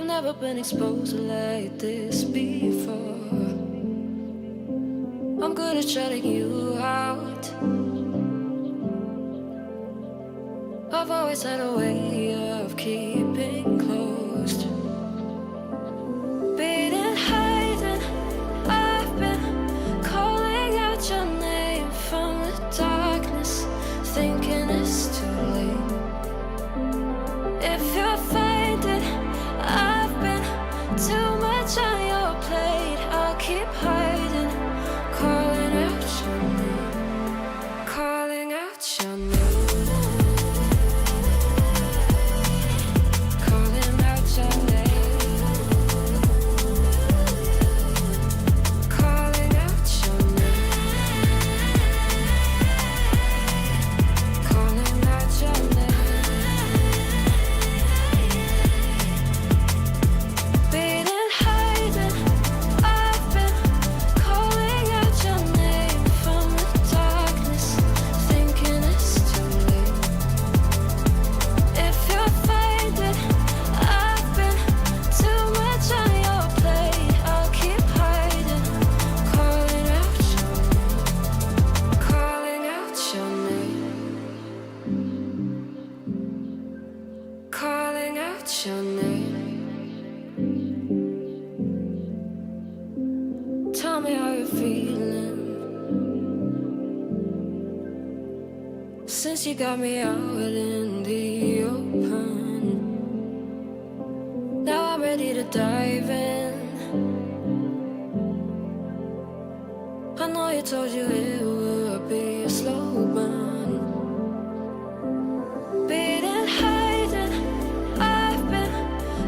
I've never been exposed like this before. I'm good at shutting you out. I've always had a way of keeping closed. Beating, hiding, I've been calling out your name from the darkness, thinking it's too late. If you find it, I've been too much on your plate. I'll keep hiding, calling out your name, calling out your name. Tell me how you're feeling since you got me out in the open. Now I'm ready to dive in. I know you told you it would be a slow burn. Beating, hiding, I've been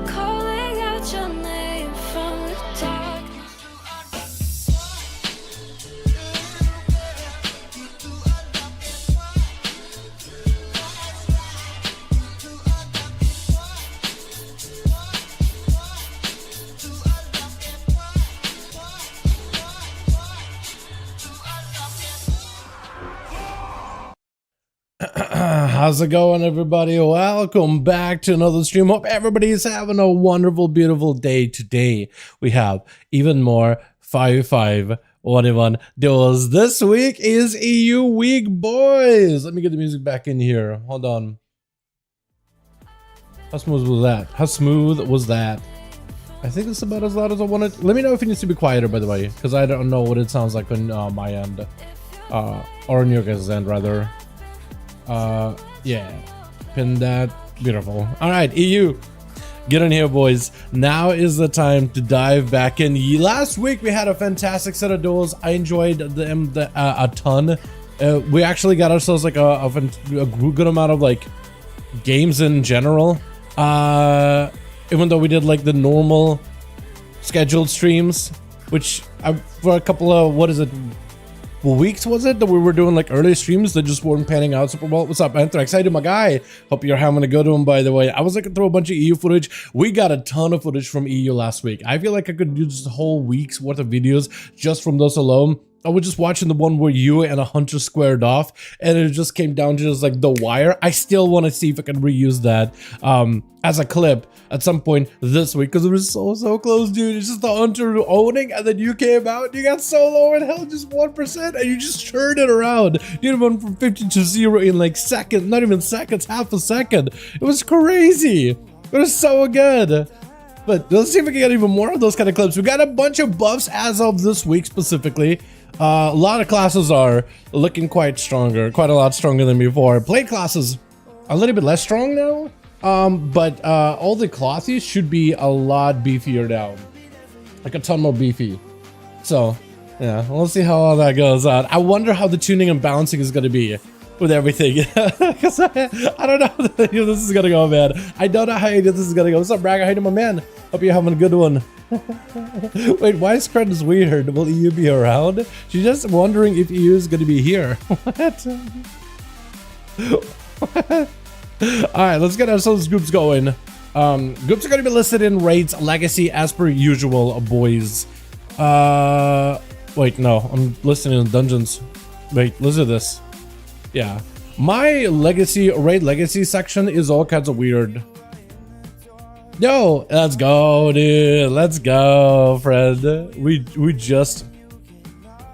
calling out your name from the dark. How's it going, everybody? Welcome back to another stream. Hope everybody's having a wonderful, beautiful day today. We have even more 5v5 1v1 duels. This week is EU week, boys. Let me get the music back in here. Hold on. How smooth was that? How smooth was that? I think it's about as loud as I wanted. Let me know if it needs to be quieter, by the way, because I don't know what it sounds like on my end, or on your guys' end, rather. Yeah, pin that. Beautiful. All right, EU, get in here, boys. Now is the time to dive back in. Last week we had a fantastic set of duels. I enjoyed them a ton. We actually got ourselves like a good amount of like games in general, even though we did like the normal scheduled streams, which for a couple of, what is it, weeks was it that we were doing like early streams that just weren't panning out super well. What's up, Anthrax? How you doing, my guy? Hope you're having a good one, by the way. I was looking through a bunch of EU footage. We got a ton of footage from EU last week. I feel like I could do just a whole week's worth of videos just from those alone. I was just watching the one where you and a hunter squared off, and it just came down to just like the wire. I still want to see if I can reuse that as a clip at some point this week, because it was so close, dude. It's just the hunter owning, and then you came out, you got so low in health, just 1%, and you just turned it around. You went from 50 to 0 in like seconds, not even seconds, half a second. It was crazy. It was so good. But let's see if we can get even more of those kind of clips. We got a bunch of buffs as of this week specifically. A lot of classes are looking quite stronger, quite a lot stronger than before. Plate classes a little bit less strong now, but all the classes should be a lot beefier now, like a ton more beefy. So yeah, we'll see how all that goes on. I wonder how the tuning and balancing is going to be with everything, because I don't know how this is gonna go, man. I don't know how this is gonna go. What's up, Bragg? How you doing, my man? Hope you're having a good one. Wait, why is Cred is weird? Will EU be around? She's just wondering if EU is gonna be here. What? Alright, let's get ourselves groups going. Groups are gonna be listed in raids legacy as per usual, boys. Wait, no, I'm listening in dungeons. Wait, listen to this. Yeah, my legacy raid legacy section is all kinds of weird. Yo, let's go, dude. Let's go, friend. We just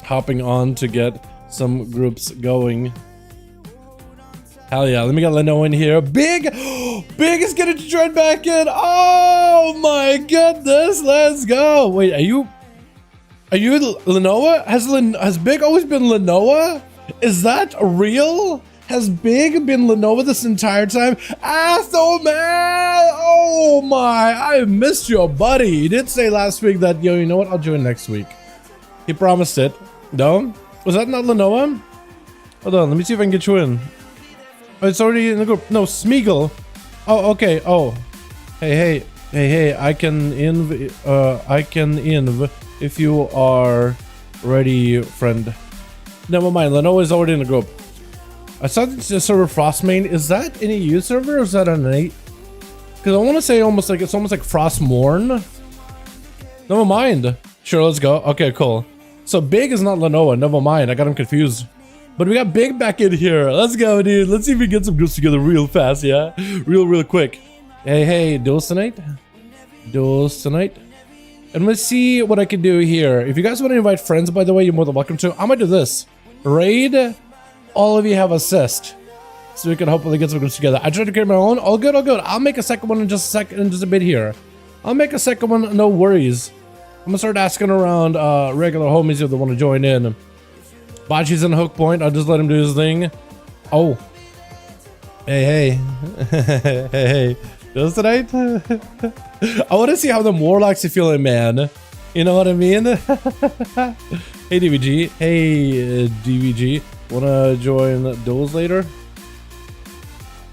hopping on to get some groups going. Hell yeah, let me get Leno in here. Big is getting to join back in. Oh my goodness, let's go. Wait, are you Lenoa? Has Big always been Lenoa? Is that real? Has Big been Lenoa this entire time? Asshole, man! Oh my, I missed you, buddy. He did say last week that, yo, you know what? I'll join next week. He promised it. No? Was that not Lenoa? Hold on, let me see if I can get you in. Oh, it's already in the group. No, Smeagol. Oh, okay. Oh. Hey, I can inv if you are ready, friend. Never mind, Lenoa is already in the group. I saw the server Frostmain. Is that an EU server or is that an 8? Because I want to say it's almost like Frostmourne. Never mind. Sure, let's go. Okay, cool. So Big is not Lenoa. Never mind. I got him confused. But we got Big back in here. Let's go, dude. Let's see if we get some groups together real fast, yeah? Real quick. Hey, Duels tonight? Duels tonight? And let's see what I can do here. If you guys want to invite friends, by the way, you're more than welcome to. I'm gonna do this. Raid. All of you have assist, so we can hopefully get some groups together. I tried to create my own. All good. I'll make a second one in just a bit here. I'll make a second one, no worries. I'm gonna start asking around regular homies if they want to join in. Bachi's in Hook Point. I'll just let him do his thing. Oh. Hey. hey. Does tonight? I want to see how the Warlocks are feeling, man. You know what I mean? Hey, DVG. Hey, DVG. Wanna join Duels later?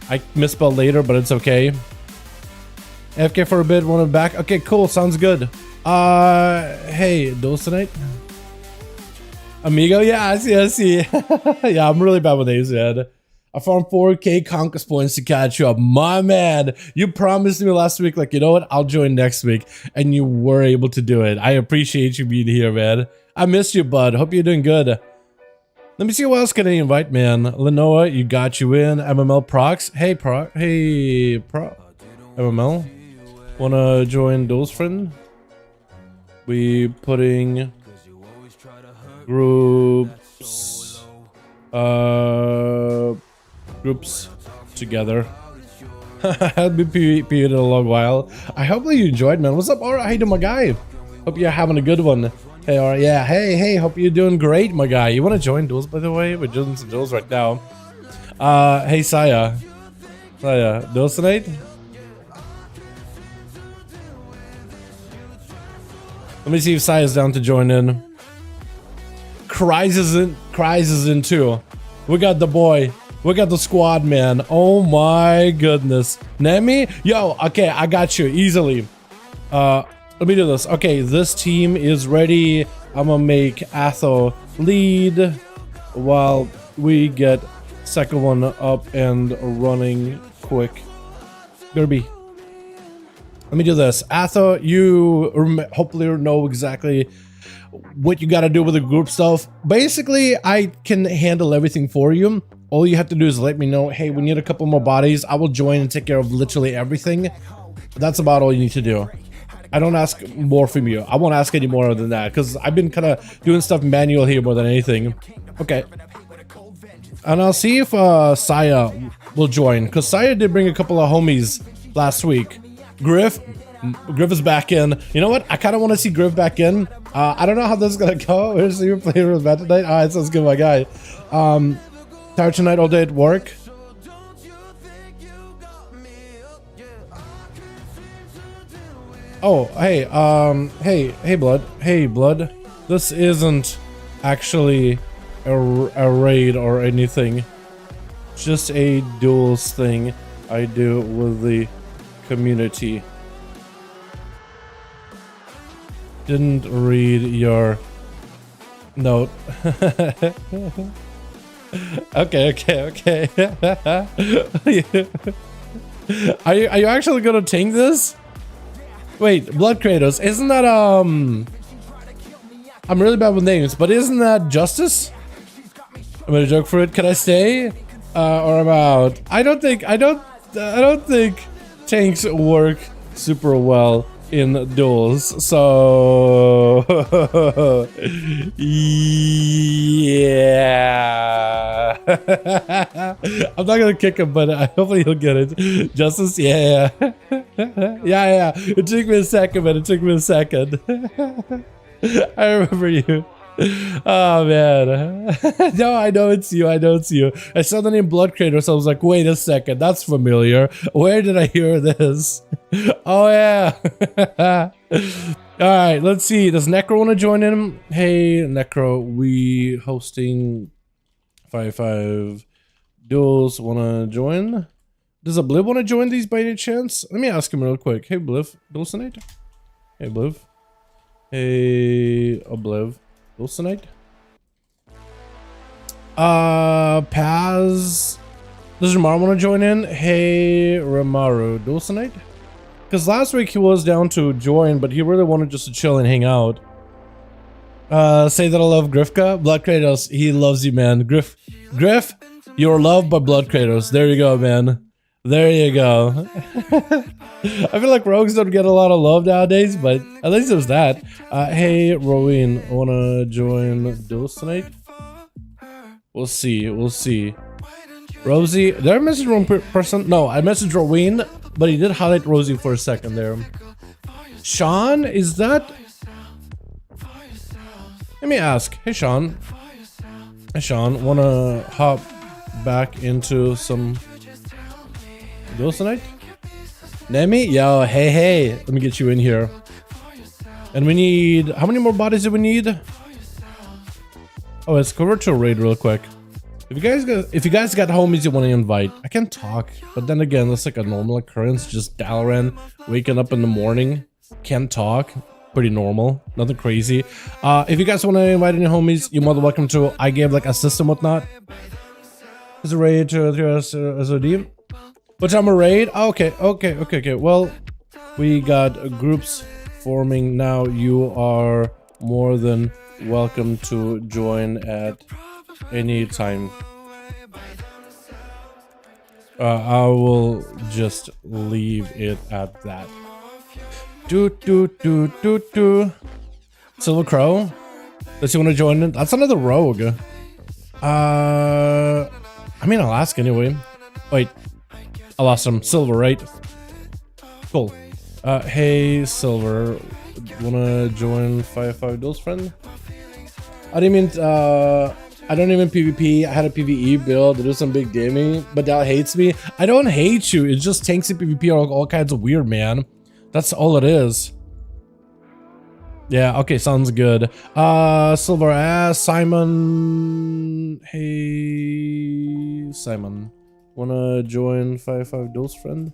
I misspelled later, but it's okay. AFK for a bit, wanna back? Okay, cool, sounds good. Hey, Duels tonight? Amigo? Yeah, I see. Yeah, I'm really bad with names, man. I farmed 4K Conquest points to catch you up. My man, you promised me last week, like, you know what? I'll join next week. And you were able to do it. I appreciate you being here, man. I missed you, bud. Hope you're doing good. Let me see who else can I invite, man. Lenoa, you got you in. MML Prox. Hey, MML. Wanna join Duels, friend? We putting groups together. I've been PvP in a long while. I hope that you enjoyed, man. What's up, Aura? How you doing, my guy? Hope you're having a good one. Hey, Aura. Yeah, hey, hope you're doing great, my guy. You want to join Duels, by the way? We're doing some Duels right now. Hey, Saya, Duels tonight? Let me see if Saya's down to join in. Kryze is in too. We got the boy. We got the squad, man. Oh my goodness. Nemi? Yo, okay, I got you easily. Let me do this. Okay, this team is ready. I'm gonna make Atho lead while we get second one up and running quick. Gerby. Let me do this. Atho, you hopefully know exactly what you gotta do with the group stuff. Basically, I can handle everything for you. All you have to do is let me know, hey, we need a couple more bodies. I will join and take care of literally everything. That's about all you need to do. I don't ask more from you. I won't ask any more than that because I've been kind of doing stuff manual here more than anything. Okay. And I'll see if Saya will join because Saya did bring a couple of homies last week. Griff is back in. You know what? I kind of want to see Griff back in. I don't know how this is going to go. Here's your player with that tonight. Alright, sounds good, my guy. Tired tonight all day at work. Oh, hey, hey, Blood. Hey, Blood. This isn't actually a raid or anything. Just a duels thing I do with the community. Didn't read your note. Okay. Are you actually gonna tank this? Wait, Blood Kratos, isn't that I'm really bad with names, but isn't that Justice? I'm gonna joke for it. Can I stay? Or I'm out. I don't think tanks work super well in duels. So yeah. I'm not gonna kick him, but hopefully he'll get it. Justice, yeah. Yeah. It took me a second, man. It took me a second. I remember you. Oh man. No, I know it's you. I saw the name Blood Crater, so I was like, wait a second, that's familiar. Where did I hear this? Oh yeah. Alright, let's see. Does Necro want to join in? Hey Necro, we hosting 5v5 duels. Wanna join? Does a Bliv want to join these by any chance? Let me ask him real quick. Hey Bliv, Duels NA? Hey Bliv. Hey Obliv. Duels NA? Paz. Does Ramaru want to join in? Hey Ramaru, Duels NA? Because last week he was down to join, but he really wanted just to chill and hang out. Say that I love Grifka. Blood Kratos, he loves you, man. Griff, you're loved by Blood Kratos. There you go, man. There you go. I feel like rogues don't get a lot of love nowadays, but at least it was that. Hey, Roween, wanna join Duels tonight? We'll see. Rosie, did I message the wrong person? No, I messaged Roween, but he did highlight Rosie for a second there. Sean, is that? Let me ask. Hey, Sean. Wanna hop back into some Duels tonight? Nemi? Yo, hey. Let me get you in here. And we need... How many more bodies do we need? Oh, let's go over to a raid real quick. If you guys got homies you want to invite, I can talk. But then again, that's like a normal occurrence. Just Dalaran waking up in the morning. Can't talk. Pretty normal. Nothing crazy. If you guys want to invite any homies, you're more than welcome to. I gave like a system whatnot. Is a raid to 3 SOD? What time a raid? Okay. Well, we got groups forming now. You are more than welcome to join at any time. I will just leave it at that. Silver Crow? Does he want to join in? That's another rogue. I mean, I'll ask anyway. Wait. I lost him. Silver, right? Cool. Hey, Silver. Wanna join 5v5 Duels, friend? I don't even PvP. I had a PvE build to do some big gaming, but Dal hates me. I don't hate you. It's just tanks in PvP are all kinds of weird, man. That's all it is. Yeah, okay, sounds good. Silver ass, Simon. Hey, Simon. Wanna join 5v5 Duels, friend?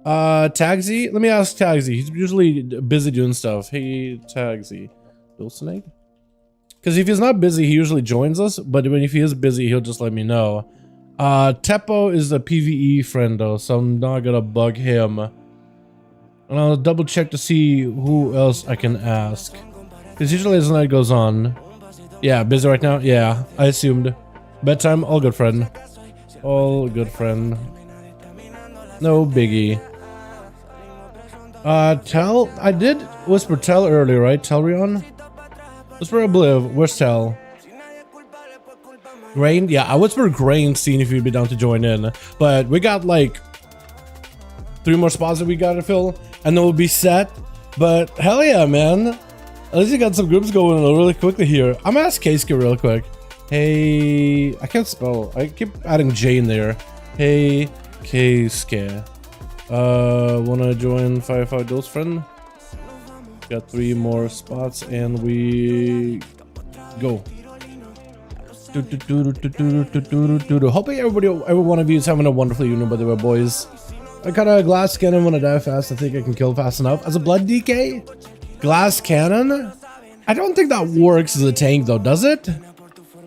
Tagsy? Let me ask Tagsy. He's usually busy doing stuff. Hey, Tagsy. Duels tonight? Because if he's not busy, he usually joins us. But if he is busy, he'll just let me know. Teppo is a PvE friend, though, so I'm not gonna bug him. And I'll double check to see who else I can ask. Because usually as the night goes on. Yeah, busy right now? Yeah, I assumed. Bedtime? All good, friend. All good, friend. No biggie. Tell? I did whisper Tell earlier, right? Telrion? Whisper Obliv. Where's Tell? Grain? Yeah, I whispered Grain, seeing if you'd be down to join in. But we got like 3 more spots that we gotta fill, and then we'll be set. But hell yeah, man. At least you got some groups going really quickly here. I'm gonna ask Keisuke real quick. Hey, I can't spell. I keep adding J in there. Hey, Keisuke. Wanna join 5v5 Duels, friend? Got 3 more spots and we go. Hoping every one of you is having a wonderful evening, by the way, boys. I got a glass cannon when I die fast. I think I can kill fast enough. As a blood DK? Glass cannon? I don't think that works as a tank though, does it?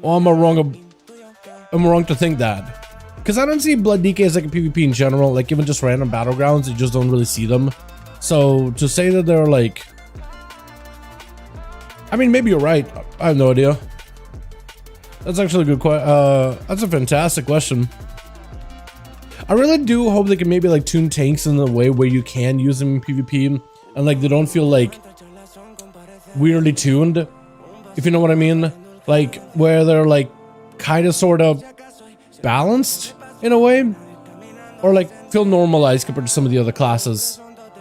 Or am I wrong to think that? Because I don't see blood DK as like a PvP in general. Like even just random battlegrounds, you just don't really see them. So to say that they're like... I mean, maybe you're right. I have no idea. That's actually a good question. That's a fantastic question. I really do hope they can maybe like tune tanks in a way where you can use them in PvP and like they don't feel like weirdly tuned, if you know what I mean. Like where they're like kind of sort of balanced in a way, or like feel normalized compared to some of the other classes.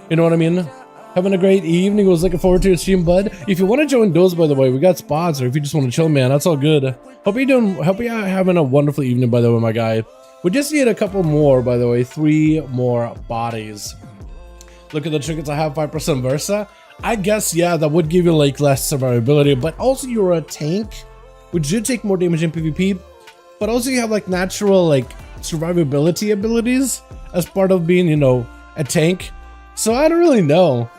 You know what I mean? Having a great evening. Was looking forward to your stream, bud. If you want to join Duels, by the way, we got spots, or if you just want to chill, man, that's all good. Hope you're having a wonderful evening, by the way, my guy. We just need a couple more, by the way, 3 more bodies. Look at the trinkets I have, 5% Versa. I guess, yeah, that would give you like less survivability, but also you're a tank, which do take more damage in PvP, but also you have like natural like survivability abilities as part of being, you know, a tank. So I don't really know.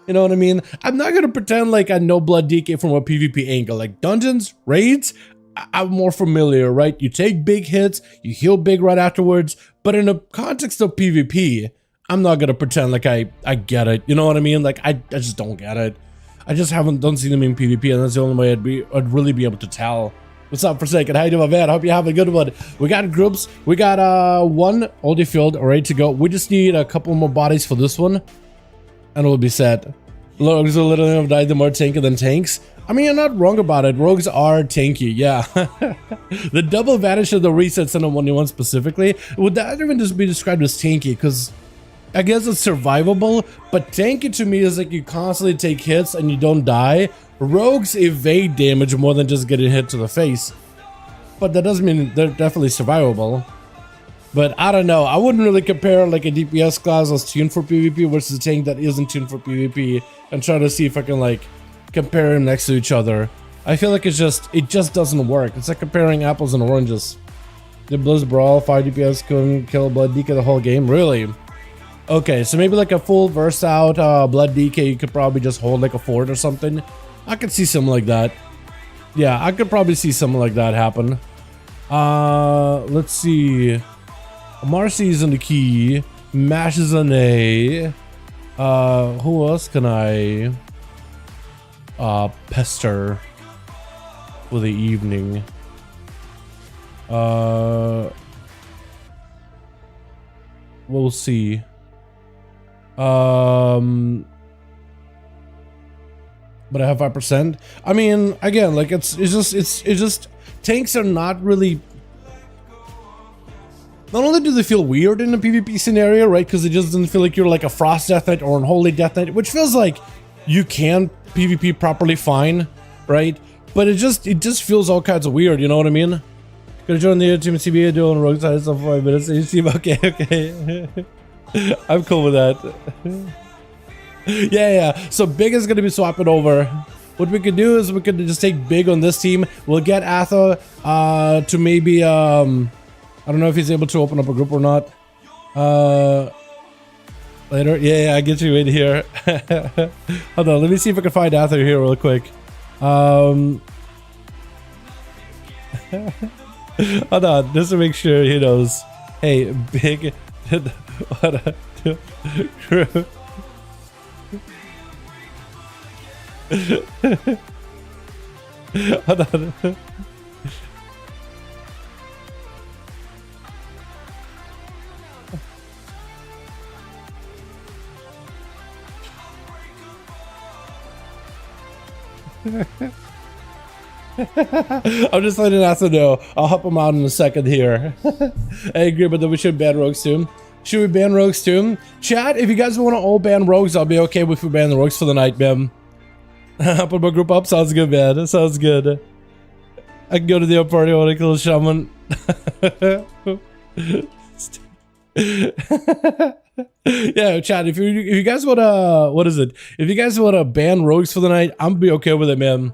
You know what I mean? I'm not gonna pretend like I know Blood DK from a PvP angle. Like dungeons, raids, I'm more familiar, right? You take big hits, you heal big right afterwards, but in the context of PvP, I'm not gonna pretend like I get it. You know what I mean? Like I just don't get it. I just don't see them in PvP, and that's the only way I'd really be able to tell. What's up, Forsaken? How you doing, man? Hope you have a good one. We got groups. We got 1 oldie field ready to go. We just need a couple more bodies for this one, and we'll be set. Rogues will literally have died the more tanky than tanks. I mean, you're not wrong about it. Rogues are tanky, yeah. The double advantage of the resets in a 1v1 specifically, would that even just be described as tanky? Because I guess it's survivable, but tanky to me is like you constantly take hits and you don't die. Rogues evade damage more than just getting hit to the face, but that doesn't mean they're definitely survivable. But I don't know, I wouldn't really compare like a DPS class that's tuned for PvP versus a tank that isn't tuned for PvP and try to see if I can like compare them next to each other. I feel like it just doesn't work. It's like comparing apples and oranges. The Blizz Brawl 5 DPS couldn't kill Blood DK the whole game, really? Okay, so maybe like a full verse out Blood DK, you could probably just hold like a fort or something. I could see something like that. Yeah, I could probably see something like that happen. Let's see. Marcy's in the key. Mash is an A. Who else can I pester for the evening? We'll see. But I have 5%. I mean, again, like it's just tanks are not really. Not only do they feel weird in a PvP scenario, right? Because it just doesn't feel like you're like a Frost Death Knight or an Holy Death Knight, which feels like you can PvP properly fine, right? But it just feels all kinds of weird. You know what I mean? Gonna join the team CBA duel on rogue side for 5 minutes. You see, okay. I'm cool with that. Yeah. So Big is gonna be swapping over. What we could do is we could just take Big on this team. We'll get Atha to maybe I don't know if he's able to open up a group or not. Later. Yeah, I get you in here. Hold on, let me see if I can find Atha here real quick. Hold on, just to make sure he knows. Hey, Big. What a crew. Hold on. I'm just letting Asa know. I'll help him out in a second here. I agree, but then we should ban rogues too. Should we ban rogues too? Chat, if you guys want to all ban rogues, I'll be okay if we ban the rogues for the night, man. I'll put my group up. Sounds good, man. That sounds good. I can go to the up party when I kill a shaman. Yeah, chat, if you guys wanna, what is it? If you guys wanna ban rogues for the night, I'm be okay with it, man.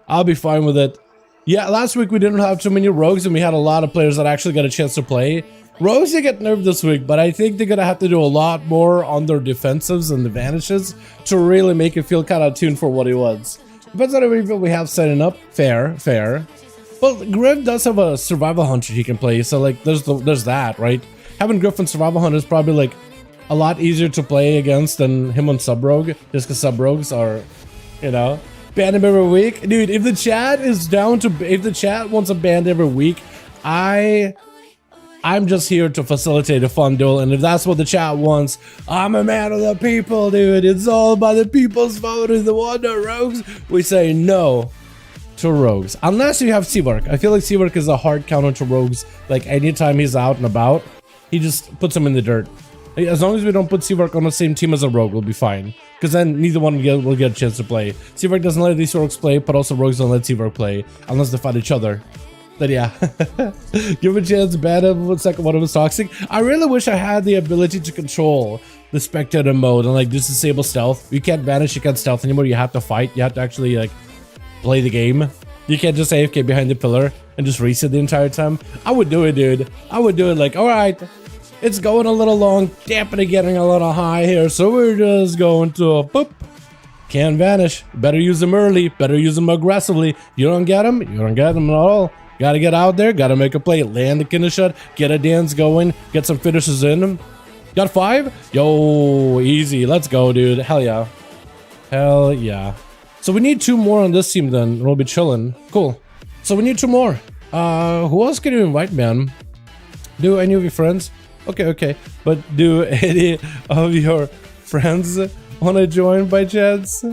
I'll be fine with it. Yeah, last week we didn't have too many rogues and we had a lot of players that actually got a chance to play. Rogues, they get nerfed this week, but I think they're gonna have to do a lot more on their defensives and advantages to really make it feel kind of tuned for what he was. Depends on how many people we have setting up. Fair. But Griff does have a survival hunter he can play, so like there's that, right? Having Griff and survival hunter is probably like a lot easier to play against than him on sub rogue, just because sub rogues are, you know, ban him every week. Dude, if the chat is down to, if the chat wants a ban every week, I I'm just here to facilitate a fun duel, and if that's what the chat wants, I'm a man of the people, dude. It's all by the people's vote. Is the one to rogues? We say no to rogues, unless you have Seawork. I feel like Seawork is a hard counter to rogues. Like anytime he's out and about, he just puts him in the dirt. As long as we don't put Seawork on the same team as a rogue, we'll be fine. Because then neither one will get a chance to play. Seawork doesn't let these rogues play, but also rogues don't let Seawork play unless they fight each other. Then yeah, give a chance. Bad second one was toxic. I really wish I had the ability to control the spectator mode and like just disable stealth. You can't vanish, you can't stealth anymore. You have to fight. You have to actually like play the game. You can't just AFK behind the pillar and just reset the entire time. I would do it, dude. I would do it like, all right, it's going a little long, dampen getting a little high here, so we're just going to boop. Can't vanish. Better use them early. Better use them aggressively. You don't get them. You don't get them at all. Gotta get out there, gotta make a play, land the killer shot, get a dance going, get some finishes in. Got 5? Yo, easy. Let's go, dude. Hell yeah. Hell yeah. So we need 2 more on this team then, and we'll be chilling. Cool. So we need 2 more. Who else can you invite, man? Do any of your friends? Okay. But do any of your friends want to join by chance?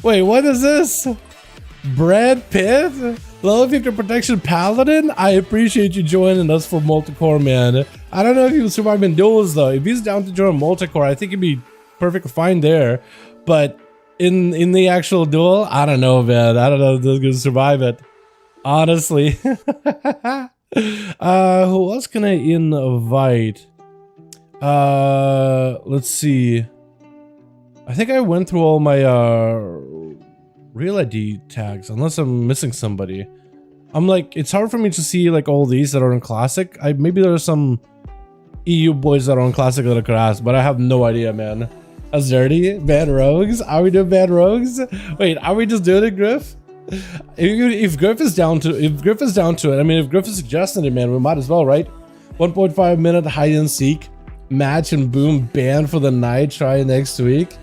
Wait, what is this? Brad Pitt? Level 50 Protection Paladin? I appreciate you joining us for multicore, man. I don't know if he'll survive in duels, though. If he's down to join multicore, I think he'd be perfectly fine there. But in the actual duel, I don't know, man. I don't know if they're gonna survive it. Honestly. Who else can I invite? Let's see. I think I went through all my real ID tags, unless I'm missing somebody. I'm like, it's hard for me to see like all these that are in classic. Maybe there are some EU boys that are on classic that I could ask, but I have no idea, man. That's dirty. Bad rogues? Are we doing bad rogues? Wait, are we just doing it, Griff? If Griff is down to it, I mean, if Griff is suggesting it, man, we might as well, right? 1.5 minute hide and seek match and boom, ban for the night. Try next week.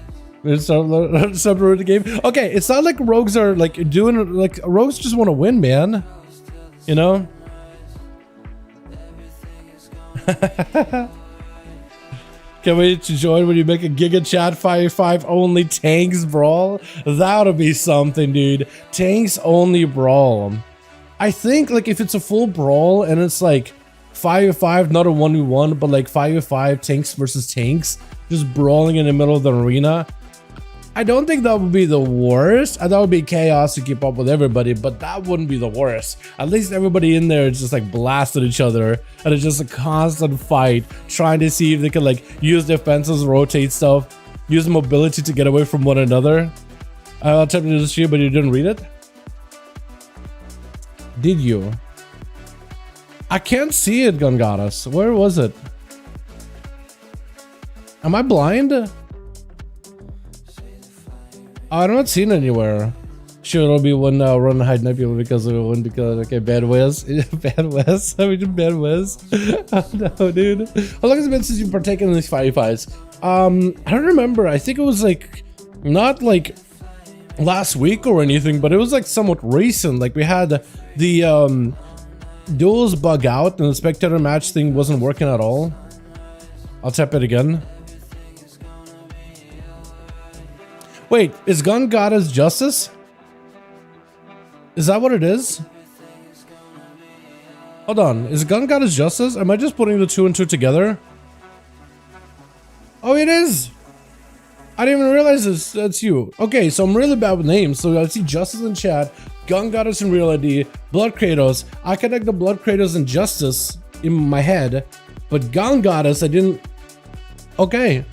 The game. Okay, it's not like rogues are like doing like rogues just want to win, man. You know. Can't wait to join when you make a Giga Chat 5v5 only tanks brawl. That'll be something, dude. Tanks only brawl. I think like if it's a full brawl and it's like 5v5, not a 1v1, but like 5v5 tanks versus tanks, just brawling in the middle of the arena. I don't think that would be the worst. That would be chaos to keep up with everybody, but that wouldn't be the worst. At least everybody in there is just like blasted each other, and it's just a constant fight, trying to see if they can like use their fences, rotate stuff, use mobility to get away from one another. I attempted to see, but you didn't read it? Did you? I can't see it, Gun Goddess. Where was it? Am I blind? I'm not seeing it anywhere. Sure, it'll be one run hide night people because okay, bad Wes. Bad Wes. How we do bad Wes? Oh no, dude. How long has it been since you've partaken in these 5v5s? I don't remember. I think it was like not like last week or anything, but it was like somewhat recent. Like we had the duels bug out and the spectator match thing wasn't working at all. I'll tap it again. Wait, is Gun Goddess Justice? Is that what it is? Hold on, is Gun Goddess Justice? Am I just putting the 2 and 2 together? Oh, it is! I didn't even realize this. That's you. Okay, so I'm really bad with names. So I see Justice in chat, Gun Goddess in real ID, Blood Kratos. I connect the Blood Kratos and Justice in my head, but Gun Goddess, I didn't. Okay.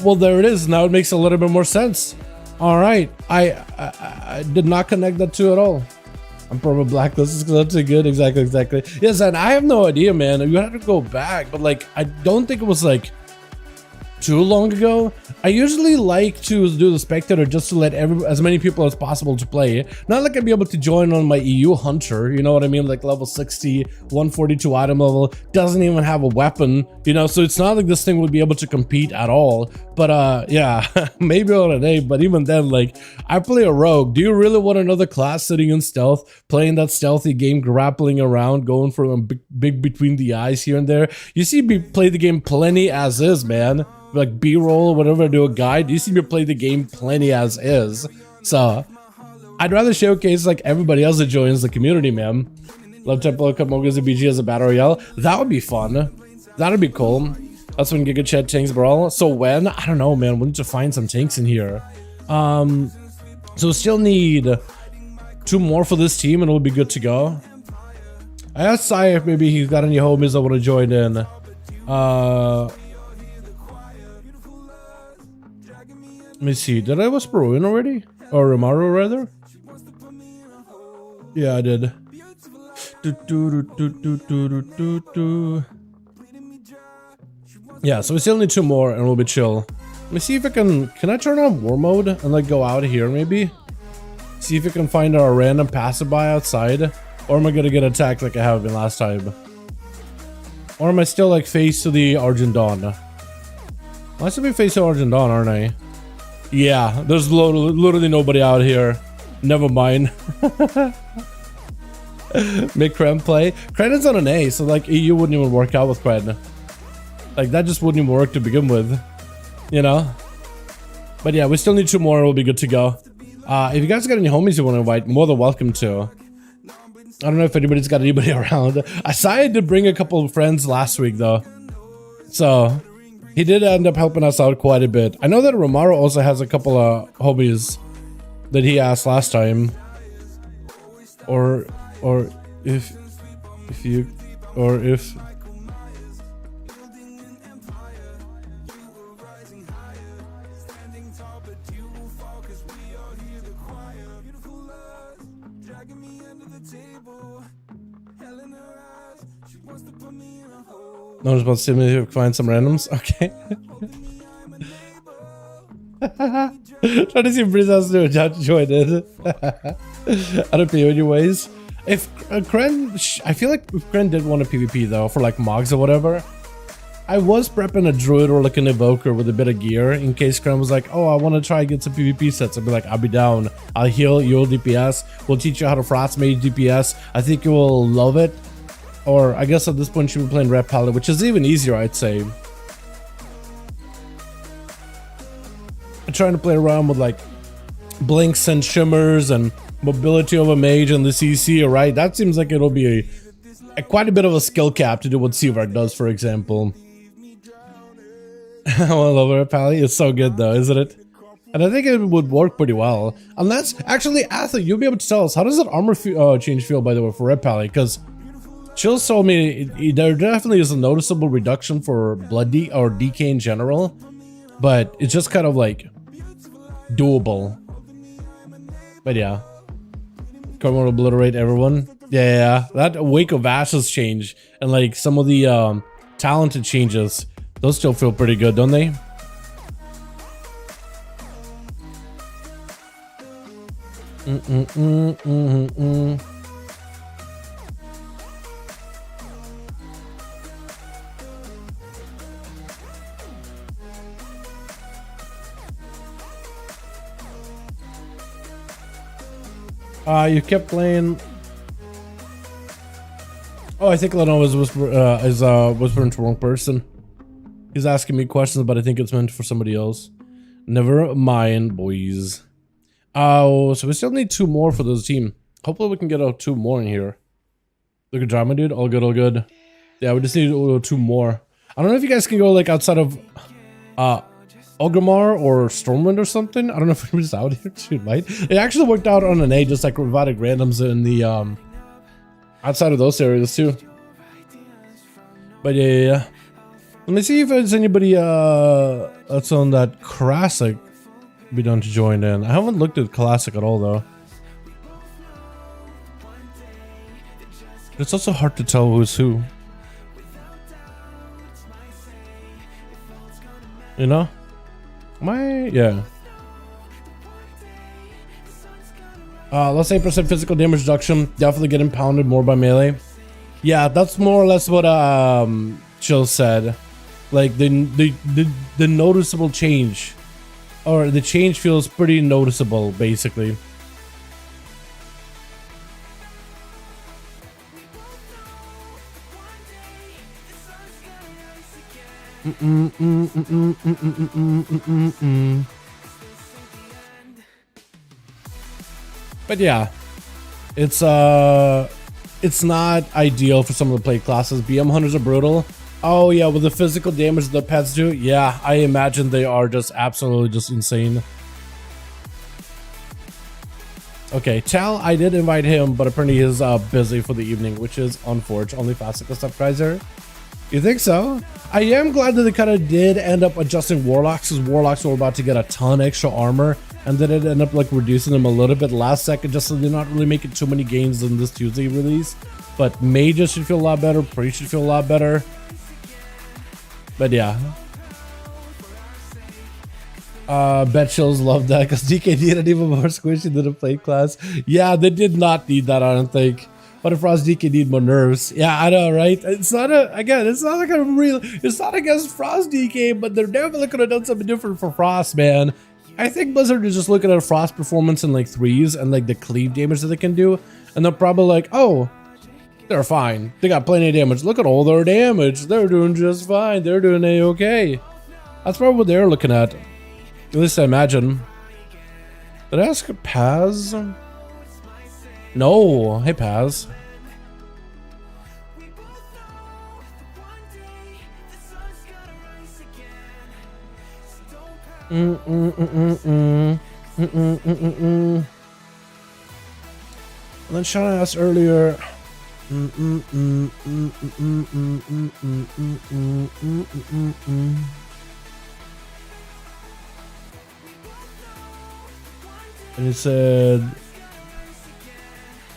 Well, there it is. Now it makes a little bit more sense. All right. I did not connect that 2 at all. I'm probably blacklisted because that's too good. Exactly. Yes, and I have no idea, man. You have to go back, but like, I don't think it was like too long ago. I usually like to do the spectator just to let as many people as possible to play. Not like I'd be able to join on my EU hunter, you know what I mean? Like level 60, 142 item level, doesn't even have a weapon, you know, so it's not like this thing would be able to compete at all. But yeah, maybe on an A, but even then, like, I play a rogue. Do you really want another class sitting in stealth, playing that stealthy game, grappling around, going for a big between the eyes here and there? You see me play the game plenty as is, man. Like B-roll or whatever, do a guide. You see me play the game plenty as is. So I'd rather showcase like everybody else that joins the community, man. Love to play Mogas and BG as a battle royale. That would be fun. That'd be cool. That's when Giga Chat tanks brawl. So when? I don't know, man. We need to find some tanks in here. So we still need 2 more for this team and we'll be good to go. I asked Sai if maybe he's got any homies that want to join in. Let me see, did I whisper in already? Or Romaro rather? Yeah, I did. Yeah, so we still need 2 more and we'll be chill. Let me see if I can I turn on war mode and like go out here maybe? See if I can find a random passerby outside? Or am I gonna get attacked like I have been last time? Or am I still like face to the Argent Dawn? I should be face to Argent Dawn, aren't I? Yeah, there's literally nobody out here. Never mind. Make Kren play. Kren is on an A, so like EU wouldn't even work out with Kren. Like that just wouldn't even work to begin with. You know? But yeah, we still need 2 more and we'll be good to go. If you guys got any homies you want to invite, more than welcome to. I don't know if anybody's got anybody around. I decided to bring a couple of friends last week though. So he did end up helping us out quite a bit. I know that Romaro also has a couple of homies that he asked last time. Or if no one's about to see me find some randoms. Okay. Trying to see if Breeze has to do a job to join in. I don't know anyways. If Kren, I feel like if Kren did want a PvP though, for like Mogs or whatever, I was prepping a druid or like an evoker with a bit of gear in case Kren was like, oh, I want to try and get some PvP sets. I'd be like, I'll be down. I'll heal, you'll DPS. We'll teach you how to Frost Mage DPS. I think you will love it. Or I guess at this point you be playing Red Palette, which is even easier, I'd say. I'm trying to play around with like blinks and shimmers and mobility of a mage and the CC, right? That seems like it'll be quite a bit of a skill cap to do what Seavard does, for example. I love Red Palette. It's so good though, isn't it? And I think it would work pretty well. Unless, actually, Atha, you'll be able to tell us, how does that armor change feel, by the way, for Red Palette? Because Chills told me there definitely is a noticeable reduction for blood or DK in general, but it's just kind of like doable. But yeah, come on, obliterate everyone. Yeah, that Wake of Ashes change and like some of the talented changes, those still feel pretty good, don't they? You kept playing. Oh, I think Leno is whispering to the wrong person. He's asking me questions, but I think it's meant for somebody else. Never mind, boys. Oh, so we still need 2 more for this team. Hopefully we can get 2 more in here. Look at drama, dude. All good, all good. Yeah, we just need 2 more. I don't know if you guys can go like outside of Ogrimmar or Stormwind or something. I don't know if it's out here. Dude, right? It actually worked out on an A, just like provided randoms in the outside of those areas too. But yeah. Let me see if there's anybody that's on that classic be done to join in. I haven't looked at classic at all though. It's also hard to tell who's who. You know? Yeah. Let's say % physical damage reduction. Definitely getting pounded more by melee. Yeah, that's more or less what Chill said. Like the noticeable change, or the change feels pretty noticeable, basically. But yeah, it's not ideal for some of the play classes. BM hunters are brutal. Oh yeah, with the physical damage the pets do, yeah, I imagine they are just absolutely just insane. Okay, Tal, I did invite him, but apparently he's busy for the evening, which is unfortunate. Only Fastica stuff, Kaiser. You think so? I am glad that they kind of did end up adjusting Warlocks, because Warlocks were about to get a ton extra armor, and then it ended up like reducing them a little bit last second, just so they're not really making too many gains in this Tuesday release. But Mages should feel a lot better, Priest should feel a lot better. But yeah. Bet Chills love that, because DK needed even more squishy than a plate class. Yeah, they did not need that, I don't think. But Frost DK need more nerves. Yeah, I know, right? It's not it's not like a real, it's not against Frost DK, but they're definitely could have done something different for Frost, man. I think Blizzard is just looking at Frost performance in like 3s and like the cleave damage that they can do, and they're probably like, oh, they're fine. They got plenty of damage. Look at all their damage. They're doing just fine. They're doing A-okay. That's probably what they're looking at. At least I imagine. Did I ask Paz? No. Hey, Paz. And then Shauna asked earlier. And he said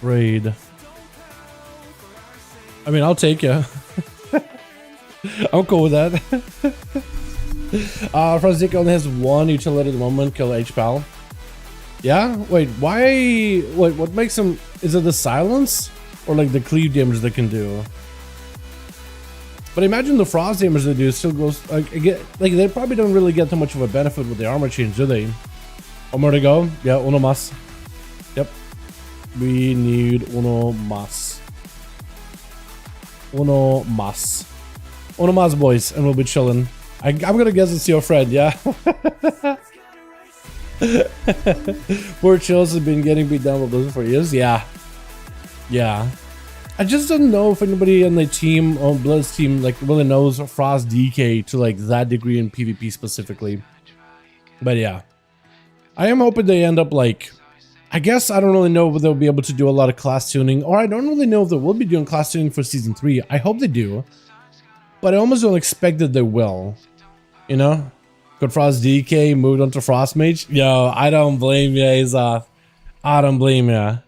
raid. I mean, I'll take you. I'm cool with that. Frostic only has one utility at the moment, kill HPAL. Yeah? Wait, why? Wait, what makes him? Is it the silence? Or like the cleave damage they can do? But imagine the frost damage they do still goes like they probably don't really get too much of a benefit with the armor change, do they? One more to go. Yeah, uno más. Yep. We need uno más. Uno más. Uno más, boys, and we'll be chilling. I'm gonna guess it's your friend, yeah? Poor Chills has been getting beat down with Blizzard for years. Yeah. Yeah. I just don't know if anybody on the team, on Blizz team, like really knows Frost DK to like that degree in PvP specifically. But yeah. I am hoping they end up like, I guess I don't really know if they'll be able to do a lot of class tuning, or I don't really know if they will be doing class tuning for season 3. I hope they do. But I almost don't expect that they will. You know? Good Frost DK moved on to Frost Mage. Yo, I don't blame you, Azov. I don't blame you.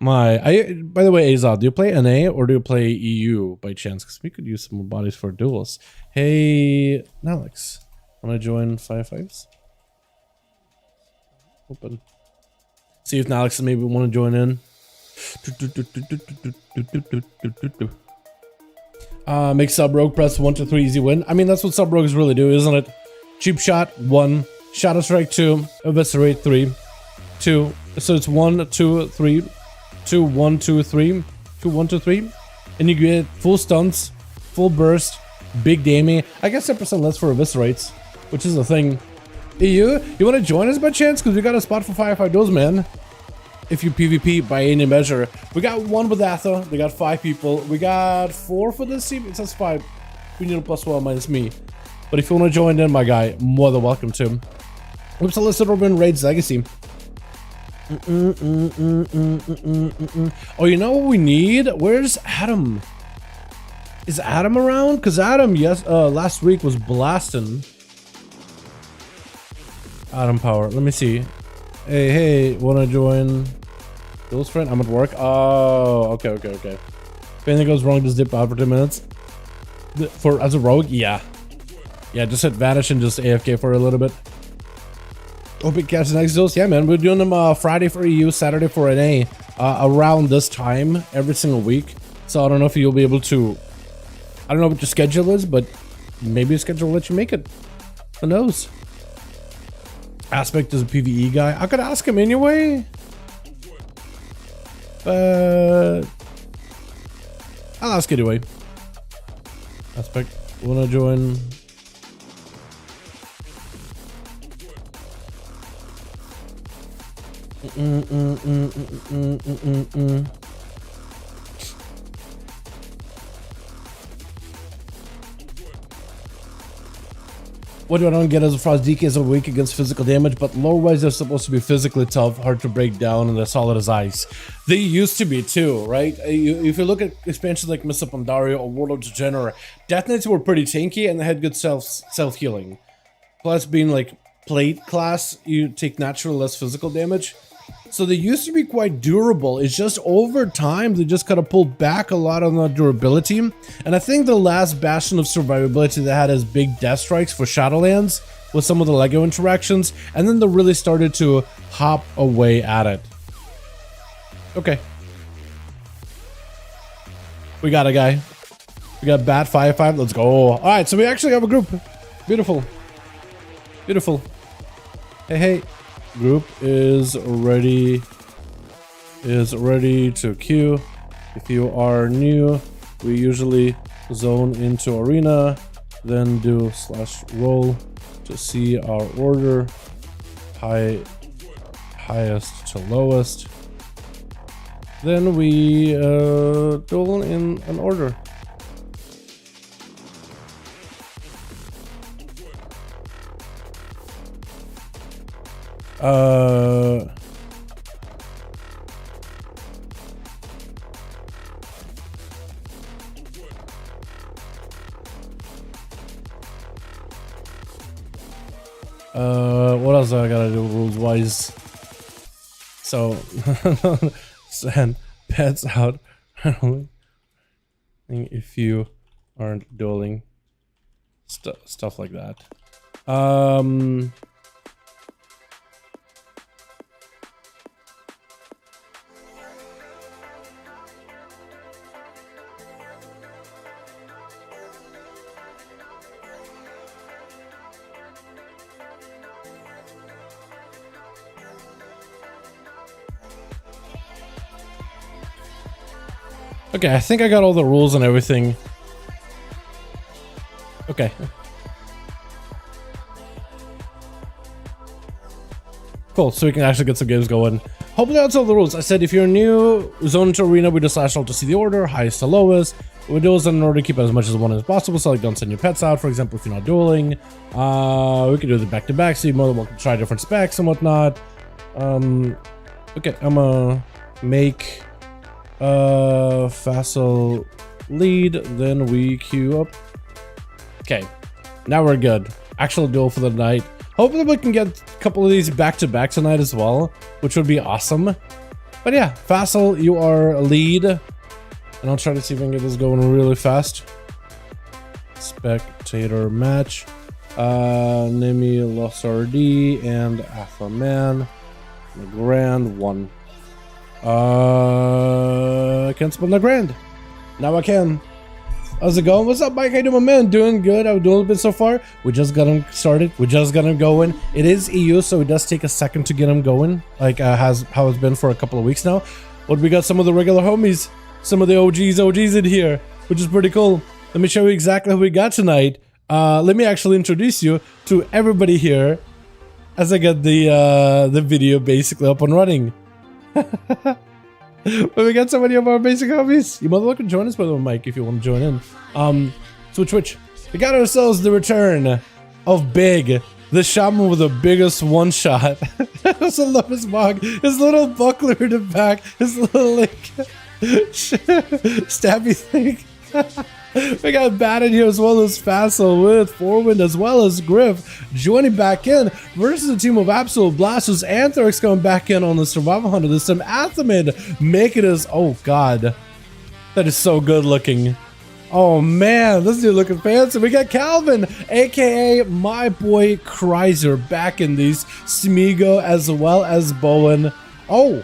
By the way, Azov, do you play NA or do you play EU by chance? Because we could use some more bodies for duels. Hey, Alex, wanna join 5V5s? Open. See if Alex maybe want to join in. Make sub rogue press 1 to 3 easy win. I mean, that's what sub rogues really do, isn't it? Cheap shot 1, shadow strike 2, eviscerate 3, 2. So it's 1, 2, 3. 2, 1, 2, 3, 2, 1, 2, 3, and you get full stunts, full burst, big damage. I guess 10% less for eviscerates, which is the thing. You want to join us by chance? Because we got a spot for 5v5 duels, man. If you PvP by any measure, we got 1 with Atha. We got 5 people. We got 4 for this team. It says 5. We need a +1 minus me. But if you want to join in, my guy, more than welcome to. Oops, I listed Urban Raids Legacy. Oh, you know what we need? Where's Adam? Is Adam around? Because Adam, yes, last week was blasting. Adam Power. Let me see. Hey, wanna join Duels friend? I'm at work. Oh, okay. If anything goes wrong, just dip out for 10 minutes. As a rogue, yeah. Yeah, just hit vanish and just AFK for a little bit. Hope it catches next Duels. Yeah, man, we're doing them Friday for EU, Saturday for NA, around this time every single week. So I don't know if you'll be able to. I don't know what your schedule is, but maybe your schedule will let you make it. Who knows? Aspect is a PvE guy. I could ask him anyway, but I'll ask anyway. Aspect, wanna join? What I don't get is Frost DKs are weak against physical damage, but lore-wise they're supposed to be physically tough, hard to break down, and they're solid as ice. They used to be too, right? If you look at expansions like Mr. Pandaria or World of Degenerate, Death Knights were pretty tanky and they had good self-healing. Plus being like plate class, you take naturally less physical damage. So they used to be quite durable. It's just over time they just kind of pulled back a lot on the durability. And I think the last bastion of survivability they had is big death strikes for Shadowlands with some of the Lego interactions, and then they really started to hop away at it. Okay. We got a guy. We got Bat 5V5. Let's go. Alright, so we actually have a group. Beautiful. Beautiful. Hey, hey. Group is ready to queue. If you are new, we usually zone into arena, then do /roll to see our order, highest to lowest. Then we duel in an order. What else I gotta do rules wise? So, send pets out if you aren't dueling, stuff like that. Okay, I think I got all the rules and everything. Okay. Cool, so we can actually get some games going. Hopefully that's all the rules. I said if you're new, zone to arena, we just /alt to see the order, highest to lowest. We do is in order to keep as much as one as possible, so like don't send your pets out, for example, if you're not dueling. We can do the back-to-back, so you're more than welcome to try different specs and whatnot. Okay, I'm gonna make facile lead, then we queue up. Okay, now we're good. Actual duel for the night. Hopefully we can get a couple of these back-to-back tonight as well, which would be awesome. But yeah, facile, you are lead, and I'll try to see if I can get this going really fast. Spectator match. Nemi Lossardi and Aframan. The Grand 1. I can't spell the Grand. Now I can. How's it going? What's up, Mike? How you doing, my man? Doing good. I'm doing a bit so far. We just got him started. We just got him going. It is EU, so it does take a second to get him going. Like how it's been for a couple of weeks now. But we got some of the regular homies, some of the OGs in here, which is pretty cool. Let me show you exactly who we got tonight. Let me actually introduce you to everybody here as I get the video basically up and running. But we got so many of our basic homies. You're more than welcome to join us, by the way, Mike, if you want to join in. Switch. We got ourselves the return of Big, the shaman with the biggest one shot. I also love his mug, his little buckler in the back, his little like stabby thing. We got Bat in here as well as Facile with Forwind as well as Griff joining back in versus a team of Absolute Blasters. Anthrax coming back in on the Survival Hunter. There's some Athamid making us. Oh god, that is so good looking. Oh man, this dude looking fancy. We got Calvin, aka my boy Chrysler, back in these. Smigo as well as Bowen. Oh.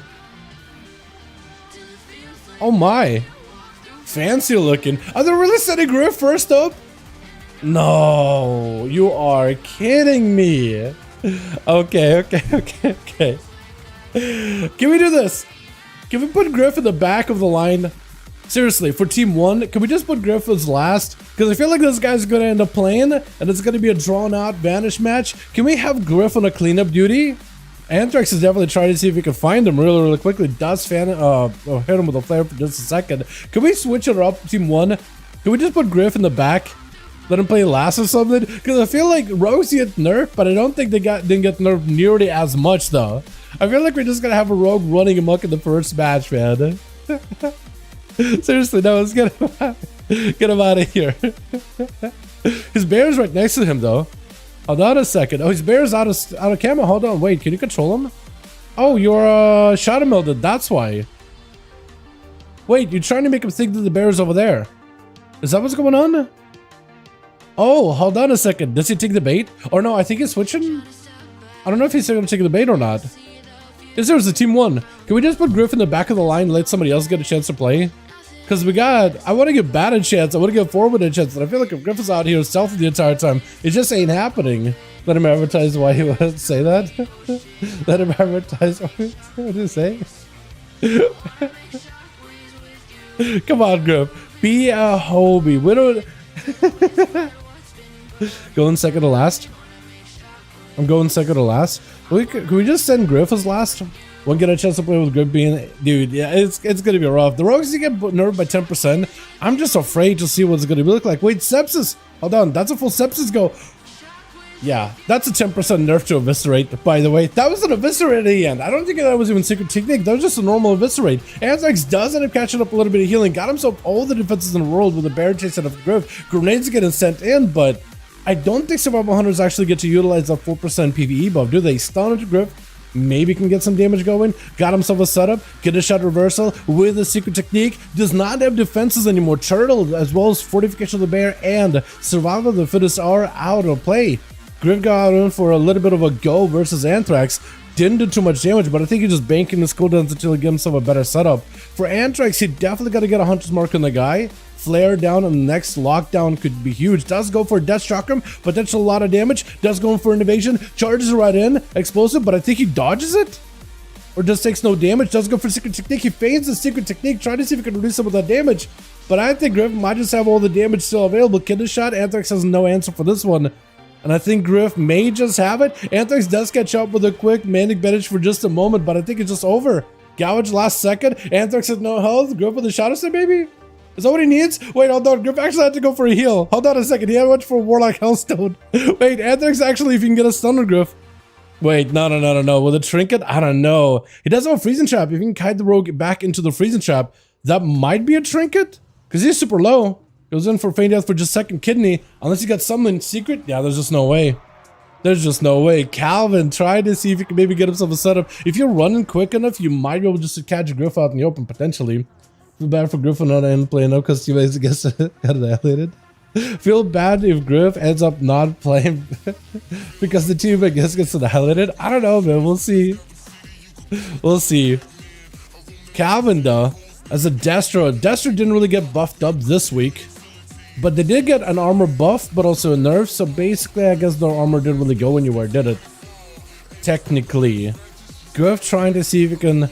Oh my. Fancy looking. Are they really setting Griff first up? No, you are kidding me. Okay. Can we do this? Can we put Griff in the back of the line? Seriously, for team 1, can we just put Griff as last? Because I feel like this guy's going to end up playing, and it's going to be a drawn-out vanish match. Can we have Griff on a cleanup duty? Anthrax is definitely trying to see if he can find him really quickly. Does hit him with a flare for just a second. Can we switch it up, team 1? Can we just put Griff in the back? Let him play last or something? Because I feel like Rogues get nerfed, but I don't think they didn't get nerfed nearly as much, though. I feel like we're just going to have a Rogue running amok in the first match, man. Seriously, no, let's get him out of here. His bear's right next to him, though. Hold on a second. Oh, his bear's out of camera. Hold on, wait, can you control him? Oh, you're shadow melded, that's why. Wait, you're trying to make him think that the bear's over there. Is that what's going on? Oh, hold on a second. Does he take the bait? Or no, I think he's switching. I don't know if he's going to take the bait or not. Is there's a team 1. Can we just put Griff in the back of the line and let somebody else get a chance to play? Because I want to give Bat a chance. I want to give Forward a chance. And I feel like if Griff is out here stealthy the entire time, it just ain't happening. Let him advertise why he would say that. Let him advertise what did he say? Come on, Griff. Be a hobie. We don't... Going second to last. I'm going second to last. Can we just send Griff as last? Won't get a chance to play with Griff being... Dude, yeah, it's gonna be rough. The Rogues get nerfed by 10%. I'm just afraid to see what it's gonna look like. Wait, Sepsis! Hold on, that's a full Sepsis go. Yeah, that's a 10% nerf to eviscerate, by the way. That was an eviscerate at the end. I don't think that was even secret technique. That was just a normal eviscerate. Anthrax does end up catching up a little bit of healing. Got himself all the defenses in the world with a bear chase out of Griff. Grenades getting sent in, but I don't think Survival Hunters actually get to utilize that 4% PvE buff, do they? Stun into Griff. Maybe can get some damage going. Got himself a setup. Get a shot reversal with a secret technique. Does not have defenses anymore. Turtle as well as fortification of the bear and survival of the fittest are out of play. Griff got in for a little bit of a go versus Anthrax. Didn't do too much damage, but I think he's just banking his cooldowns until he gets himself a better setup. For Anthrax, he definitely got to get a hunter's mark on the guy. Flare down on the next lockdown could be huge. Does go for a death chakram, potential a lot of damage. Does go for an evasion, charges right in, explosive, but I think he dodges it. Or just takes no damage. Does go for secret technique. He feigns the secret technique, trying to see if he can reduce some of that damage. But I think Griff might just have all the damage still available. Kidney shot. Anthrax has no answer for this one. And I think Griff may just have it. Anthrax does catch up with a quick manic bandage for just a moment, but I think it's just over. Gouge last second. Anthrax has no health. Griff with a shadow step, maybe? Is that what he needs? Wait, hold on. Griff actually had to go for a heal. Hold on a second. He had much for Warlock Hellstone. Wait, Anthrax actually, if you can get a stun on Griff. Wait, no. With a trinket? I don't know. He does have a freezing trap. If you can kite the rogue back into the freezing trap, that might be a trinket. Because he's super low. Goes in for feign death for just second kidney. Unless he got something secret. Yeah, there's just no way. There's just no way. Calvin tried to see if he can maybe get himself a setup. If you're running quick enough, you might be able just to catch Griff out in the open, potentially. Feel bad for Griff not end playing up because you guys gets got annihilated. Feel bad if Griff ends up not playing because the team I guess gets annihilated. I don't know, man. We'll see. We'll see. Calvin, though, as a Destro. Destro didn't really get buffed up this week. But they did get an armor buff, but also a nerf. So basically, I guess their armor didn't really go anywhere, did it? Technically. Griff trying to see if he can,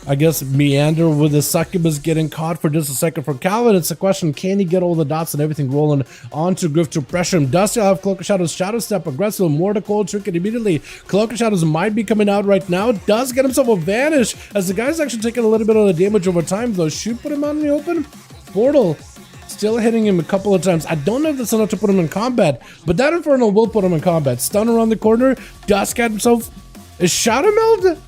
I guess, meander with the succubus getting caught for just a second. For Calvin, it's a question, can he get all the dots and everything rolling onto Griff to pressure him? Does he have Cloak of Shadows, Shadow Step, Aggressive, more to cold trinket immediately? Cloak of Shadows might be coming out right now. Does get himself a vanish, as the guy's actually taking a little bit of the damage over time, though. Should put him out in the open. Portal still hitting him a couple of times. I don't know if that's enough to put him in combat, but that Infernal will put him in combat. Stun around the corner. Does get himself a Shadow Meld?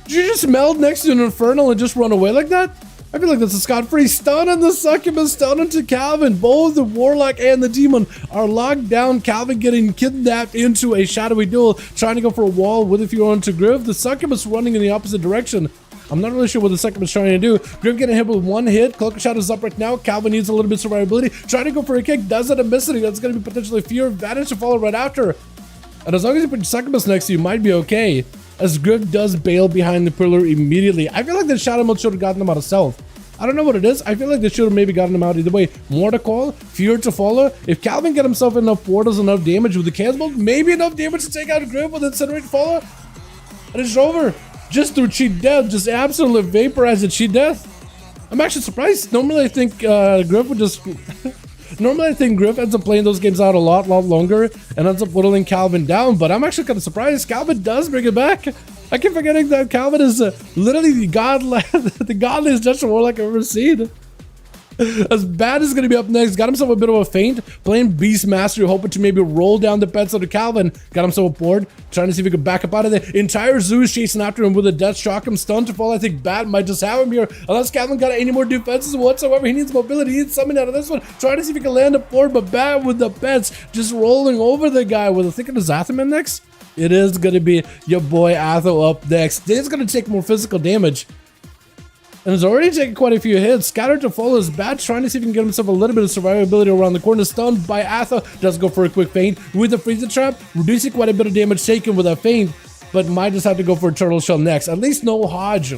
Did you just meld next to an Infernal and just run away like that? I feel like that's a Scot-free stun, and the Succubus stun into Calvin. Both the Warlock and the Demon are locked down. Calvin getting kidnapped into a shadowy duel, trying to go for a wall with a few onto Griff. The Succubus running in the opposite direction. I'm not really sure what the second is trying to do. Griff getting hit with one hit. Cloaker Shot is up right now. Calvin needs a little bit of survivability. Trying to go for a kick. Does it and miss it. That's going to be potentially fear advantage to follow right after. And as long as you put succubus next to you, might be okay. As Griff does bail behind the pillar immediately. I feel like the shadow mode should have gotten him out of stealth. I don't know what it is. I feel like they should have maybe gotten him out either way. More to call, fear to follow. If Calvin get himself enough portals, enough damage with the chaos mode, maybe enough damage to take out Griff with incinerate follow. And it's over. Just through cheat death, just absolutely vaporize the cheat death. I'm actually surprised. Normally I think Griff would just... Normally I think Griff ends up playing those games out a lot longer and ends up whittling Calvin down, but I'm actually kind of surprised Calvin does bring it back. I keep forgetting that Calvin is literally the godliest Dutch warlock I've ever seen. As Bad is going to be up next. Got himself a bit of a feint. Playing Beastmaster, hoping to maybe roll down the pets of Calvin. Got himself a board. Trying to see if he could back up out of there. Entire zoo is chasing after him with a death shock. Him stunned to fall. I think Bad might just have him here. Unless Calvin got any more defenses whatsoever. He needs mobility. He needs something out of this one. Trying to see if he can land a board. But Bad with the pets. Just rolling over the guy. With I think it is Athaman next. It is going to be your boy Atho up next. He's going to take more physical damage. And has already taken quite a few hits. Scattered to follow is Bad, trying to see if he can get himself a little bit of survivability around the corner. Stunned by Atho. Does go for a quick feint with the freezer trap. Reducing quite a bit of damage taken with a feint. But might just have to go for a turtle shell next. At least no Hodge.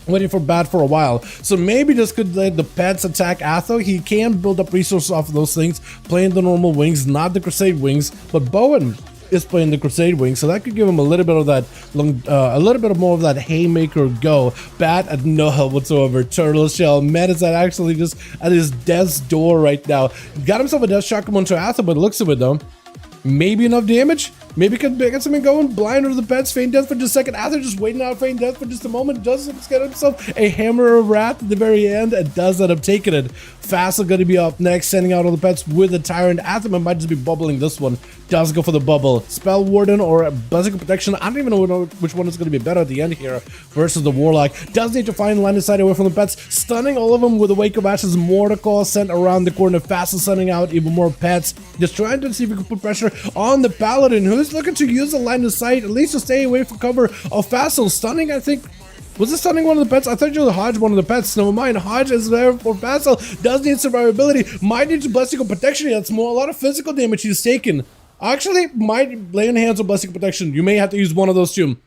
Waiting for Bad for a while. So maybe this could let the pets attack Atho. He can build up resources off of those things. Playing the normal wings, not the Crusade wings. But Bowen is playing the Crusade wing, so that could give him a little bit of that, a little bit more of that haymaker go. Bat at no help whatsoever. Turtle shell. Man, is that actually just at his death's door right now. Got himself a death shock onto Atho, but looks of it though. Maybe enough damage. Maybe could get something going. Blind over the pets. Feign death for just a second. Atho just waiting out feign death for just a moment. Does get himself a hammer of wrath at the very end and does end up taking it. Fassel going to be up next, sending out all the pets with the Tyrant. Athaman might just be bubbling this one. Does go for the bubble. Spell Warden or Basic Protection. I don't even know which one is going to be better at the end here versus the Warlock. Does need to find line of sight away from the pets. Stunning all of them with a Wake of Ashes. Mordecai sent around the corner. Fassel sending out even more pets. Just trying to see if we can put pressure on the Paladin, who's looking to use the line of sight, at least to stay away from cover of Fassel. Stunning, I think. Was it stunning one of the pets? I thought you were Hodge one of the pets. Never mind. Hodge is there for Fassel. Does need survivability. Might need Blessing of Protection. That's more a lot of physical damage he's taken. Actually, might lay in hands of Blessing of Protection. You may have to use one of those two.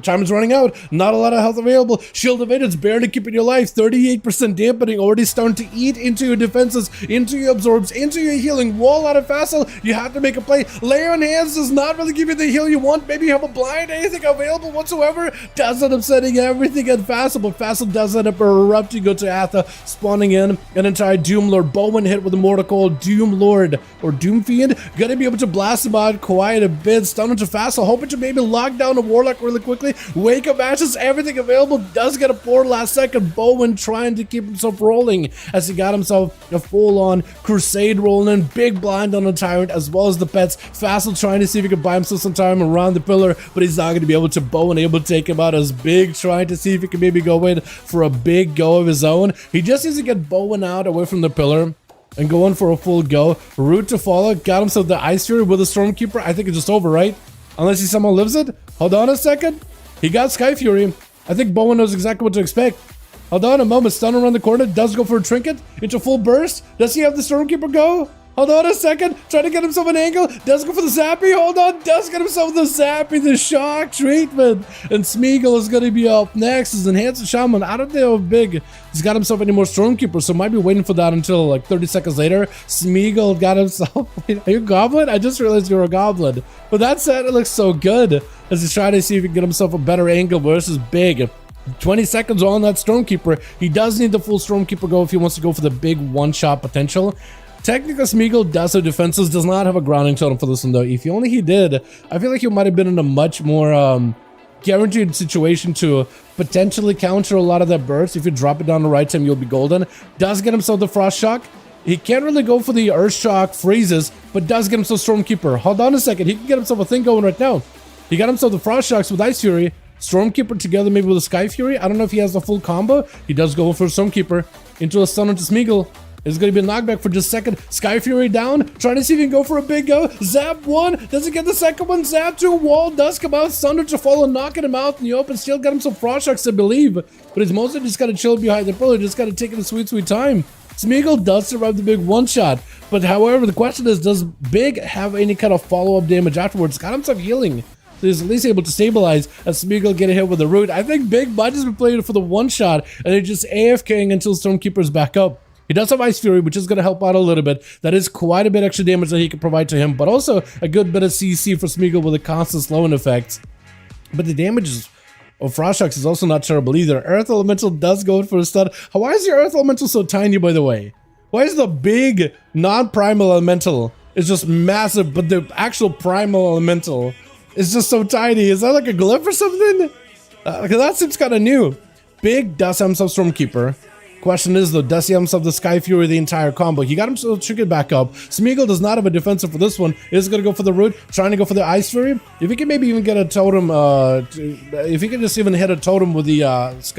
Time is running out. Not a lot of health available. Shield of It's barely keeping your life. 38% dampening. Already starting to eat into your defenses, into your absorbs, into your healing. Wall out of Fassel. You have to make a play. Lay on hands does not really give you the heal you want. Maybe you have a blind. Anything available whatsoever. Does end up setting everything at Fassel, but Fassel does end up erupting. Go to Atha, spawning in an entire Doom Lord. Bowen hit with a Mordecai. Doom Lord or Doom Fiend. Gonna be able to blast him out quiet a bit. Stun into Fassel. Hoping to maybe lock down a Warlock really quickly. Wake of Ashes, everything available. Does get a 4 last second. Bowen trying to keep himself rolling as he got himself a full-on Crusade rolling in. Big blind on the Tyrant as well as the pets. Fassel trying to see if he can buy himself some time around the pillar, but he's not going to be able to. Bowen able to take him out as Big trying to see if he can maybe go in for a big go of his own. He just needs to get Bowen out away from the pillar and go in for a full go. Route to follow. Got himself the Ice Fury with a Stormkeeper. I think it's just over, right? Unless he somehow lives it. Hold on a second. He got Sky Fury. I think Bowen knows exactly what to expect. Hold on a moment. Stun around the corner. Does go for a Trinket into full burst. Does he have the Stormkeeper go? Hold on a second. Trying to get himself an angle. Does go for the Zappy. Hold on. Does get himself the Zappy. The shock treatment. And Smeagol is going to be up next. Is Enhanced Shaman. I don't know how big he's got himself any more Stormkeeper, so might be waiting for that until like 30 seconds later. Smeagol got himself... Wait, are you a Goblin? I just realized you're a Goblin. But that said, it looks so good as he's trying to see if he can get himself a better angle versus Big. 20 seconds on that Stormkeeper. He does need the full Stormkeeper go if he wants to go for the big one-shot potential. Technically, Smeagol does have defenses, does not have a grounding totem for this one though. If only he did, I feel like he might have been in a much more guaranteed situation to potentially counter a lot of that burst. If you drop it down the right time, you'll be golden. Does get himself the Frost Shock. He can't really go for the Earth Shock freezes, but does get himself Stormkeeper. Hold on a second, he can get himself a thing going right now. He got himself the Frost Shocks with Ice Fury. Stormkeeper together maybe with a Sky Fury. I don't know if he has the full combo. He does go for Stormkeeper into a stun onto Smeagol. It's going to be a knockback for just a second. Sky Fury down. Trying to see if he can go for a big go. Zap 1. Doesn't get the second one. Zap 2. Wall does come out. Thunder to follow. Knocking him out in the open. Still got him some Frost Sharks, I believe. But he's mostly just got to chill behind the pillar. Just got to take it a sweet, sweet time. Smeagol does survive the big one-shot. But however, the question is, does Big have any kind of follow-up damage afterwards? Got himself healing. So he's at least able to stabilize as Smeagol getting hit with the root. I think Big might just be playing for the one-shot. And they're just AFKing until Stormkeeper's back up. He does have Ice Fury, which is going to help out a little bit. That is quite a bit extra damage that he can provide to him, but also a good bit of CC for Smeagol with a constant slowing effect. But the damage of Frost Sharks is also not terrible either. Earth Elemental does go for a stun. Why is your Earth Elemental so tiny, by the way? Why is the big non-primal Elemental is just massive, but the actual primal Elemental is just so tiny? Is that like a glyph or something? Because that seems kind of new. Big does have himself Stormkeeper. Question is though, does he have himself the Sky Fury the entire combo? He got himself triggered back up. Smeagol does not have a defensive for this one. He's going to go for the root, trying to go for the Ice Fury. If he can maybe even get a totem, if he can just even hit a totem with the Ice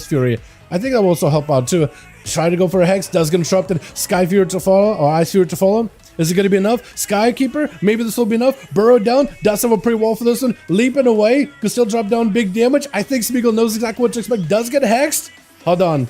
Fury, I think that will also help out too. Try to go for a Hex, does get interrupted. Sky Fury to follow, or Ice Fury to follow. Is it going to be enough? Skykeeper, maybe this will be enough. Burrow down, does have a pre-wall for this one. Leaping away, could still drop down big damage. I think Smeagol knows exactly what to expect. Does get hexed. Hold on.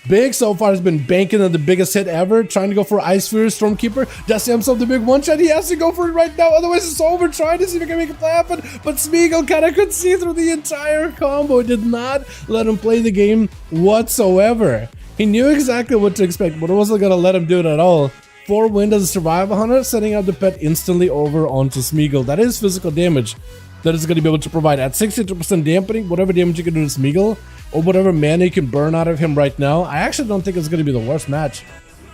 Big so far has been banking on the biggest hit ever, trying to go for Ice Fury, Stormkeeper. Does himself the big one-shot. He has to go for it right now, otherwise it's over. Trying to see if he can make it happen, but Smeagol kind of could see through the entire combo. It did not let him play the game whatsoever. He knew exactly what to expect, but it wasn't going to let him do it at all. 4 win as a survival hunter, setting out the pet instantly over onto Smeagol. That is physical damage that is going to be able to provide at 62% dampening, whatever damage you can do to Smeagol, or whatever mana you can burn out of him right now. I actually don't think it's going to be the worst match.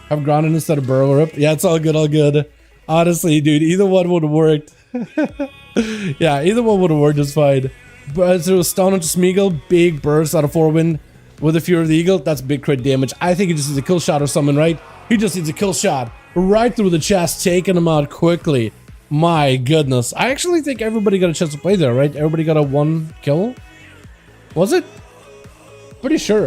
Have grounded instead of Burrow Rip. Yeah, it's all good, all good. Honestly, dude, either one would have worked. Yeah, either one would have worked just fine. But so stun onto Smeagol, big burst out of 4 win with the Fury of the Eagle. That's big crit damage. I think he just needs a kill shot or something, right? He just needs a kill shot right through the chest, taking him out quickly. My goodness. I actually think everybody got a chance to play there, right? Everybody got a 1 kill? Was it? Pretty sure.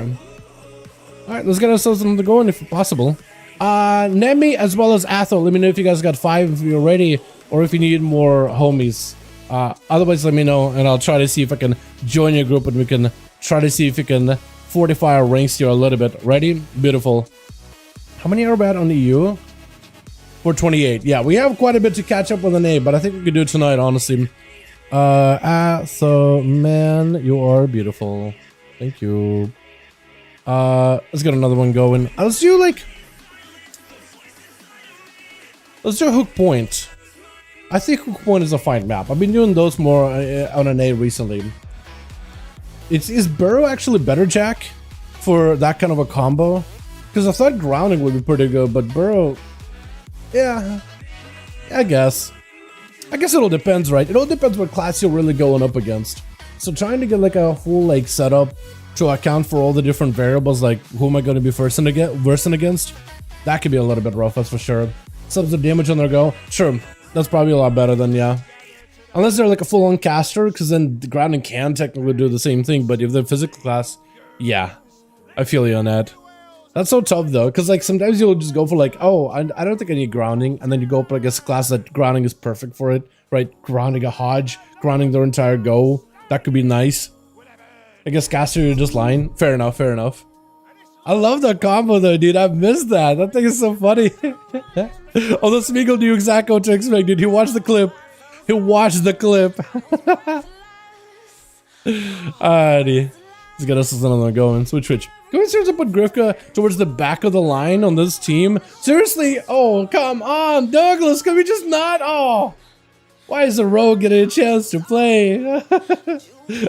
Alright, let's get ourselves something going if possible. Nemi as well as Athol. Let me know if you guys got 5 if you're ready, or if you need more homies. Otherwise, let me know, and I'll try to see if I can join your group, and we can try to see if we can fortify our ranks here a little bit. Ready? Beautiful. How many are we at on the EU? 428. Yeah, we have quite a bit to catch up with an A, but I think we could do it tonight, honestly. So, man, you are beautiful. Thank you. Let's get another one going. Let's do Hook Point. I think Hook Point is a fine map. I've been doing those more on an A recently. Is Burrow actually better, Jack, for that kind of a combo? Because I thought grounding would be pretty good, but Burrow, yeah, I guess it all depends, right? It all depends what class you're really going up against. So trying to get like a whole setup to account for all the different variables, like who am I going to be versing against, that could be a little bit rough, that's for sure. Subs of damage on their go, sure, that's probably a lot better than, yeah. Unless they're like a full-on caster, because then the grounding can technically do the same thing, but if they're physical class, yeah, I feel you on that. That's so tough though, because sometimes you'll just go for oh, I don't think I need grounding, and then you go up against a class that grounding is perfect for it, right? Grounding a Hodge, grounding their entire go, that could be nice. I guess caster, you're just lying. Fair enough, fair enough. I love that combo though, dude. I've missed that. That thing is so funny. Although Smeagol knew exactly what to expect, dude. He watched the clip. He watched the clip. Alrighty. Let's get us another one going. Switch. Can we seriously put Grifka towards the back of the line on this team? Seriously? Oh, come on, Douglas. Can we just not? Oh. Why is the rogue getting a chance to play?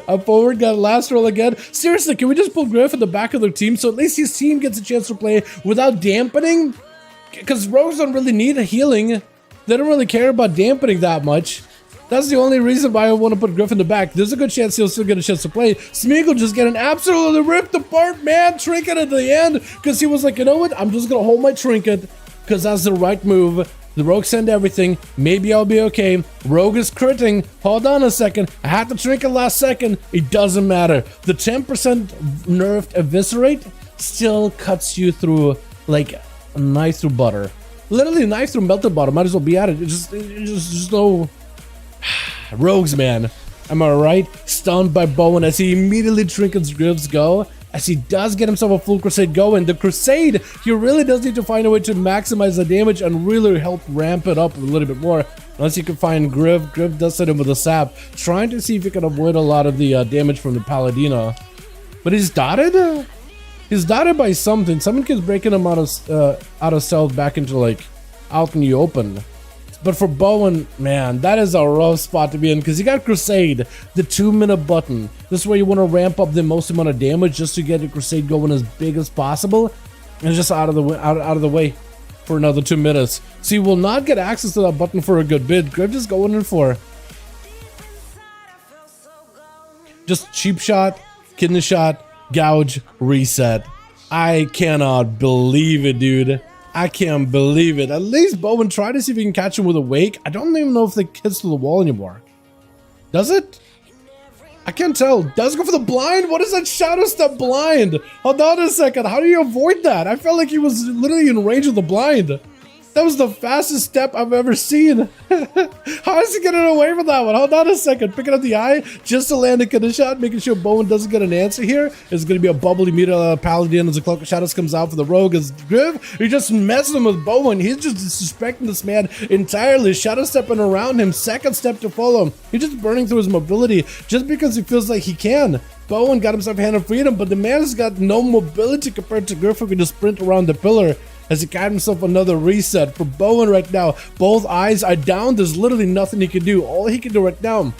Up forward, got a last roll again. Seriously, can we just pull Griff at the back of their team so at least his team gets a chance to play without dampening? Because rogues don't really need a healing. They don't really care about dampening that much. That's the only reason why I want to put Griff in the back. There's a good chance he'll still get a chance to play. Smeagol just getting absolutely ripped apart, man. Trinket at the end, because he was like, you know what? I'm just going to hold my trinket, because that's the right move. The rogue send everything. Maybe I'll be okay. Rogue is critting. Hold on a second. I had to trinket last second. It doesn't matter. The 10% nerfed eviscerate still cuts you through like a knife through butter. Literally a knife through melted butter. Might as well be at it. It's just no rogues, man. Am I right? Stunned by Bowen as he immediately trinkets Griff's go. As he does get himself a full crusade going. The crusade, he really does need to find a way to maximize the damage and really help ramp it up a little bit more. Unless you can find Griff. Griff does hit him with a sap, trying to see if he can avoid a lot of the damage from the Paladina. But he's dotted? He's dotted by something. Someone keeps breaking him out of stealth back into like out in the open. But for Bowen, man, that is a rough spot to be in because you got Crusade, the 2-minute button. This is where you want to ramp up the most amount of damage just to get the Crusade going as big as possible, and it's just out of the way for another 2 minutes. So you will not get access to that button for a good bit. Griff just going in for just cheap shot, kidney shot, gouge, reset. I cannot believe it, dude. I can't believe it. At least Bowen tried to see if he can catch him with a wake. I don't even know if it hits to the wall anymore. Does it? I can't tell. Does it go for the blind? What is that shadow step blind? Hold on a second. How do you avoid that? I felt like he was literally in range of the blind. That was the fastest step I've ever seen. How is he getting away from that one? Hold on a second. Picking up the eye just to land a kidney shot, making sure Bowen doesn't get an answer here. It's going to be a bubble immediate Paladin as the Cloak of Shadows comes out for the rogue. As Griff, he just messing with Bowen. He's just disrespecting this man entirely. Shadow stepping around him. Second step to follow him. He's just burning through his mobility just because he feels like he can. Bowen got himself a hand of freedom, but the man has got no mobility compared to Griff, who can just sprint around the pillar. As he got himself another reset for Bowen right now. Both eyes are down. There's literally nothing he can do. All he can do right now,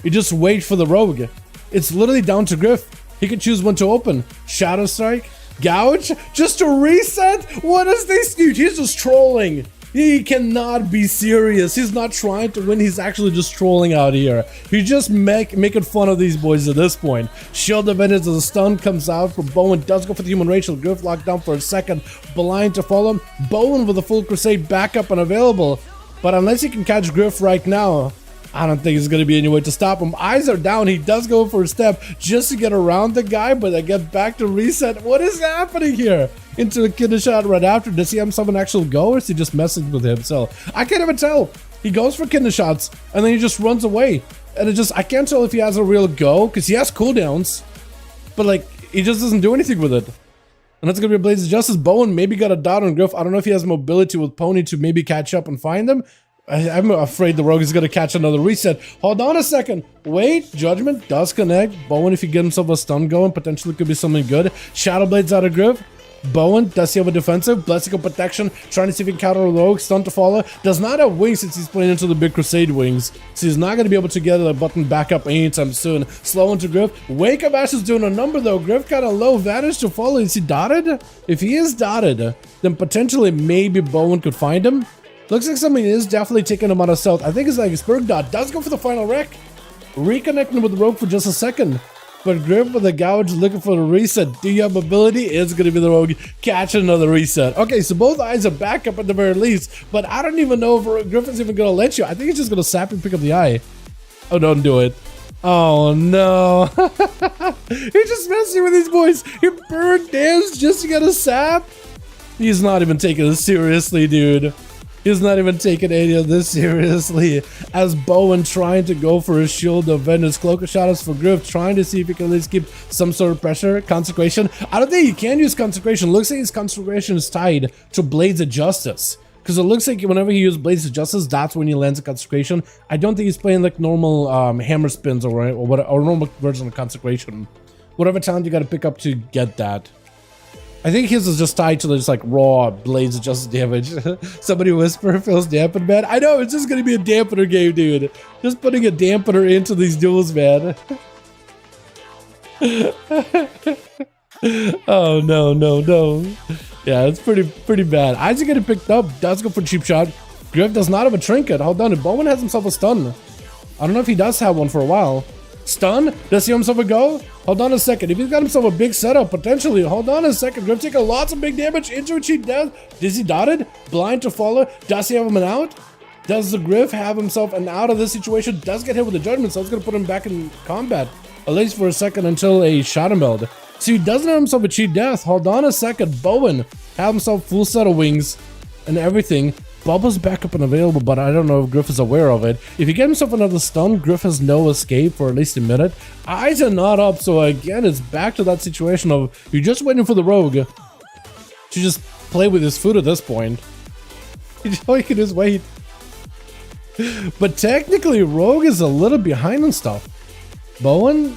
he just wait for the rogue. It's literally down to Griff. He can choose when to open. Shadow Strike, Gouge, just to reset? What is this dude? He's just trolling. He cannot be serious. He's not trying to win. He's actually just trolling out here. He's just making fun of these boys at this point. Shield of Vengeance as a stun comes out for Bowen. Does go for the human Rachel. Griff locked down for a second. Blind to follow him. Bowen with a full crusade backup and available. But unless he can catch Griff right now, I don't think there's going to be any way to stop him. Eyes are down. He does go for a step just to get around the guy, but I get back to reset. What is happening here? Into a kidney shot right after. Does he have someone actual go, or is he just messing with himself? I can't even tell. He goes for kidney shots, and then he just runs away. And I can't tell if he has a real go, because he has cooldowns, but like, he just doesn't do anything with it. And that's going to be a Blaze of Justice. Bowen maybe got a dot on Griff. I don't know if he has mobility with Pony to maybe catch up and find him. I'm afraid the rogue is going to catch another reset. Hold on a second. Wait. Judgment does connect. Bowen, if he gets himself a stun going, potentially could be something good. Shadow Blades out of Griff. Bowen, does he have a defensive? Blessing of Protection, trying to see if he can counter a rogue. Stun to follow. Does not have wings since he's playing into the big Crusade wings. So he's not going to be able to get the button back up anytime soon. Slow into Griff. Wake of Ash is doing a number though. Griff kind of low. Vanish to follow. Is he dotted? If he is dotted, then potentially maybe Bowen could find him. Looks like something is definitely taking him out of stealth. I think it's like Spurg Dot does go for the final wreck. Reconnecting with the rogue for just a second. But Griff with the gouge looking for the reset. Do you have ability? It's going to be the rogue. Catch another reset. Okay, so both eyes are back up at the very least. But I don't even know if Griffin's even going to let you. I think he's just going to sap and pick up the eye. Oh, don't do it. Oh, no. He's just messing with these boys. He burned dance just to get a sap. He's not even taking it seriously, dude. He's not even taking any of this seriously. As Bowen trying to go for his Shield of Vengeance. Cloak of Shadows for Griff, trying to see if he can at least keep some sort of pressure. Consecration. I don't think he can use Consecration. Looks like his Consecration is tied to Blades of Justice. Because it looks like whenever he uses Blades of Justice, that's when he lands a Consecration. I don't think he's playing like normal hammer spins or normal version of Consecration. Whatever talent you got to pick up to get that. I think his is just tied to just like raw Blades of Justice damage. Somebody whisper feels dampened, man. I know, it's just gonna be a dampener game, dude. Just putting a dampener into these duels, man. Oh no. Yeah, it's pretty bad. Isaac getting picked up, does go for cheap shot. Griff does not have a trinket. Hold on, Bowen has himself a stun. I don't know if he does have one for a while. Stun? Does he have himself a go? Hold on a second. If he's got himself a big setup, potentially. Hold on a second. Griff taking lots of big damage. Into a cheat death. Is he dotted? Blind to follow. Does he have him an out? Does the Griff have himself an out of this situation? Does get hit with the Judgment, so it's going to put him back in combat. At least for a second until a Shadow Meld. So he doesn't have himself a cheat death. Hold on a second. Bowen have himself full set of wings and everything. Bubba's back up and available, but I don't know if Griff is aware of it. If he gets himself another stun, Griff has no escape for at least a minute. Eyes are not up, so again, it's back to that situation of you're just waiting for the rogue to just play with his food at this point. All you can do is wait. But technically, rogue is a little behind on stuff. Bowen,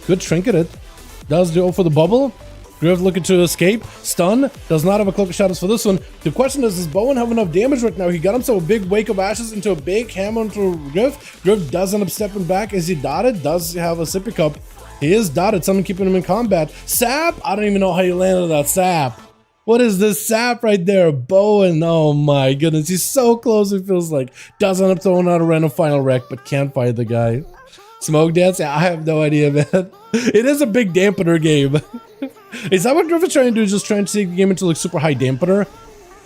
good trinket it. Does go for the bubble. Griff looking to escape. Stun. Does not have a cloak of shadows for this one. The question is, does Bowen have enough damage right now? He got himself a big wake of ashes into a big hammer into Griff. Griff does end up stepping back. Is he dotted? Does he have a sippy cup? He is dotted. Someone keeping him in combat. Sap? I don't even know how you landed that sap. What is this sap right there? Bowen. Oh my goodness. He's so close, it feels like. Does end up throwing out a random final wreck, but can't fight the guy. Smoke dance? Yeah, I have no idea, man. It is a big dampener game. Is that what Griff is trying to do? Is just trying to take the game into like super high dampener?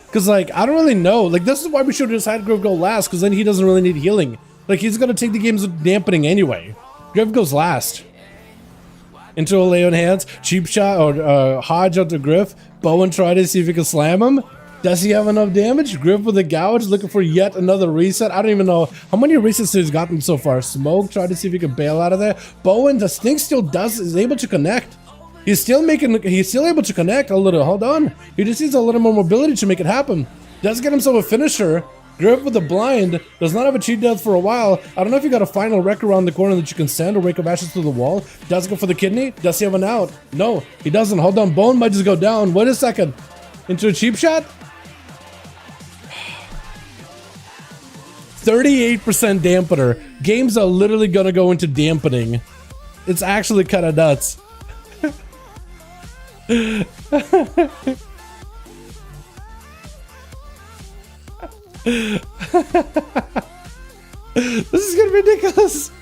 Because like, I don't really know. Like, this is why we should have just had Griff go last, because then he doesn't really need healing. Like, he's going to take the game's dampening anyway. Griff goes last. Into a lay on hands. Cheap shot or Hodge onto Griff. Bowen tried to see if he can slam him. Does he have enough damage? Griff with a gouge looking for yet another reset. I don't even know how many resets he's gotten so far. Smoke tried to see if he could bail out of there. Bowen, the thing still is able to connect. He's still able to connect a little. Hold on. He just needs a little more mobility to make it happen. Does get himself a finisher. Griff with the blind. Does not have a cheat death for a while. I don't know if you got a final wreck around the corner that you can send or wake of ashes to the wall. Does go for the kidney. Does he have an out? No, he doesn't. Hold on. Bone might just go down. Wait a second. Into a cheap shot. 38% dampener. Games are literally gonna go into dampening. It's actually kind of nuts. This is gonna be ridiculous.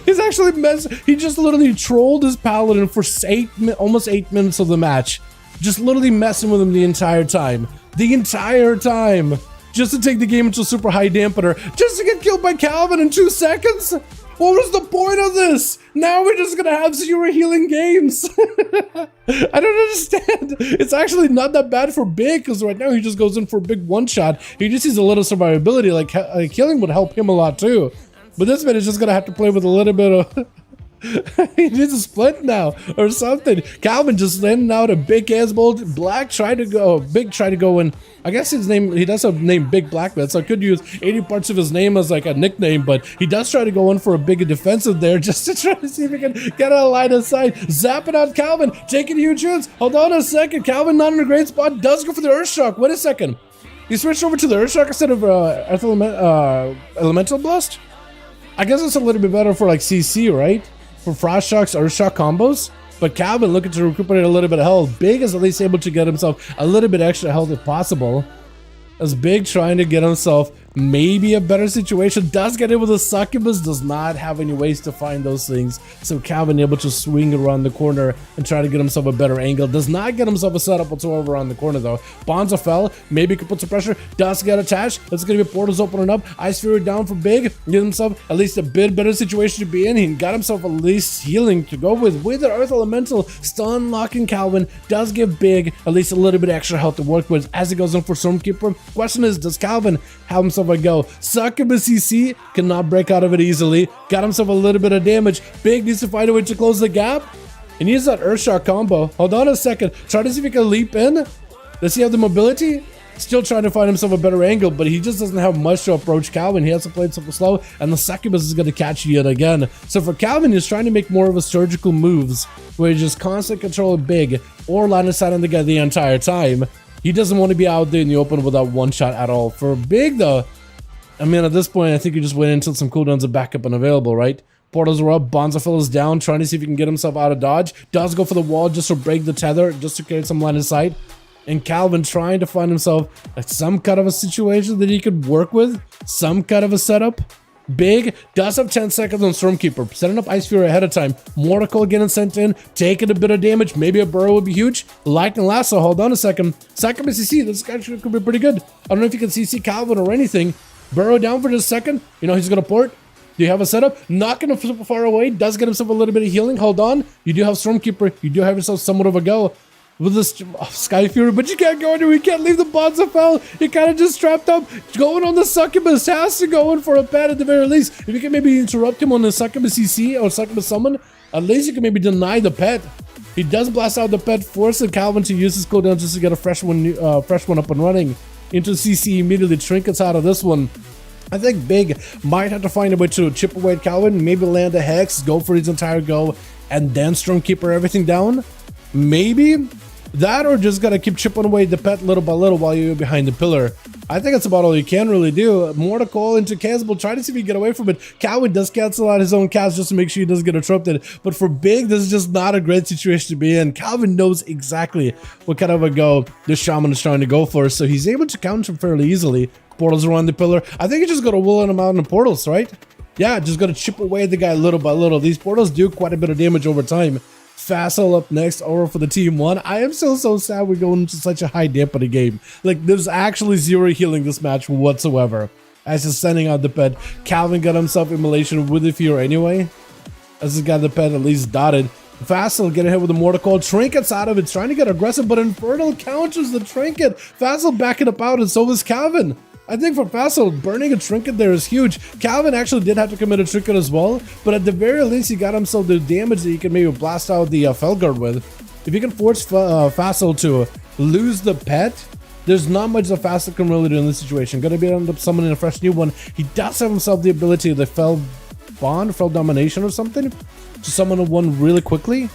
He's actually he just literally trolled his paladin for almost 8 minutes of the match. Just literally messing with him the entire time. Just to take the game into super high dampener. Just to get killed by Calvin in 2 seconds? What was the point of this? Now we're just gonna have 0 healing games. I don't understand. It's actually not that bad for Big, because right now he just goes in for a big one-shot. He just needs a little survivability. Like healing would help him a lot too. But this man is just gonna have to play with a little bit of... He needs a split now or something. Calvin just landing out a big ass bolt. Black tried to go in. I guess his name, he does have a name Big Blackman, so I could use 80 parts of his name as like a nickname, but he does try to go in for a big defensive there just to try to see if he can get a line of sight. Zapping out Calvin, taking huge hits. Hold on a second. Calvin not in a great spot. Does go for the Earthshock. Wait a second. He switched over to the Earthshock instead of Elemental Blast? I guess it's a little bit better for like CC, right? For Frost Shocks, Earth Shock combos. But Calvin looking to recuperate a little bit of health. Big is at least able to get himself a little bit extra health if possible. As Big trying to get himself maybe a better situation. Does get it with a succubus. Does not have any ways to find those things. So Calvin able to swing around the corner and try to get himself a better angle. Does not get himself a setup whatsoever around the corner though. Bonza fell. Maybe could put some pressure. Does get attached. That's going to be portals opening up. Ice Fury down for Big. Get himself at least a bit better situation to be in. He got himself at least healing to go with the Earth Elemental. Stun locking Calvin. Does give Big at least a little bit extra health to work with as he goes in for Stormkeeper. Question is, does Calvin have himself a go? Succubus CC cannot break out of it easily. Got himself a little bit of damage. Big needs to find a way to close the gap. He needs that Earthshock combo. Hold on a second. Try to see if he can leap in. Does he have the mobility? Still trying to find himself a better angle, but he just doesn't have much to approach Calvin. He has to play it super slow, and the Succubus is going to catch you yet again. So for Calvin, he's trying to make more of a surgical moves, where he just constantly control Big, or line of sight on the guy the entire time. He doesn't want to be out there in the open without one shot at all. For Big, though, I mean, at this point, I think you just wait until some cooldowns are back up and available, right? Portals are up, Bonzafil is down, trying to see if he can get himself out of dodge. Does go for the wall just to break the tether, just to create some line of sight. And Calvin trying to find himself some kind of a situation that he could work with, some kind of a setup. Big does have 10 seconds on Stormkeeper, setting up Ice Fury ahead of time. Mortical getting sent in, taking a bit of damage. Maybe a burrow would be huge. Lightning Lasso, hold on a second. Second CC, this actually could be pretty good. I don't know if you can CC Calvin or anything. Burrow down for just a second. You know, he's gonna port. Do you have a setup? Not gonna super far away. Does get himself a little bit of healing. Hold on. You do have Stormkeeper. You do have yourself somewhat of a go with this Sky Fury, but you can't go anywhere. You can't leave the bonds of hell. You're kind of just trapped up. Going on the Succubus. Has to go in for a pet at the very least. If you can maybe interrupt him on the Succubus CC or Succubus Summon, at least you can maybe deny the pet. He does blast out the pet, forcing Calvin to use his cooldown just to get a fresh one up and running. Into CC immediately, trinkets out of this one. I think Big might have to find a way to chip away at Calvin, maybe land a Hex, go for his entire go, and then Stormkeeper everything down. Maybe that, or just gotta keep chipping away the pet little by little while you're behind the pillar. I think that's about all you can really do. More to call into Casable, try to see if you can get away from it. Calvin does cancel out his own cast just to make sure he doesn't get interrupted. But for Big, this is just not a great situation to be in. Calvin knows exactly what kind of a go this Shaman is trying to go for, so he's able to counter him fairly easily. Portals around the pillar. I think you just gotta will him out in the portals, right? Yeah, just gotta chip away at the guy little by little. These portals do quite a bit of damage over time. Facile up next over for the team 1. I am still so sad we're going into such a high dampening game. Like, there's actually zero healing this match whatsoever. As just sending out the pet. Calvin got himself immolation with the fear anyway. As he's got the pet at least dotted. Facile getting hit with the Mortal Call. Trinkets out of it, trying to get aggressive, but Infernal counters the Trinket. Facile backing up out, and so is Calvin. I think for Facile, burning a Trinket there is huge. Calvin actually did have to commit a Trinket as well, but at the very least, he got himself the damage that he can maybe blast out the Felguard with. If you can force Facile to lose the pet, there's not much that Facile can really do in this situation. Gonna be end up summoning a fresh new one. He does have himself the ability, the Fel Domination or something, to summon one really quickly.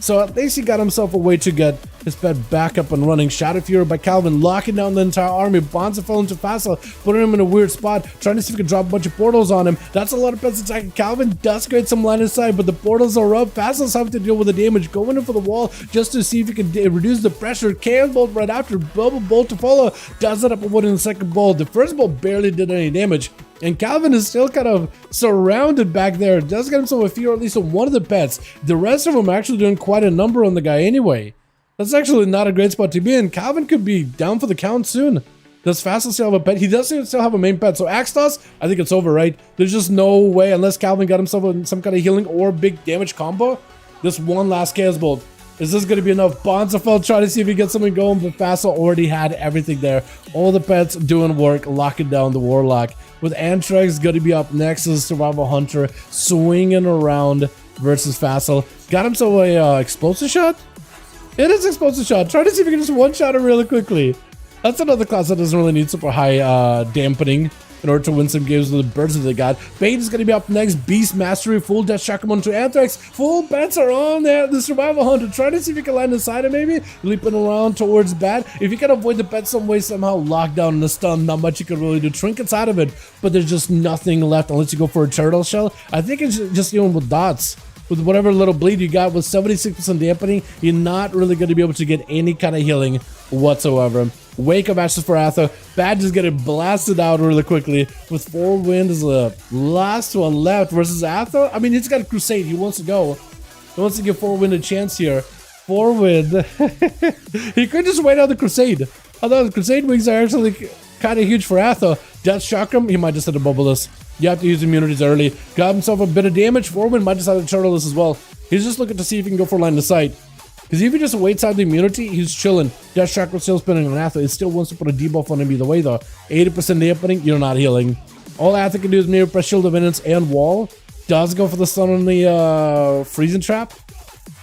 So at least he got himself a way to get his pet back up and running. Shadow Fury by Calvin, locking down the entire army. Bonza fell into Facile, putting him in a weird spot, trying to see if he can drop a bunch of portals on him. That's a lot of pets attacking. Calvin does create some line of sight, but the portals are up. Facile's having to deal with the damage, going in for the wall just to see if he can reduce the pressure. Can bolt right after, Bubble Bolt to follow. Does it up with in the second bolt. The first bolt barely did any damage. And Calvin is still kind of surrounded back there. Does get himself a fear at least on one of the pets. The rest of them are actually doing quite a number on the guy anyway. That's actually not a great spot to be in. Calvin could be down for the count soon. Does Facile still have a pet? He does still have a main pet. So Axtos, I think it's over, right? There's just no way, unless Calvin got himself some kind of healing or big damage combo. This one last Chaos Bolt. Is this going to be enough? Bonzafel trying to see if he gets something going, but Facile already had everything there. All the pets doing work, locking down the Warlock. With Antrax going to be up next as Survival Hunter, swinging around versus Facile. Got himself a explosive shot? It is explosive shot. Try to see if you can just one-shot him really quickly. That's another class that doesn't really need super high dampening in order to win some games with the birds that they got. Bane is going to be up next. Beast Mastery, full Death Chakram onto Anthrax. Full bets are on there. The Survival Hunter, trying to see if you can land inside it maybe. Leaping around towards Bat. If you can avoid the bet some way, somehow lock down the stun, not much you can really do. Trinkets out of it, but there's just nothing left unless you go for a Turtle Shell. I think it's just dealing with dots. With whatever little bleed you got with 76% dampening, you're not really going to be able to get any kind of healing whatsoever. Wake of Ashes for Atho. Bad just getting blasted out really quickly with 4 wind as the last one left versus Atho. I mean, he's got a Crusade. He wants to go. He wants to give 4 wind a chance here. 4 wind. He could just wait out the Crusade. Although the Crusade wings are actually kind of huge for Atho. Death Chakram, he might just hit a bubble this. You have to use immunities early. Got himself a bit of damage. 4 wind might just have to turtle this as well. He's just looking to see if he can go for line of sight. Because if he just waits out the immunity, he's chilling. Death Chakra still spinning on Atho. It still wants to put a debuff on him either way though. 80% dampening, you're not healing. All Atho can do is mirror press, Shield of Eminence, and wall. Does go for the stun on the freezing trap.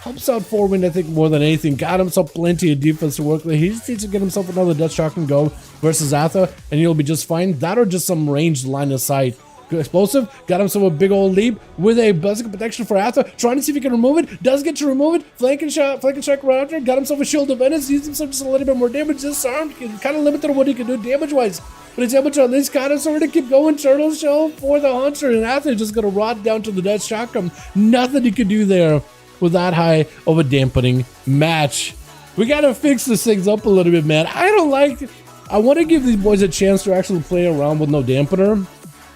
Helps out 4 wind, I think, more than anything. Got himself plenty of defense to work with. He just needs to get himself another Death Chakra go versus Atho, and he'll be just fine. That or just some ranged line of sight. Explosive, got himself a big old leap with a Buzzical Protection for Atho, trying to see if he can remove it, does get to remove it, flanking strike right after, got himself a Shield of Venice, used himself just a little bit more damage, disarmed, kind of limited on what he can do damage-wise, but he's able to at least kind of sort of keep going. Turtle Shell for the Hunter, and Atho just gonna rot down to the Death Chakram. Nothing he could do there with that high of a dampening match. We gotta fix this things up a little bit, man. I want to give these boys a chance to actually play around with no dampener.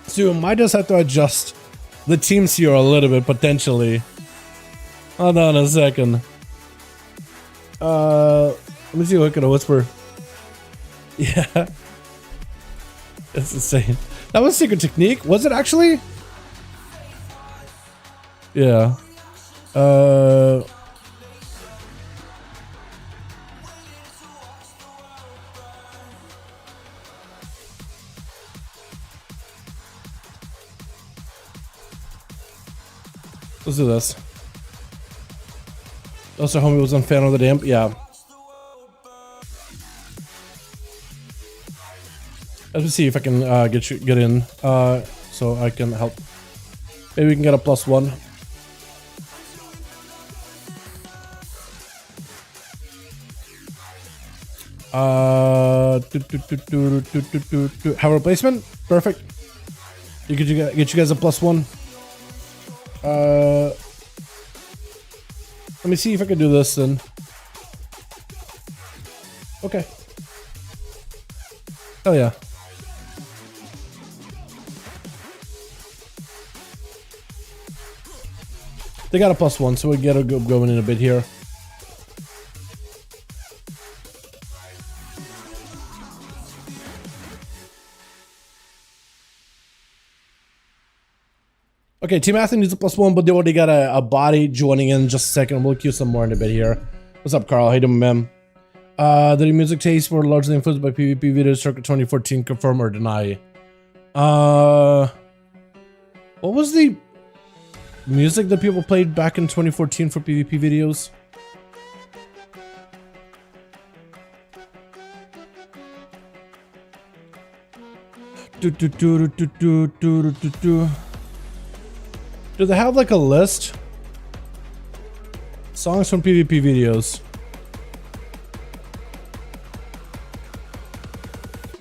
So we might just have to adjust the teams here a little bit, potentially. Hold on a second. Let me see what I can whisper. Yeah. It's insane. That was Secret Technique. Was it actually? Yeah. Let's do this. Also, homie was on fan of the damp. Yeah. Let me see if I can get in, so I can help. Maybe we can get a +1. Have a replacement? Perfect. You could get you guys a +1. Let me see if I can do this then. Okay. Oh yeah. They got a +1, so we get a going in a bit here. Okay, Team Athlete needs a +1, but they already got a body joining in just a second. We'll queue some more in a bit here. What's up, Carl? How you doing, man? The music tastes were largely influenced by PvP videos circa 2014. Confirm or deny? What was the music that people played back in 2014 for PvP videos? Do they have like a list? Songs from PvP videos.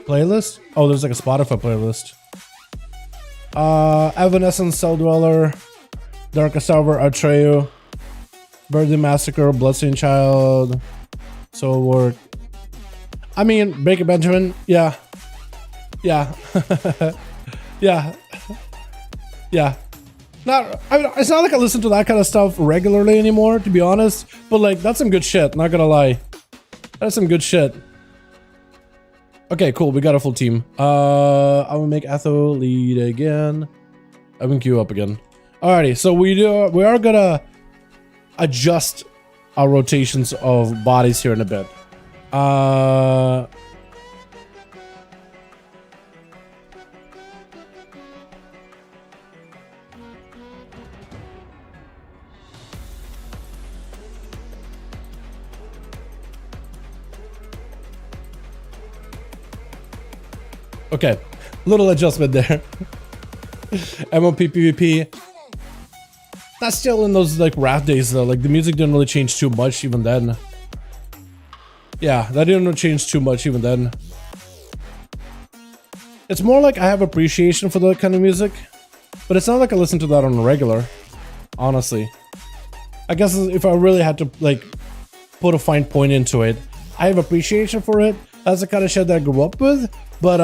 Playlist? Oh, there's like a Spotify playlist. Evanescence, Cell Dweller, Darkest Hour, Atreyu, Birdie Massacre, Bloodstained Child, Soul Work. I mean, Baker Benjamin, yeah. Yeah. Yeah. Yeah. I mean, it's not like I listen to that kind of stuff regularly anymore, to be honest. But like, that's some good shit, not gonna lie. That's some good shit. Okay, cool, we got a full team. I will make Atho lead again. I can queue up again. Alrighty, so we are gonna adjust our rotations of bodies here in a bit. Okay, little adjustment there. MOP PvP. That's still in those like Wrath days though. Like the music didn't really change too much even then. Yeah, that didn't change too much even then. It's more like I have appreciation for that kind of music, but it's not like I listen to that on a regular, honestly. I guess if I really had to like put a fine point into it, I have appreciation for it. That's the kind of shit that I grew up with, but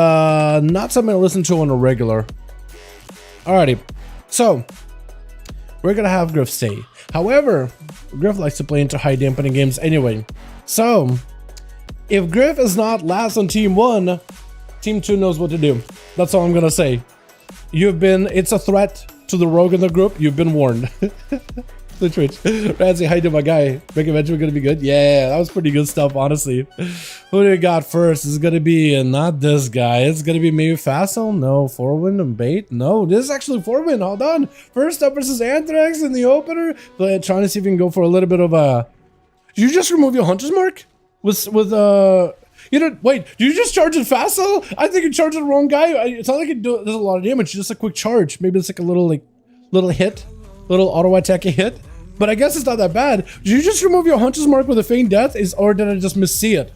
not something I listen to on a regular. Alrighty, so we're gonna have Griff stay. However, Griff likes to play into high dampening games anyway. So if Griff is not last on Team 1, Team 2 knows what to do. That's all I'm gonna say. It's a threat to the rogue in the group. You've been warned. The Twitch. Rancy, how you doing, my guy? Big eventually gonna be good? Yeah, that was pretty good stuff, honestly. Who do we got first? It's gonna be not this guy. It's gonna be maybe Facile? No. Forwind and Bait? No, this is actually Forwind. Hold on. First up versus Anthrax in the opener. But trying to see if we can go for a little bit of a. Did you just remove your Hunter's Mark? You know, wait, did you just charge it Facile? I think you charged the wrong guy. It's not like it does a lot of damage, just a quick charge. Maybe it's like a little hit. Little auto attack hit. But I guess it's not that bad. Did you just remove your Hunter's Mark with a feigned death? Or did I just missee it?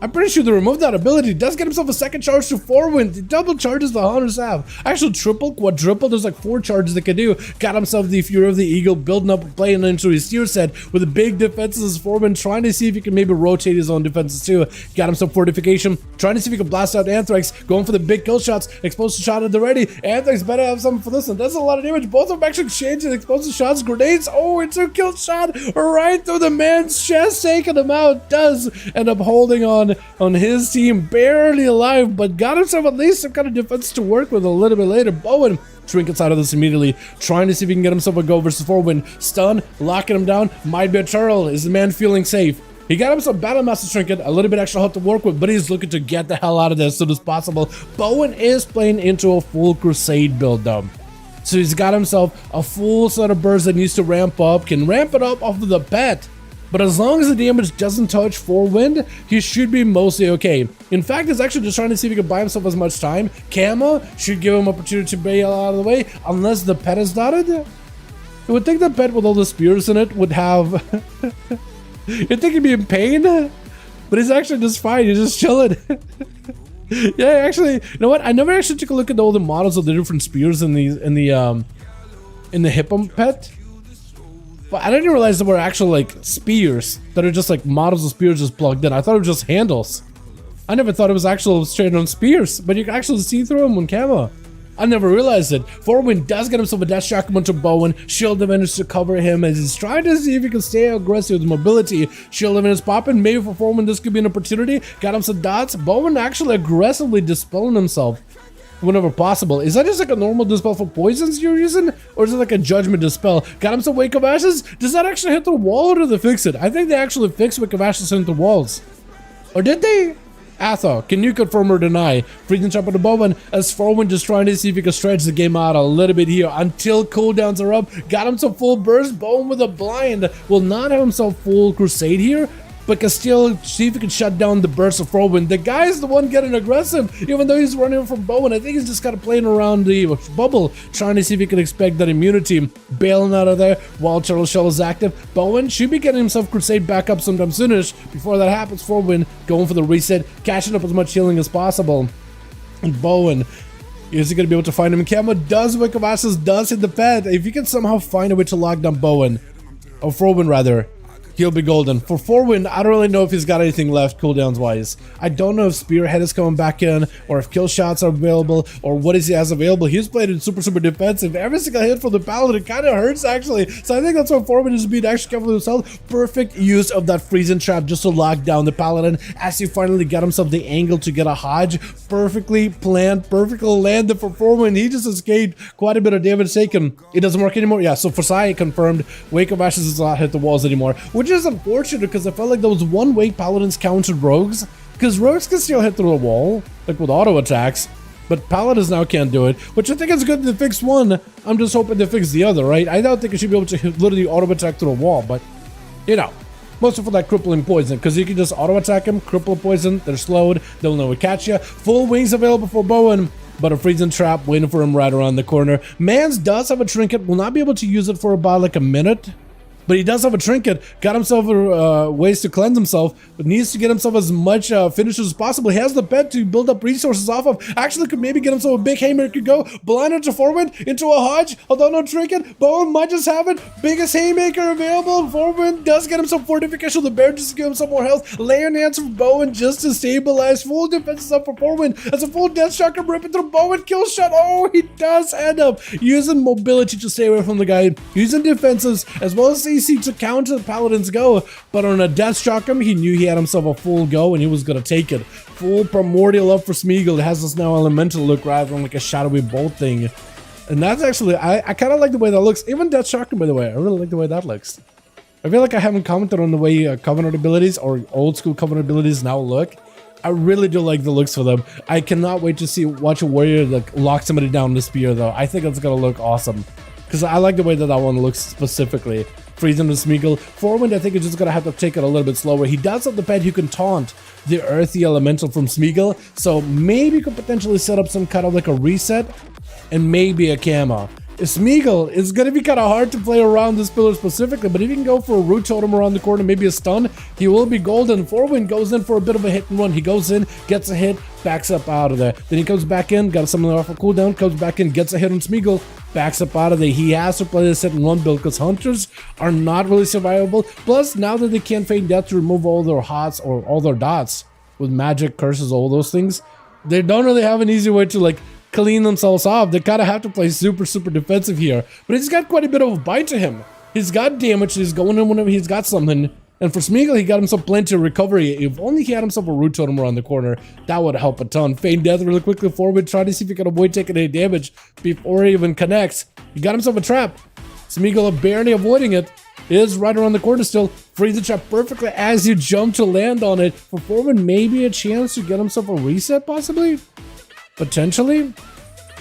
I'm pretty sure they removed that ability. He does get himself a second charge to Forwind. He double charges the Hunters have. Actually, triple, quadruple. There's like 4 charges they could do. Got himself the Fury of the Eagle, building up, playing into his tier set with the big defenses as Forwind, trying to see if he can maybe rotate his own defenses too. Got himself fortification, trying to see if he can blast out Anthrax, going for the big kill shots, explosive shot at the ready. Anthrax better have something for this one. That's a lot of damage. Both of them actually exchanging explosive shots, grenades. Oh, it's a kill shot right through the man's chest, taking him out. Does end up holding on his team, barely alive, but got himself at least some kind of defense to work with a little bit later. Bowen trinkets out of this immediately, trying to see if he can get himself a go versus 4Wind. Stun, locking him down, might be a turtle. Is the man feeling safe? He got himself Battle Master Trinket, a little bit extra help to work with, but he's looking to get the hell out of there as soon as possible. Bowen is playing into a full Crusade build though. So he's got himself a full set of birds that needs to ramp up, can ramp it up off of the pet. But as long as the damage doesn't touch 4Wind, he should be mostly okay. In fact, he's actually just trying to see if he can buy himself as much time. Kama should give him opportunity to bail out of the way, unless the pet is dotted. I would think the pet with all the spears in it would have... You'd think he'd be in pain, but he's actually just fine. He's just chilling. Yeah, actually, you know what? I never actually took a look at all the models of the different spears in the Hippum pet. But I didn't realize there were actual like spears that are just like models of spears just plugged in. I thought it was just handles. I never thought it was actual straight on spears, but you can actually see through them on camera. I never realized it. 4Wind does get himself a Death Shock onto Bowen. Shield Diviners to cover him as he's trying to see if he can stay aggressive with mobility. Shield Diviners popping. Maybe for 4Wind this could be an opportunity. Got him some dots. Bowen actually aggressively dispelling himself whenever possible. Is that just like a normal dispel for poisons you're using? Or is it like a judgment dispel? Got him some Wake of Ashes. Does that actually hit the wall or did they fix it? I think they actually fixed Wake of Ashes into walls. Or did they? Atho, can you confirm or deny? Freezing Trap on the Bowen as 4Wind just trying to see if he can stretch the game out a little bit here until cooldowns are up. Got him some full burst. Bowen with a blind. Will not have himself full Crusade here, but can still see if he can shut down the burst of 4Wind. The guy's the one getting aggressive, even though he's running from Bowen. I think he's just kind of playing around the bubble, trying to see if he can expect that immunity. Bailing out of there while Turtle Shell is active. Bowen should be getting himself Crusade back up sometime soonish. Before that happens, 4Wind going for the reset, catching up as much healing as possible. And Bowen, is he going to be able to find him? Kama does Wake of Ashes, does hit the pet. If you can somehow find a way to lock down Bowen, or 4Wind rather, he'll be golden. For 4Wind, I don't really know if he's got anything left cooldowns wise. I don't know if Spearhead is coming back in, or if kill shots are available, or what is he has available. He's played in super defensive. Every single hit from the Paladin kind of hurts actually. So I think that's why 4Wind is being extra careful with himself. Perfect use of that freezing trap just to lock down the Paladin as he finally got himself the angle to get a Hodge. Perfectly planned, perfectly landed for 4Wind. He just escaped quite a bit of damage taken. It doesn't work anymore. Yeah, so for Sai confirmed, Wake of Ashes does not hit the walls anymore, which is unfortunate because I felt like there was one way Paladins countered rogues, because rogues can still hit through a wall, like with auto attacks, but Paladins now can't do it, which I think is good to fix one. I'm just hoping to fix the other, right? I don't think it should be able to literally auto attack through a wall, but you know, mostly for that crippling poison, because you can just auto attack them, cripple poison, they're slowed, they'll never catch you. Full wings available for Bowen, but a freezing trap waiting for him right around the corner. Mans does have a trinket, will not be able to use it for about like a minute, but he does have a trinket, got himself ways to cleanse himself, but needs to get himself as much finishes as possible. He has the pet to build up resources off of. Actually could maybe get himself a big haymaker go. Blind into 4Wind, into a Hodge, although no trinket. Bowen might just have it. Biggest haymaker available. 4Wind does get himself fortification. The bear just to give himself more health. Layer Nance for Bowen just to stabilize. Full defense is up for 4Wind. As a full death shocker ripping through Bowen. Kill shot. Oh, he does end up using mobility to stay away from the guy. Using defenses as well as AC to counter the Paladin's go, but on a death shock him, he knew he had himself a full go and he was gonna take it. Full primordial up for Smeagol. It has this now elemental look rather than like a shadowy bolt thing. And that's actually, I kind of like the way that looks. Even death shock him, by the way, I really like the way that looks. I feel like I haven't commented on the way Covenant abilities or old school Covenant abilities now look. I really do like the looks for them. I cannot wait to watch a warrior like lock somebody down with a spear though. I think it's gonna look awesome. Because I like the way that one looks specifically. Freezing with Smeagol. 4Wind, I think, is just going to have to take it a little bit slower. He does have the pet who can taunt the earthy elemental from Smeagol, so maybe could potentially set up some kind of like a reset and maybe a camo. Smeagol is going to be kind of hard to play around this pillar specifically, but if you can go for a root totem around the corner, maybe a stun, he will be golden. 4Wind goes in for a bit of a hit and run. He goes in, gets a hit, backs up out of there. Then he comes back in, got something off a cooldown, comes back in, gets a hit on Smeagol, backs up out of there. He has to play this hit and run build because hunters are not really survivable. Plus, now that they can't feign death to remove all their hots or all their dots with magic, curses, all those things, they don't really have an easy way to like clean themselves off. They kind of have to play super defensive here. But he's got quite a bit of a bite to him. He's got damage. He's going in whenever he's got something. And for Smeagol, he got himself plenty of recovery. If only he had himself a root totem around the corner, that would help a ton. Feign death really quickly forward, try to see if he can avoid taking any damage before he even connects. He got himself a trap. Smeagol barely avoiding it. Is right around the corner still. Freeze the trap perfectly as you jump to land on it. For Foreman, maybe a chance to get himself a reset, possibly? Potentially?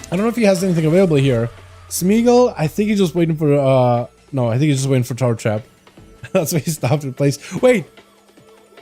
I don't know if he has anything available here. Smeagol, I think he's just waiting for, no, I think he's just waiting for Tower Trap. That's why he stopped in place. Wait!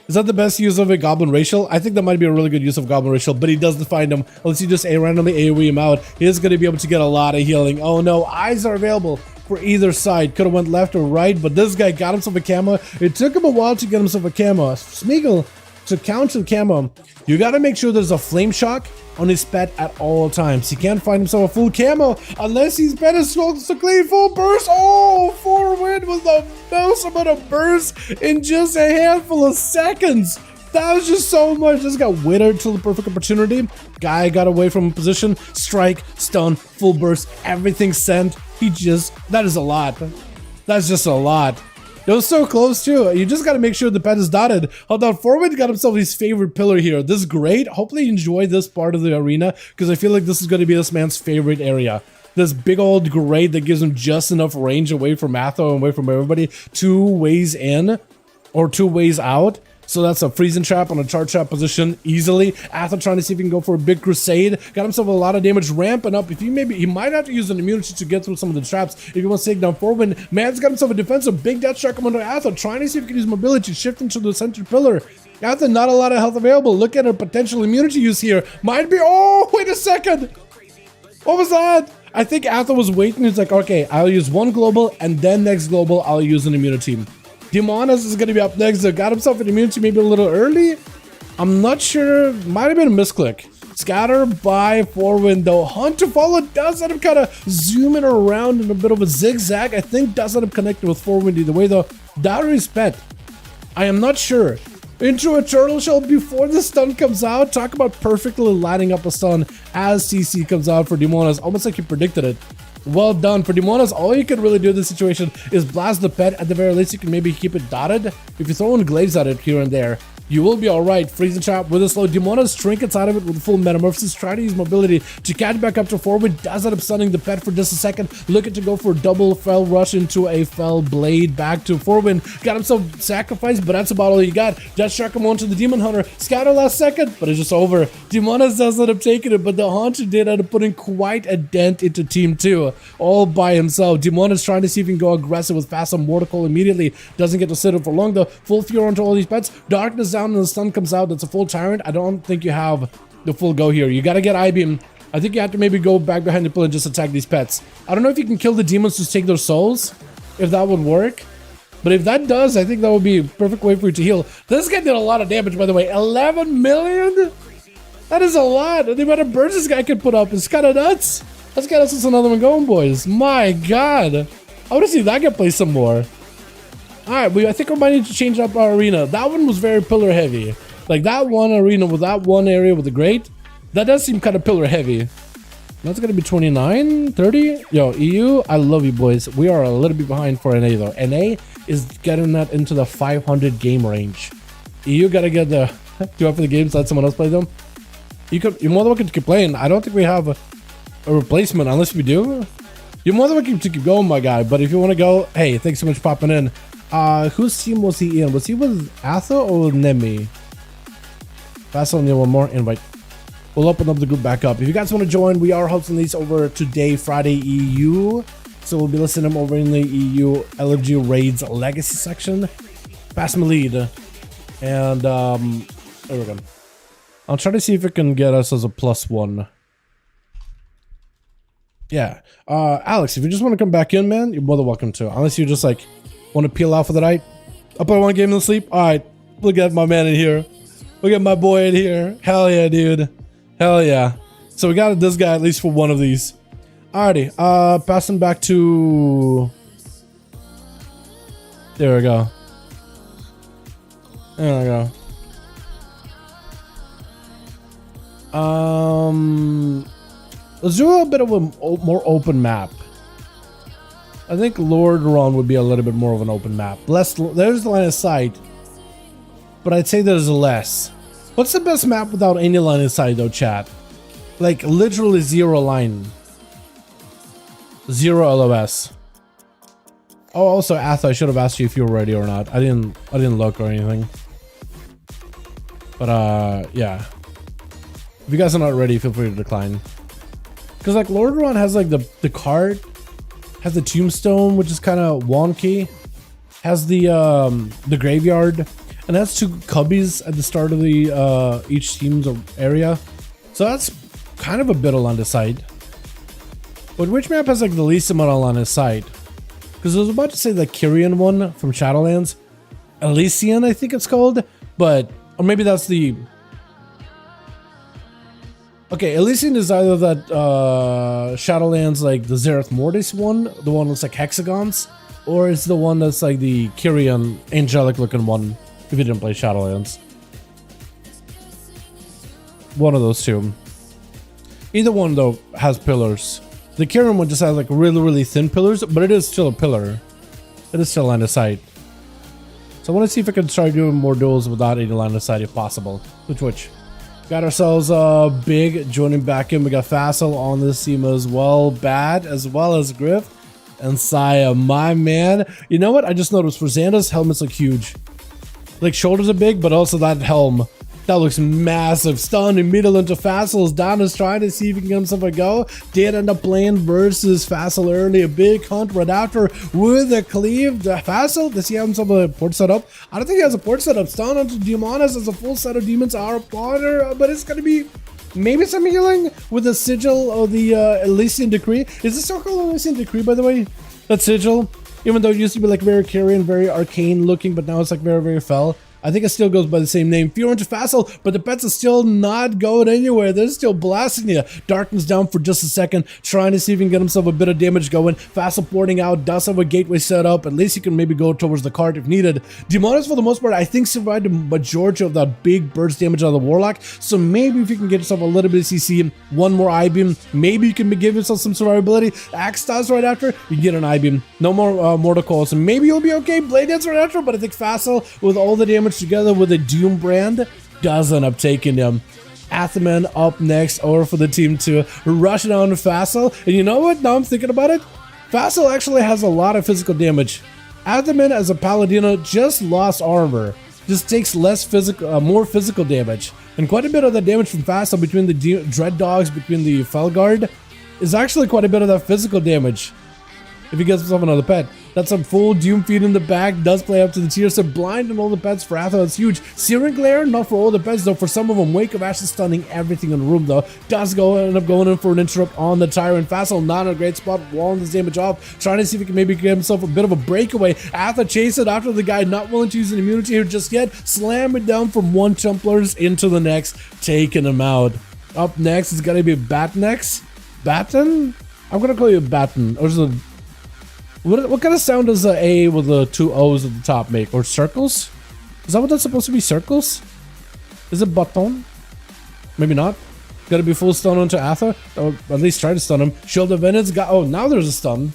Is that the best use of a Goblin Racial? I think that might be a really good use of Goblin Racial, but he doesn't find him unless you just randomly AoE him out. He is going to be able to get a lot of healing. Oh no, eyes are available for either side. Could have went left or right, but this guy got himself a camo. It took him a while to get himself a camo. Smeagol, to counter the camo, you got to make sure there's a Flame Shock on his pet at all times. He can't find himself a full camo unless his pet is to clean full burst. Oh, Forward was the most amount of burst in just a handful of seconds. That was just so much. This got withered to the perfect opportunity. Guy got away from position. Strike, stun, full burst, everything sent. That is a lot. That's just a lot. It was so close too. You just got to make sure the pet is dotted. Hold on, Forward got himself his favorite pillar here. This is great. Hopefully you enjoy this part of the arena because I feel like this is going to be this man's favorite area. This big old grate that gives him just enough range away from Atho and away from everybody. 2 ways in or 2 ways out. So that's a freezing trap on a charge trap position easily. Atho trying to see if he can go for a big crusade. Got himself a lot of damage ramping up. If he might have to use an immunity to get through some of the traps if he wants to take down Forward. Man's got himself a defensive big death strike coming to Atho, trying to see if he can use mobility, shift into the center pillar. Atho, not a lot of health available. Look at her potential immunity use here. Might be, oh, wait a second. What was that? I think Atho was waiting. He's like, okay, I'll use 1 global and then next global, I'll use an immunity. Demonas is going to be up next. Got himself an immunity maybe a little early. I'm not sure. Might have been a misclick. Scatter by Forward though. Hunt to follow does let him kind of zooming around in a bit of a zigzag. I think does let him connect with Forward either way though. Dalaran's pet. I am not sure. Into a turtle shell before the stun comes out. Talk about perfectly lighting up a stun as CC comes out for Demonas. Almost like you predicted it. Well done. For Demonas, all you can really do in this situation is blast the pet. At the very least, you can maybe keep it dotted. If you throw in glaives at it here and there, you will be alright. Freeze the trap with a slow. Demonas trinkets out of it with full metamorphosis. Try to use mobility to catch back up to Forward. Does end up stunning the pet for just a second. Looking to go for a double fell rush into a fell blade back to Forward. Got himself sacrificed, but that's about all you got. Just shark him onto the Demon Hunter. Scatter last second, but it's just over. Demonas does end up taking it, but the Hunter did end up putting quite a dent into Team 2 all by himself. Demonas trying to see if he can go aggressive with Fast and Mortical immediately. Doesn't get to sit it for long though. Full Fury onto all these pets. Darkness down and the stun comes out. That's a full Tyrant. I don't think you have the full go here. You got to get I-Beam. I think you have to maybe go back behind the pillar and just attack these pets. I don't know if you can kill the demons to take their souls, if that would work. But if that does, I think that would be a perfect way for you to heal. This guy did a lot of damage, by the way. 11 million? That is a lot. The amount of burns this guy could put up is kind of nuts. Let's get us another one going, boys. My God. I want to see that guy play some more. Alright, I think we might need to change up our arena. That one was very pillar heavy. Like that one arena with that one area with the grate, that does seem kind of pillar heavy. That's gonna be 29, 30. Yo, EU, I love you boys. We are a little bit behind for NA though. NA is getting that into the 500 game range. EU gotta get the queue up for the games, let someone else play them. You're more than welcome to keep playing. I don't think we have a replacement unless we do. You're more than welcome to keep going, my guy. But if you want to go, hey, thanks so much for popping in. Whose team was he in? Was he with Atho or with Nemi? Pass on you one more invite. We'll open up the group back up. If you guys want to join, we are hosting these over today, Friday EU. So we'll be listening to them over in the EU LFG Raids Legacy section. Pass me lead. And there we go. I'll try to see if it can get us as a +1. Yeah. Alex, if you just want to come back in, man, you're more than welcome to. Unless you just like want to peel out for the night. I'll put one game in the sleep. Alright. Look at my man in here. Look at my boy in here. Hell yeah, dude. Hell yeah. So we got this guy at least for one of these. Alrighty. Passing back to... There we go. There we go. Let's do a bit of a more open map. I think Lordaeron would be a little bit more of an open map. Less, there's the line of sight, but I'd say there's less. What's the best map without any line of sight though, chat? Like literally zero line. Zero LOS. Oh, also Atha, I should have asked you if you were ready or not. I didn't look or anything. But yeah. If you guys are not ready, feel free to decline. Because like Lordaeron has like the card, has the tombstone, which is kind of wonky, has the graveyard, and has 2 cubbies at the start of the each team's area. So that's kind of a bit of line of sight. But which map has like the least amount of line of sight? Because I was about to say the Kyrian one from Shadowlands, Elysian I think it's called, but or maybe that's the. Okay, Elysian is either that Shadowlands like the Zereth Mortis one, the one that's like hexagons, or it's the one that's like the Kyrian angelic looking one, if you didn't play Shadowlands. One of those 2. Either one though has pillars. The Kyrian one just has like really thin pillars, but it is still a pillar. It is still line of sight. So I want to see if I can start doing more duels without any line of sight if possible. Which. Got ourselves Big joining back in. We got Facile on this team as well. Bad as well as Griff and Saya, my man. You know what? I just noticed for Xanda's helmets look huge. Like shoulders are big, but also that helm. That looks massive. Stun immediately into Facile's. Don is trying to see if he can get himself a go. Did end up playing versus Facile early. A big hunt right after with a cleave. Facile, does he have himself a port set up? I don't think he has a port set up. Stun onto Demonis as a full set of demons are upon her, but it's going to be maybe some healing with the sigil of the Elysian Decree. Is this still called Elysian Decree, by the way? That sigil? Even though it used to be like very Kyrian, very arcane looking, but now it's like very fell. I think it still goes by the same name. Fear into Facile, but the pets are still not going anywhere. They're still blasting you. Darkness down for just a second, trying to see if he can get himself a bit of damage going. Facile porting out, does have a gateway set up. At least he can maybe go towards the cart if needed. Demonis, for the most part, I think survived the majority of that big burst damage out of the Warlock. So maybe if you can get yourself a little bit of CC, one more I-beam, maybe you can give yourself some survivability. Axe does right after, you get an I-beam. No more Mortal Coil, so maybe you'll be okay. Blade Dance right after, but I think Facile, with all the damage together with a Doom brand, does end up taking him. Athaman up next over for the team to rush down to Facile. And you know what? Now I'm thinking about it. Facile actually has a lot of physical damage. Athaman as a Paladino just lost armor. Just takes less physical, more physical damage. And quite a bit of the damage from Facile between the Dread Dogs, between the Felguard, is actually quite a bit of that physical damage. If he gets himself another pet. That's a full Doom feed in the back. Does play up to the tier. So blind on all the pets for Atha. That's huge. Searing Glare, not for all the pets though. For some of them, Wake of Ashes stunning everything in the room though. Does end up going in for an interrupt on the Tyrant. Facile not in a great spot. Walling this damage off. Trying to see if he can maybe get himself a bit of a breakaway. Atha chase it after the guy not willing to use an immunity here just yet. Slam it down from one Templars into the next. Taking him out. Up next is going to be Batnex. Batten? I'm going to call you Batten. Or is it... What kind of sound does the A with the 2 O's at the top make? Or circles? Is that what that's supposed to be? Circles? Is it button? Maybe not. Gotta be full stun onto Atha. Or at least try to stun him. Shield of Vengeance got... Oh, now there's a stun.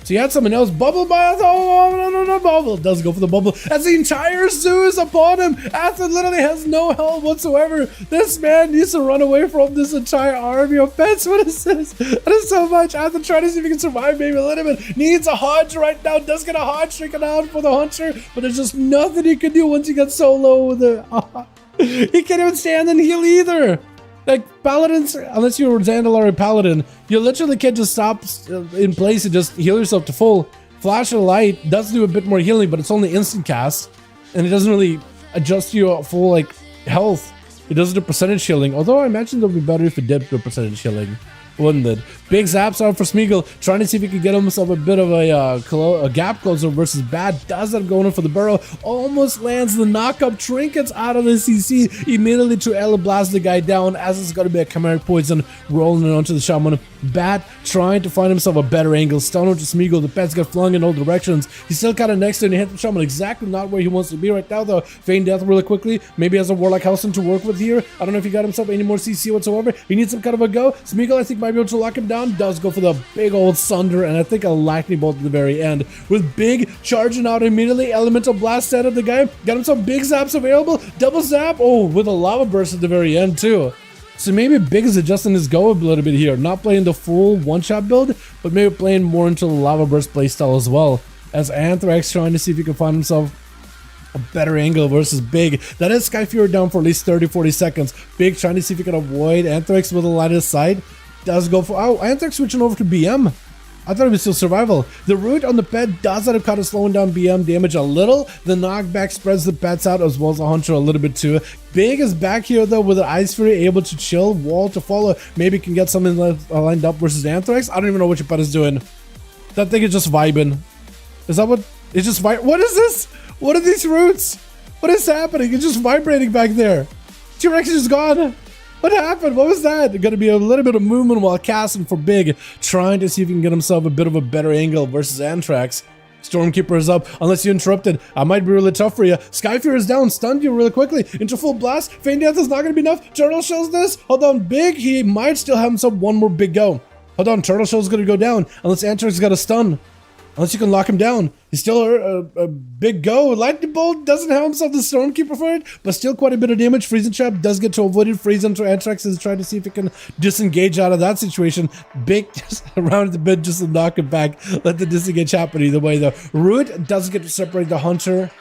So you had someone else. Bubble by Atha. Oh, no. Bubble. Does go for the bubble. As the entire zoo is upon him. Atha literally has no health whatsoever. This man needs to run away from this entire army of pets. What is this? That is so much. Atha trying to see if he can survive maybe a little bit. Needs a Hodge right now. Does get a Hodge taken out for the Hunter. But there's just nothing he can do once he gets so low with it. He can't even stand and heal either. Like, Paladins, unless you're a Zandalari Paladin, you literally can't just stop in place and just heal yourself to full. Flash of Light does do a bit more healing, but it's only instant cast. And it doesn't really adjust your full, like, health. It does do percentage healing, although I imagine it would be better if it did do percentage healing. Wouldn't it? Big zaps out for Smeagol, trying to see if he could get himself a bit of a gap closer versus Bad. Does end up going in for the burrow. Almost lands the knock-up trinkets out of the CC. Immediately to Ella blast the guy down, as it's going to be a Chimeric Poison rolling it onto the Shaman. Bat trying to find himself a better angle. Stun onto Smeagol. The pets get flung in all directions. He's still kind of next to him. He hit the Shaman exactly not where he wants to be right now, though. Feign Death really quickly. Maybe has a Warlock Helsing to work with here. I don't know if he got himself any more CC whatsoever. He needs some kind of a go. Smeagol, I think, might be able to lock him down. Does go for the big old Sunder, and I think a lightning bolt at the very end. With Big charging out immediately. Elemental blast set of the guy. Got him some big zaps available. Double zap. Oh, with a lava burst at the very end too. So maybe Big is adjusting his go a little bit here. Not playing the full one-shot build, but maybe playing more into the lava burst playstyle as well. As Anthrax trying to see if he can find himself a better angle versus Big. That is Skyfury down for at least 30-40 seconds. Big trying to see if he can avoid Anthrax with a line of sight. Does go for... Oh, Anthrax switching over to BM. I thought it was still survival. The root on the pet does end up kind of slowing down BM damage a little. The knockback spreads the pets out as well as the hunter a little bit too. Big is back here though with an Ice Fury able to chill. Wall to follow. Maybe can get something lined up versus Anthrax. I don't even know what your pet is doing. That thing is just vibing. Is that what? It's just What is this? What are these roots? What is happening? It's just vibrating back there. T-Rex is gone. What happened? What was that? Gonna be a little bit of movement while casting for Big, trying to see if he can get himself a bit of a better angle versus Anthrax. Stormkeeper is up, unless you interrupted. I might be really tough for you. Skyfury is down, stunned you really quickly. Into full blast. Feign Death is not gonna be enough. Turtle Shell's this. Hold on, Big. He might still have himself one more big go. Hold on, Turtle Shell's gonna go down, unless Anthrax got a stun. Unless you can lock him down. He's still a big go. Lightning Bolt doesn't have himself the Stormkeeper for it, but still quite a bit of damage. Freezing Trap does get to avoid it. Freeze into Anthrax is trying to see if he can disengage out of that situation. Big just around the bit just to knock it back. Let the disengage happen either way though. Root doesn't get to separate the hunter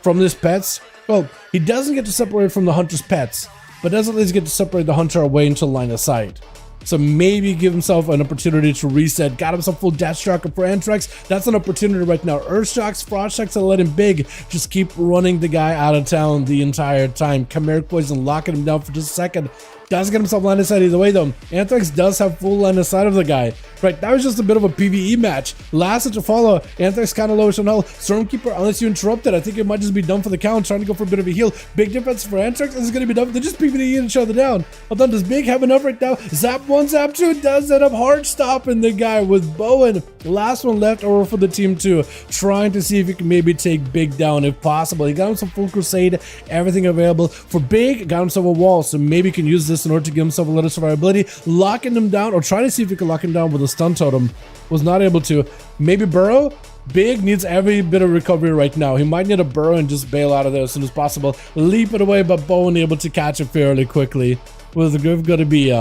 from his pets. Well, he doesn't get to separate from the hunter's pets, but does at least get to separate the hunter away into line of sight. So maybe give himself an opportunity to reset. Got himself full dash tracker for Anthrax. That's an opportunity right now. Earth Shocks, Frost Shocks, and let him Big just keep running the guy out of town the entire time. Chimeric Poison locking him down for just a second. Does get himself line of sight either way though. Anthrax does have full line of sight of the guy. Right, that was just a bit of a PvE match. Last to follow. Anthrax kind of low on health. Stormkeeper, unless you interrupt it, I think it might just be done for the count. Trying to go for a bit of a heal. Big defense for Anthrax. This is going to be done. They're just PvE each other down. Hold on, does Big have enough right now? Zap 1, Zap 2 does end up hard stopping the guy with Bowen. Last one left over for the team 2. Trying to see if he can maybe take Big down if possible. He got him some full crusade. Everything available. For Big, got himself a wall. So maybe he can use this in order to give himself a little survivability. Locking him down or trying to see if he can lock him down with a stun totem. Was not able to. Maybe burrow. Big needs every bit of recovery right now. He might need a burrow and just bail out of there as soon as possible. Leap it away, but Bowen able to catch it fairly quickly. Was the Griff going to be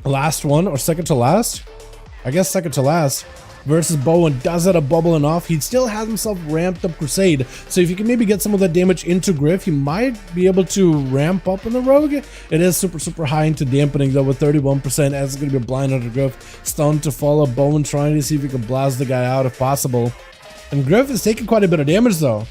last one or second to last? I guess second to last. Versus Bowen does it a bubbling off. He still has himself ramped up Crusade. So if you can maybe get some of that damage into Griff, he might be able to ramp up in the Rogue. It is super high into dampening though with 31%, as it's going to be blind under Griff. Stun to follow. Bowen trying to see if he can blast the guy out if possible. And Griff is taking quite a bit of damage though.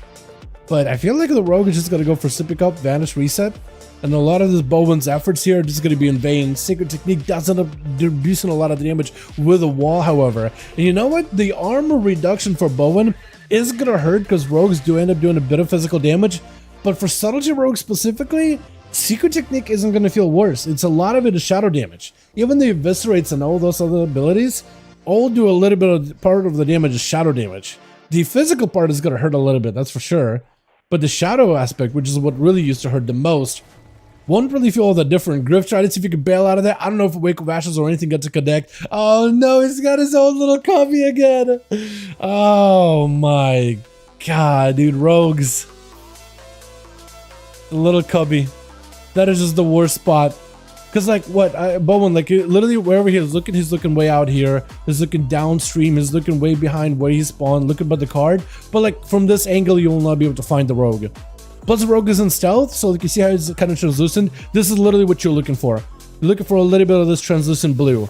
But I feel like the Rogue is just going to go for Sippy Cup, Vanish, Reset. And a lot of this Bowen's efforts here are just going to be in vain. Sacred Technique does end up reducing a lot of damage with a wall, however. And you know what? The armor reduction for Bowen is going to hurt because Rogues do end up doing a bit of physical damage. But for Subtlety Rogue specifically, Secret Technique isn't going to feel worse. It's a lot of it is shadow damage. Even the Eviscerates and all those other abilities all do a little bit of part of the damage is shadow damage. The physical part is going to hurt a little bit, that's for sure. But the shadow aspect, which is what really used to hurt the most, won't really feel all that different. Griff tried to see if he could bail out of there. I don't know if a Wake of Ashes or anything got to connect. Oh no, he's got his own little cubby again. Oh my god, dude, Rogues. The little cubby. That is just the worst spot. Because like what, Bowen, like literally wherever he's looking way out here. He's looking downstream. He's looking way behind where he spawned, looking by the card. But like from this angle, you will not be able to find the Rogue. Plus the Rogue is in stealth, so you can see how it's kind of translucent. This is literally what you're looking for. You're looking for a little bit of this translucent blue.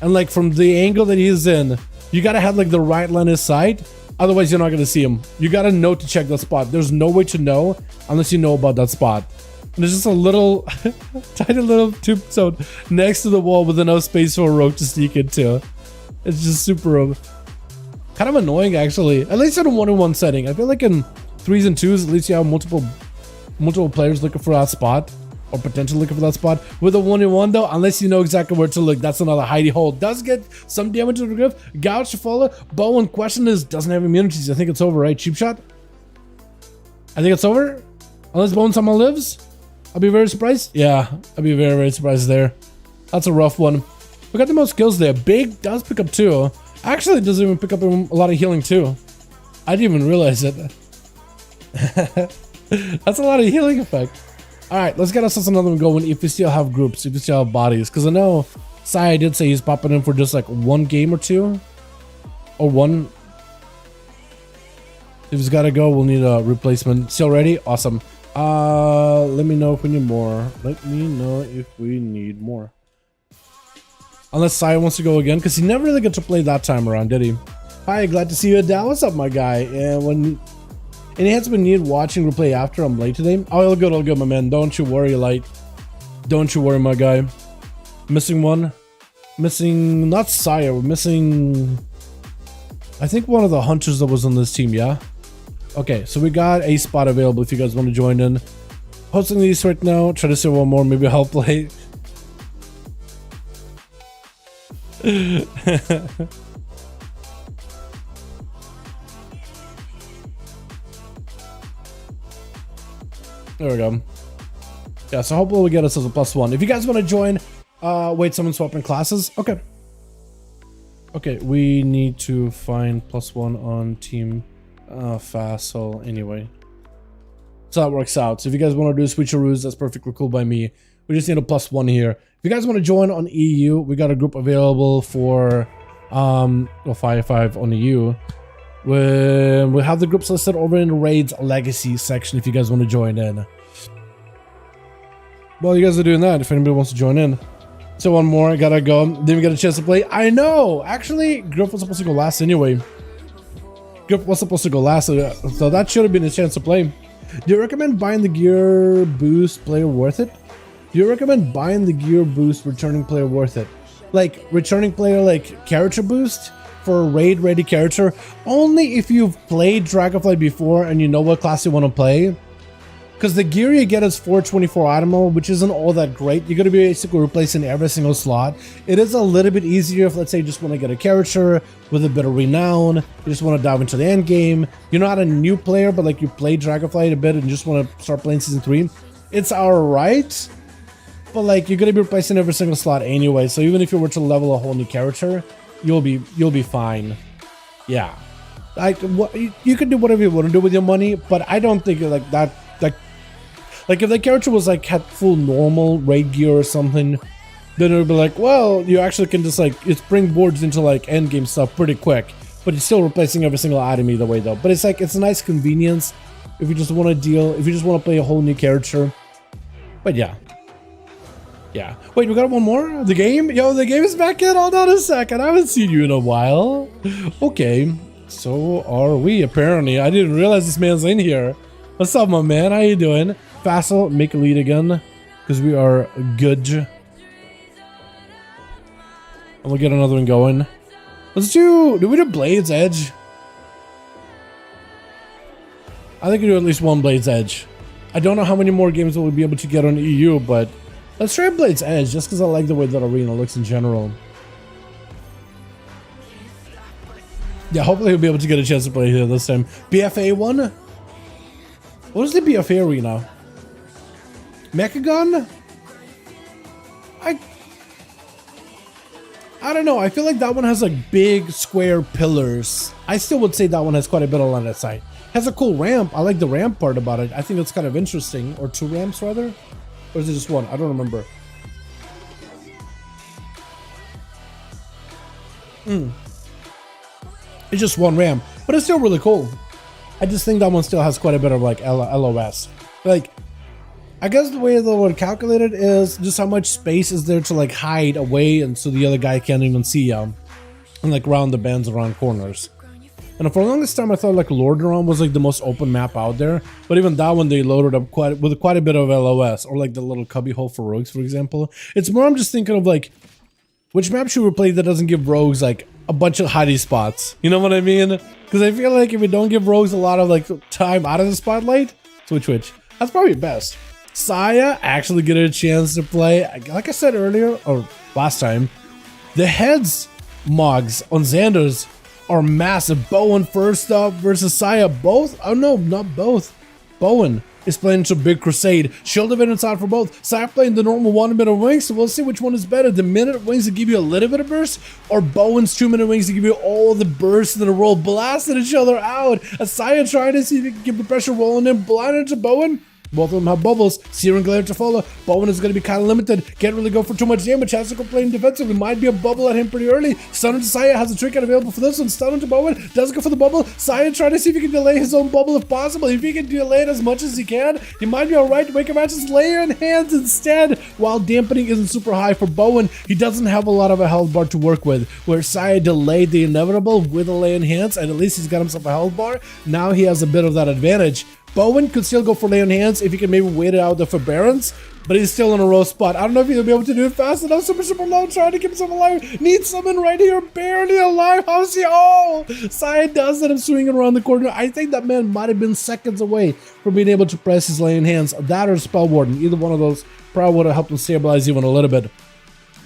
And like from the angle that he's in, you gotta have like the right line of sight. Otherwise you're not gonna see him. You gotta know to check that spot. There's no way to know unless you know about that spot. And there's just a little, tiny little tube zone next to the wall with enough space for a Rogue to sneak into. It's just super kind of annoying actually. At least in a 1-on-1 setting. I feel like in 3s and 2s, at least you have multiple players looking for that spot, or potentially looking for that spot. With a 1-on-1 though, unless you know exactly where to look, that's another hidey hole. Does get some damage to the Griff. Gouge to follow. Bowen, question is, doesn't have immunities. I think it's over, right? Cheap shot? I think it's over? Unless Bowen somehow lives? I'll be very surprised. Yeah, I'll be very surprised there. That's a rough one. We got the most kills there. Big does pick up 2. Actually, it doesn't even pick up a lot of healing too. I didn't even realize it. That's a lot of healing effect. Alright, let's get ourselves another one going if we still have groups, if we still have bodies. Because I know Sai did say he's popping in for just like 1 game or 2. Or 1. If he's gotta go, we'll need a replacement. Still ready? Awesome. Let me know if we need more. Let me know if we need more. Unless Sai wants to go again, because he never really got to play that time around, did he? Hi, glad to see you, Dal. What's up, my guy? And when any hands been needed watching replay after, I'm late today. Oh, all good, my man. Don't you worry, Light. Don't you worry, my guy. Missing one. Missing, not Sire, we're missing, I think one of the hunters that was on this team, yeah? Okay, so we got a spot available if you guys want to join in. Hosting these right now. Try to say one more, maybe I'll play. There we go. Yeah, so hopefully we get us as a +1. If you guys want to join, wait, someone's swapping classes? Okay. Okay, we need to find +1 on team Facile anyway. So that works out. So if you guys want to do switcheroos, that's perfectly cool by me. We just need a +1 here. If you guys want to join on EU, we got a group available for 5V5 on EU. We have the groups listed over in the Raids Legacy section if you guys want to join in. While you guys are doing that, if anybody wants to join in. So one more, I gotta go. Didn't even get a chance to play. I know! Actually, group was supposed to go last anyway. Group was supposed to go last, so that should have been a chance to play. Do you recommend buying the gear boost player worth it? Do you recommend buying the gear boost returning player worth it? Like, returning player, like, character boost? For a raid ready character, only if you've played Dragonflight before and you know what class you want to play. Because the gear you get is 424 ammo, which isn't all that great. You're going to be basically replacing every single slot. It is a little bit easier if, let's say, you just want to get a character with a bit of renown. You just want to dive into the end game. You're not a new player, but like you played Dragonflight a bit and you just want to start playing Season 3. It's alright, but like you're going to be replacing every single slot anyway. So even if you were to level a whole new character, you'll be fine. Yeah, like what you can do whatever you want to do with your money, but I don't think like that. Like if the character was like had full normal raid gear or something, then it would be like, well, you actually can just like it's bring boards into like end game stuff pretty quick, but you're still replacing every single item either way though. But it's like it's a nice convenience if you just want to deal, if you just want to play a whole new character. But yeah. Yeah. Wait, we got one more? The game? Yo, the game is back in. Hold on a second. I haven't seen you in a while. Okay. So are we, apparently. I didn't realize this man's in here. What's up, my man? How you doing? Facile, make a lead again. Because we are good. And we'll get another one going. Let's do we do Blade's Edge? I think we do at least one Blade's Edge. I don't know how many more games we'll be able to get on EU, but let's try Blade's Edge, just because I like the way that arena looks in general. Yeah, hopefully we'll be able to get a chance to play here this time. BFA one? What is the BFA arena? Mechagon? I don't know, I feel like that one has like big square pillars. I still would say that one has quite a bit on that side. Has a cool ramp. I like the ramp part about it. I think it's kind of interesting. Or 2 ramps rather? Or is it just 1? I don't remember. It's just 1 ramp, but it's still really cool. I just think that one still has quite a bit of like LOS. Like, I guess the way they would calculate it is just how much space is there to like hide away and so the other guy can't even see you. And like round the bends around corners. And for the longest time I thought like Lordaeron was like the most open map out there. But even that one they loaded up with quite a bit of LOS. Or like the little cubby hole for rogues, for example. It's more I'm just thinking of like, which map should we play that doesn't give rogues like a bunch of hidey spots? You know what I mean? Because I feel like if we don't give rogues a lot of like time out of the spotlight, switch. That's probably best. Saya actually get a chance to play. Like I said earlier, or last time, the heads mogs on Xander's are massive. Bowen first up versus Saya. Both? Oh no, not both. Bowen. is playing into Big Crusade. Shield of Endance out for both. Saya playing the normal 1 minute wings, so we'll see which one is better. The minute wings that give you a little bit of burst, or Bowen's 2 minute wings that give you all the burst in the roll, blasting each other out. As Saya trying to see if he can keep the pressure rolling in, blinded to Bowen. Both of them have bubbles. Searing Glare to follow. Bowen is going to be kind of limited. Can't really go for too much damage. Has to go playing defensively. Might be a bubble at him pretty early. Stun into Saya. Has a trick available for this one. Stun into Bowen. Does go for the bubble. Saya trying to see if he can delay his own bubble if possible. If he can delay it as much as he can, he might be alright. Wake up matches layer in hands instead. While dampening isn't super high for Bowen, he doesn't have a lot of a health bar to work with. Where Saya delayed the inevitable with a lay in hands, and at least he's got himself a health bar. Now he has a bit of that advantage. Bowen could still go for lay on hands if he can maybe wait it out the forbearance, but he's still in a row spot. I don't know if he'll be able to do it fast enough. Super low, trying to keep himself alive. Needs someone right here, barely alive. How's he? Oh, Saya does let him swinging around the corner. I think that man might have been seconds away from being able to press his lay in hands. That or Spell Warden. Either one of those probably would have helped him stabilize even a little bit.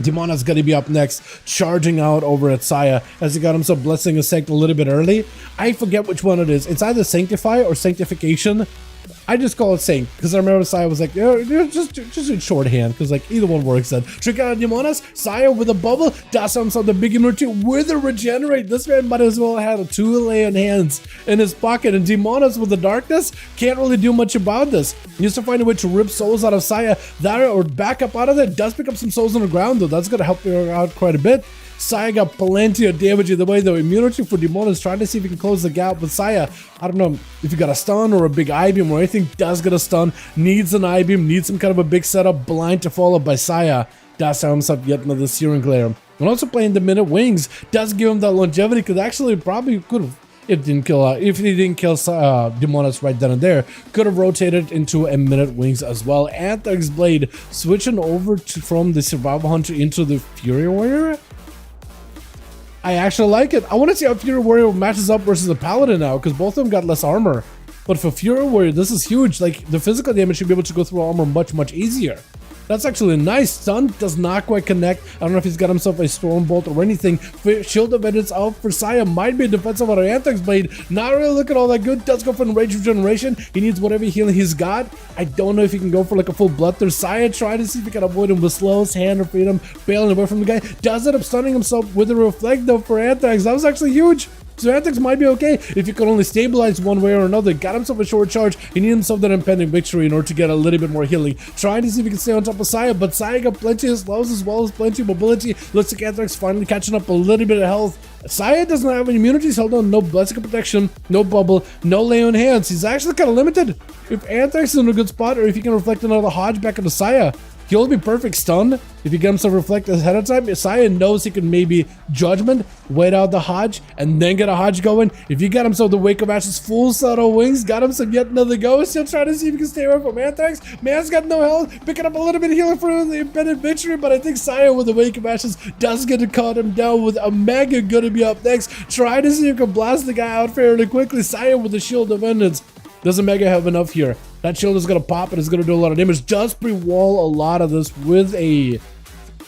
Demona's gonna be up next, charging out over at Saya as he got himself blessing a sect a little bit early. I forget which one it is. It's either Sanctify or Sanctification. I just call it Saint because I remember Saya was like, just in shorthand because like either one works then. Trick out Demonas, Saya with a bubble, does himself the big immunity with a regenerate. This man might as well have had 2 lay on hands in his pocket, and Demonas with the darkness can't really do much about this. He needs to find a way to rip souls out of Saya, that or back up out of there. Does pick up some souls on the ground though. That's gonna help her out quite a bit. Saya got plenty of damage either way though. Immunity for Demonas, trying to see if he can close the gap with Saya. I don't know if you got a stun or a big I-beam or anything. Does get a stun, needs an I-beam, needs some kind of a big setup. Blind to follow by Saya. Does have himself yet another Searing Glare. And also playing the minute wings does give him that longevity, because actually probably could have, if he didn't kill Demonas right then and there, could have rotated into a minute wings as well. Anthrax Blade switching over from the Survival Hunter into the Fury Warrior. I actually like it. I want to see how Fury Warrior matches up versus the Paladin now, because both of them got less armor. But for Fury Warrior, this is huge. Like, the physical damage should be able to go through armor much easier. That's actually nice. Stun does not quite connect. I don't know if he's got himself a Storm Bolt or anything. Shield of Endance out for Saya. Might be a defensive out of Anthrax Blade. Not really looking all that good. Does go for Rage Regeneration. He needs whatever healing he's got. I don't know if he can go for like a full Bloodthirst. Saya trying to see if he can avoid him with Slows, Hand of Freedom, bailing away from the guy. Does end up stunning himself with a Reflect though for Anthrax. That was actually huge. So Anthrax might be okay if he could only stabilize one way or another. Got himself a short charge. He needed himself that impending victory in order to get a little bit more healing. Trying to see if he can stay on top of Saya, but Saya got plenty of slows as well as plenty of mobility. Looks like Anthrax finally catching up a little bit of health. Saya doesn't have any immunities held on, no blessing of protection, no bubble, no lay on hands. He's actually kind of limited. If Anthrax is in a good spot, or if he can reflect another Hodge back into Saya, he'll be perfect stun. If he gets himself reflect ahead of time, Saya knows he can maybe Judgment, wait out the Hodge, and then get a Hodge going. If he got himself the Wake of Ashes full set of wings, got himself yet another ghost, he'll try to see if he can stay away from Anthrax. Man's got no health, picking up a little bit of healing for the impended victory, but I think Saya with the Wake of Ashes does get to cut him down with a Mega gonna be up next. Try to see if he can blast the guy out fairly quickly. Saya with the Shield of Endance. Doesn't Mega have enough here? That shield is going to pop and it's going to do a lot of damage. Does pre-wall a lot of this with a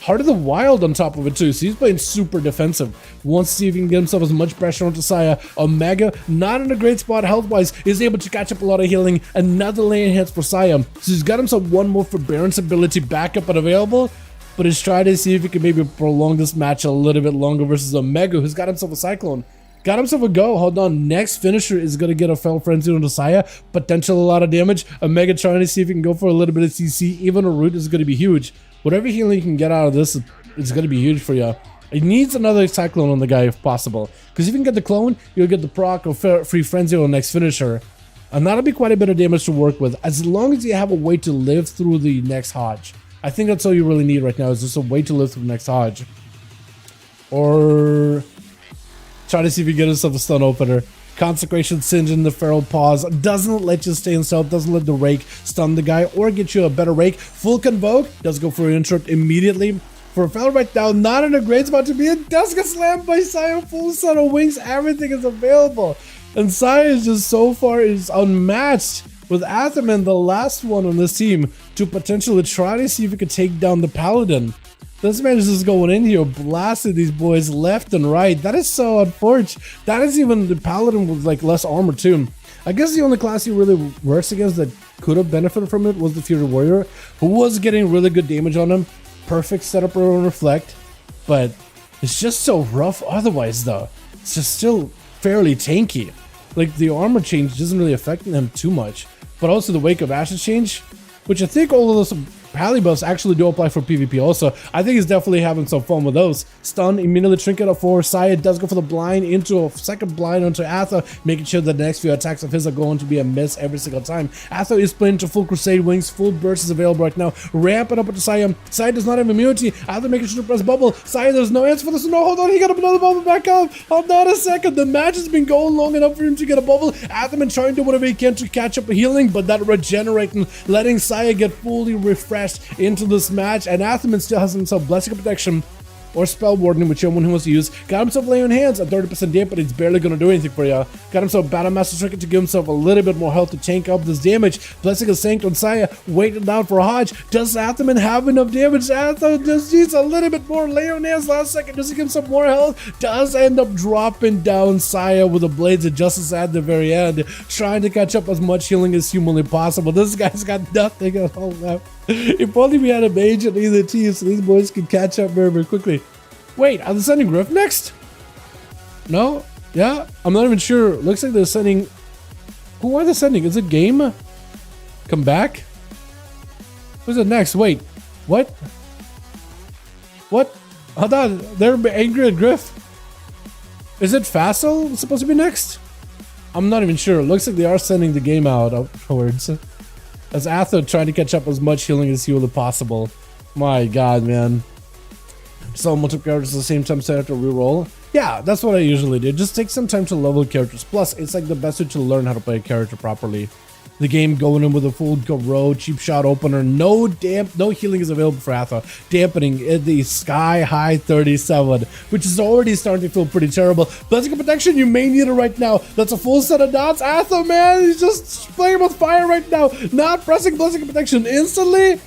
Heart of the Wild on top of it too. So he's playing super defensive. Wants to see if he can get himself as much pressure onto Saya. Omega, not in a great spot health-wise, is able to catch up a lot of healing. Another lane hits for Saya. So he's got himself one more forbearance ability backup and available. But he's trying to see if he can maybe prolong this match a little bit longer versus Omega, who's got himself a Cyclone. Got himself a go. Hold on. Next finisher is going to get a Fell Frenzy onto Saya. Potential a lot of damage. Omega trying to see if he can go for a little bit of CC. Even a root is going to be huge. Whatever healing you can get out of this is going to be huge for you. It needs another Cyclone on the guy if possible. Because if you can get the clone, you'll get the proc or Free Frenzy on the next finisher. And that'll be quite a bit of damage to work with. As long as you have a way to live through the next Hodge. I think that's all you really need right now. Is just a way to live through the next Hodge. Or try to see if you get yourself a stun opener. Consecration, Singe in the Feral Paws doesn't let you stay in stealth, doesn't let the Rake stun the guy or get you a better Rake. Full Convoke does go for an interrupt immediately. For a Fel right now, not in a great spot to be in. Does get slammed by Saya, full set of wings, everything is available. And Saya is just so far is unmatched with Atherman, the last one on this team, to potentially try to see if he could take down the Paladin. This man is just going in here, blasting these boys left and right. That is so unfortunate. That is even the Paladin with like less armor too. I guess the only class he really works against that could have benefited from it was the Fury Warrior, who was getting really good damage on him. Perfect setup around Reflect, but it's just so rough otherwise though. It's just still fairly tanky. Like the armor change doesn't really affect him too much, but also the Wake of Ashes change, which I think all of those pally buffs actually do apply for PvP also. I think he's definitely having some fun with those. Stun, immediately trinket of 4. Saya does go for the blind into a second blind onto Atha, making sure that the next few attacks of his are going to be a miss every single time. Atha is playing into full Crusade Wings, full burst is available right now. Ramp it up into Saya. Saya does not have immunity. Atha making sure to press bubble. Saya, there's no answer for this. No, hold on, he got another bubble back up. Hold on a second. The match has been going long enough for him to get a bubble. Atha been trying to do whatever he can to catch up healing, but that regenerating, letting Saya get fully refreshed into this match, and Athaman still has himself Blessing of Protection or Spell Warden, whichever one he wants to use. Got himself Lay on Hands at 30% damage, but it's barely going to do anything for you. Got himself Battle Master Trinket to give himself a little bit more health to tank up this damage. Blessing of Sanctum on Saya, waiting down for a Hodge. Does Athaman have enough damage? Athaman just needs a little bit more Lay on Hands last second. Does he give himself more health? Does end up dropping down Saya with the Blades of Justice at the very end, trying to catch up as much healing as humanly possible. This guy's got nothing at all left. If only we had a mage on either team so these boys could catch up very, very quickly. Wait, are they sending Griff next? No? Yeah? I'm not even sure. Looks like they're sending... Who are they sending? Is it Game? Come back? Who's it next? Wait. What? What? Hold on. They're angry at Griff. Is it Facile supposed to be next? I'm not even sure. Looks like they are sending the Game out afterwards. As Atha trying to catch up as much healing as humanly possible. My god, man. So multiple characters at the same time, so I have to reroll. Yeah, that's what I usually do. Just take some time to level characters. Plus, it's like the best way to learn how to play a character properly. The game going in with a full row, cheap shot opener, no healing is available for Atha. Dampening at the sky high 37, which is already starting to feel pretty terrible. Blessing of Protection, you may need it right now. That's a full set of dots. Atha, man, he's just playing with fire right now. Not pressing Blessing of Protection instantly.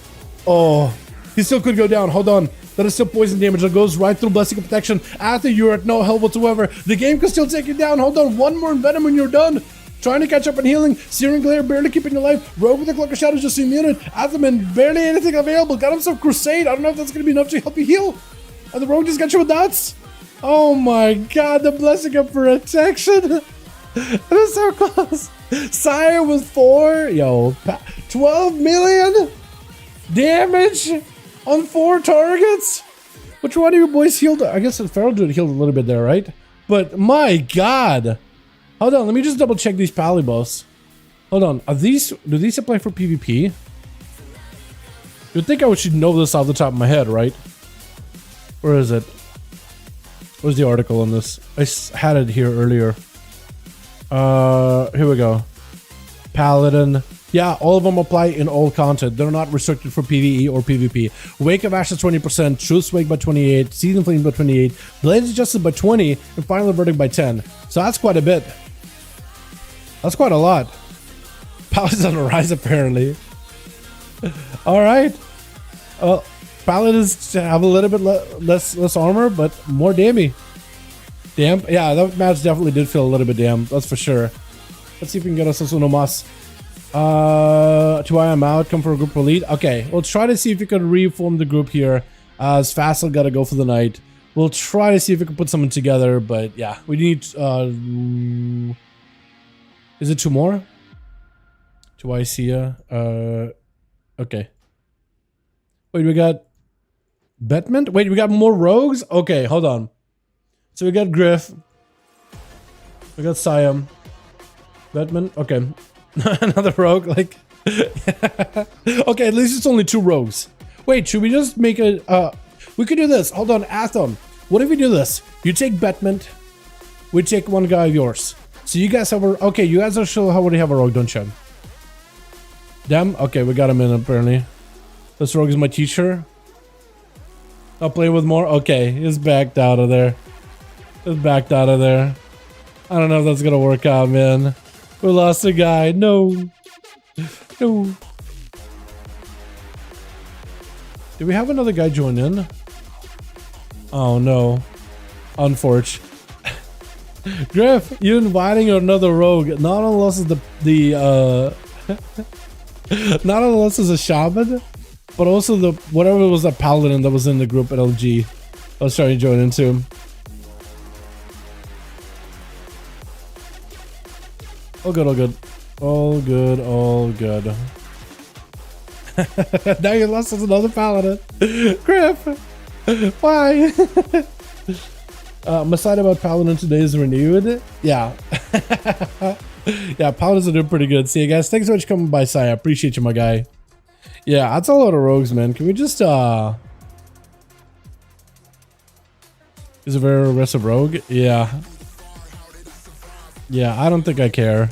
Oh, he still could go down. Hold on. That is still poison damage that goes right through Blessing of Protection. After you're at no health whatsoever. The game can still take you down. Hold on, one more Venom and you're done. Trying to catch up on healing. Searing Glare barely keeping your life. Rogue with the Cloak of Shadows just immune. Athaman barely anything available. Got himself Crusade. I don't know if that's going to be enough to help you heal. And the Rogue just got you with dots. Oh my god, the Blessing of Protection. That was so close. Sire with 4. Yo, 12 million damage on 4 targets. Which one of you boys healed? I guess the Feral Druid healed a little bit there, right? But my god. Hold on, let me just double check these pally buffs. Hold on, do these apply for PvP? You'd think I should know this off the top of my head, right? Where is it? Where's the article on this? I had it here earlier. Here we go. Paladin. Yeah, all of them apply in all content. They're not restricted for PvE or PvP. Wake of Ashes 20%, Truce Wake by 28, Season Flame by 28, Blades Adjusted by 20, and Final Verdict by 10. So that's quite a bit. That's quite a lot. Paladin's on the rise apparently. Alright. Paladins have a little bit less armor, but more damage. Damn. Yeah, that match definitely did feel a little bit damn. That's for sure. Let's see if we can get us a Mas. To I am out, come for a group for lead. Okay, we'll try to see if we can reform the group here. As Facile gotta go for the night. We'll try to see if we can put something together, but yeah, we need is it 2 more? To Isia. Okay. Wait, we got Betment? Wait, we got more rogues? Okay, hold on. So we got Griff. We got Siam. Betment, okay. Another rogue, like... Okay, at least it's only 2 rogues. Wait, should we just make a... we could do this. Hold on, Athon. What if we do this? You take Betment. We take 1 guy of yours. So you guys have a... Okay, you guys already have a rogue, don't you? Damn. Okay, we got him in, apparently. This rogue is my teacher. I'll play with more. Okay, he's backed out of there. He's backed out of there. I don't know if that's gonna work out, man. We lost a guy. No. No. Do we have another guy join in? Oh no. Unfortunate. Griff, you inviting another rogue, not unless it's not unless it's a shaman, but also the whatever was that paladin that was in the group at LG. I was trying to join into. All good, all good. All good, all good. Now you lost us another paladin. Griff! Why? My side about paladin today is renewed. Yeah. Yeah, paladins are doing pretty good. See you guys. Thanks so much for coming by, Sai. I appreciate you, my guy. Yeah, that's a lot of rogues, man. Can we just is a very aggressive rogue? Yeah. Yeah, I don't think I care,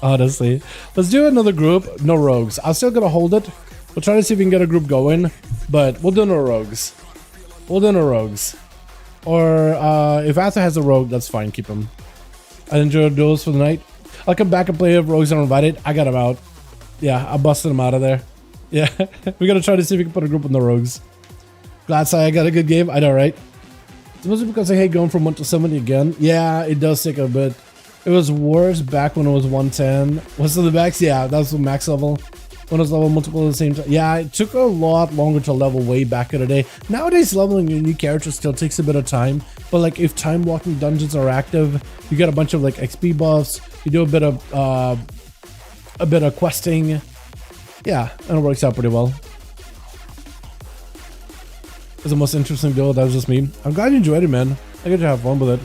honestly. Let's do another group. No rogues. I'm still gonna hold it. We'll try to see if we can get a group going, but we'll do no rogues. We'll do no rogues. Or if Arthur has a rogue, that's fine. Keep him. I enjoyed duels for the night. I'll come back and play if rogues are invited. I got him out. Yeah, I busted him out of there. Yeah, we gotta try to see if we can put a group on the rogues. Glad I got a good game. I know, right? It's mostly because I hate going from 1 to 70 again. Yeah, it does take a bit. It was worse back when it was 110. What's the max? Yeah, that was the max level. When it was level multiple at the same time. Yeah, it took a lot longer to level way back in the day. Nowadays, leveling a new character still takes a bit of time. But like, if time walking dungeons are active, you get a bunch of like XP buffs. You do a bit of questing. Yeah, and it works out pretty well. It's the most interesting duel. That was just me. I'm glad you enjoyed it, man. I get to have fun with it.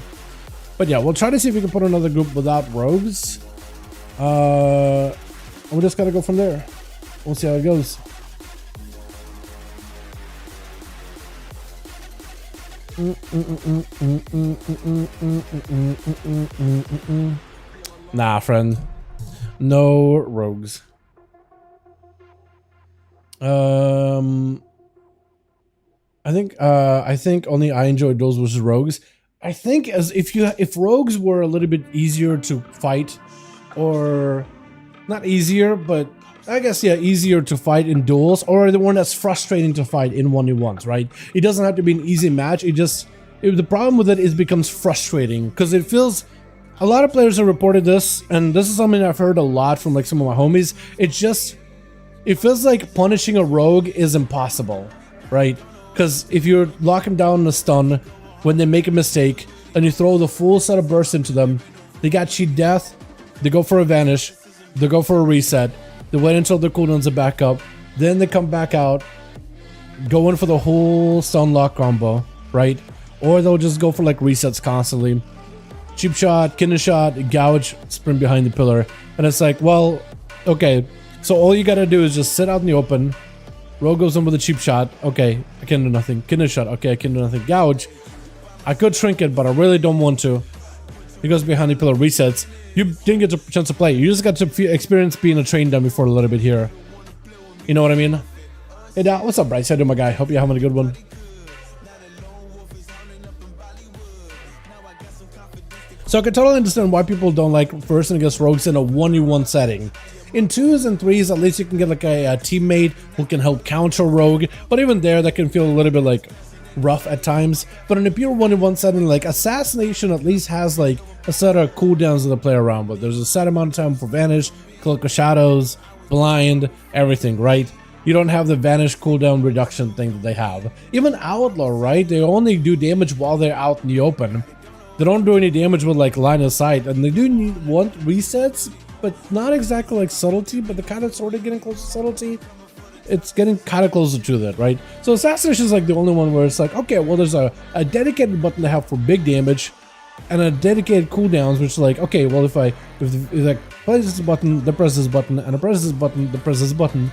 But yeah, we'll try to see if we can put another group without rogues. We just gotta go from there. We'll see how it goes. Nah, friend. No rogues. I think only I enjoy duels versus rogues. I think if rogues were a little bit easier to fight, or not easier, but I guess, yeah, easier to fight in duels, or the one that's frustrating to fight in 1v1s, right? It doesn't have to be an easy match. The problem with it is it becomes frustrating because it feels, a lot of players have reported this, and this is something I've heard a lot from like some of my homies. It feels like punishing a rogue is impossible, right? Because if you lock them down in a stun when they make a mistake and you throw the full set of bursts into them, they got cheat death, they go for a vanish, they go for a reset, they wait until their cooldowns are back up, then they come back out, go in for the whole stun lock combo, right? Or they'll just go for like resets constantly. Cheap shot, kidney shot, gouge, sprint behind the pillar. And it's like, well, okay, so all you gotta do is just sit out in the open. Rogue goes in with a cheap shot. Okay, I can do nothing. Kidney shot. Okay, I can do nothing. Gouge. I could trinket, but I really don't want to. He goes behind the pillar, resets. You didn't get a chance to play. You just got to experience being a train dummy for a little bit here. You know what I mean? Hey, Dad, what's up, Bryce? How you doing, my guy? Hope you're having a good one. So I can totally understand why people don't like first and against rogues in a 1v1 setting. In 2s and 3s, at least you can get like a teammate who can help counter rogue, but even there, that can feel a little bit like rough at times. But in a pure 1v1 setting, like assassination at least has like a set of cooldowns that they play around with. There's a set amount of time for vanish, cloak of shadows, blind, everything, right? You don't have the vanish cooldown reduction thing that they have. Even outlaw, right? They only do damage while they're out in the open. They don't do any damage with like line of sight, and they do want resets, but not exactly like subtlety, but they're kind of sort of getting close to subtlety. It's getting kind of closer to that, right? So assassination is like the only one where it's like, okay, well, there's a dedicated button to have for big damage and a dedicated cooldowns, which is like, okay, well, if I press this button, then press this button, and I press this button, then press this button,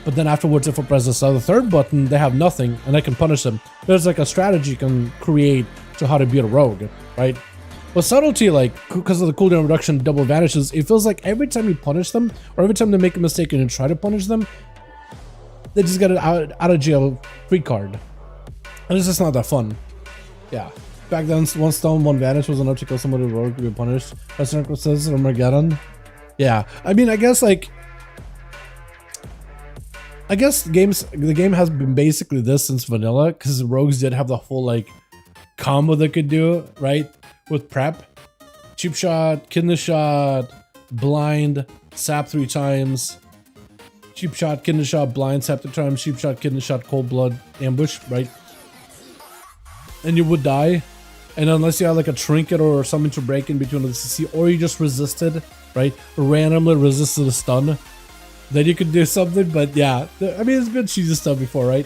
but then afterwards, if I press this other third button, they have nothing, and I can punish them. There's like a strategy you can create to how to beat a rogue, right? But subtlety, like, because of the cooldown reduction, double vanishes, it feels like every time you punish them, or every time they make a mistake and you try to punish them, they just get an out of jail free card. And it's just not that fun. Yeah. Back then, one stone, one vanish was enough to kill somebody with rogue to be punished. That's what says Armageddon. Yeah. I mean, I guess the game has been basically this since vanilla, because rogues did have the whole like combo they could do, right? With prep. cheap shot, kidney shot, blind, sap 3 times, cheap shot, kidney shot, blind, sap 3 times, cheap shot, kidney shot, cold blood, ambush, right? And you would die. And unless you had like a trinket or something to break in between the CC, or you just resisted, right? Randomly resisted a stun, then you could do something. But yeah, I mean, it's been cheesy stuff before, right?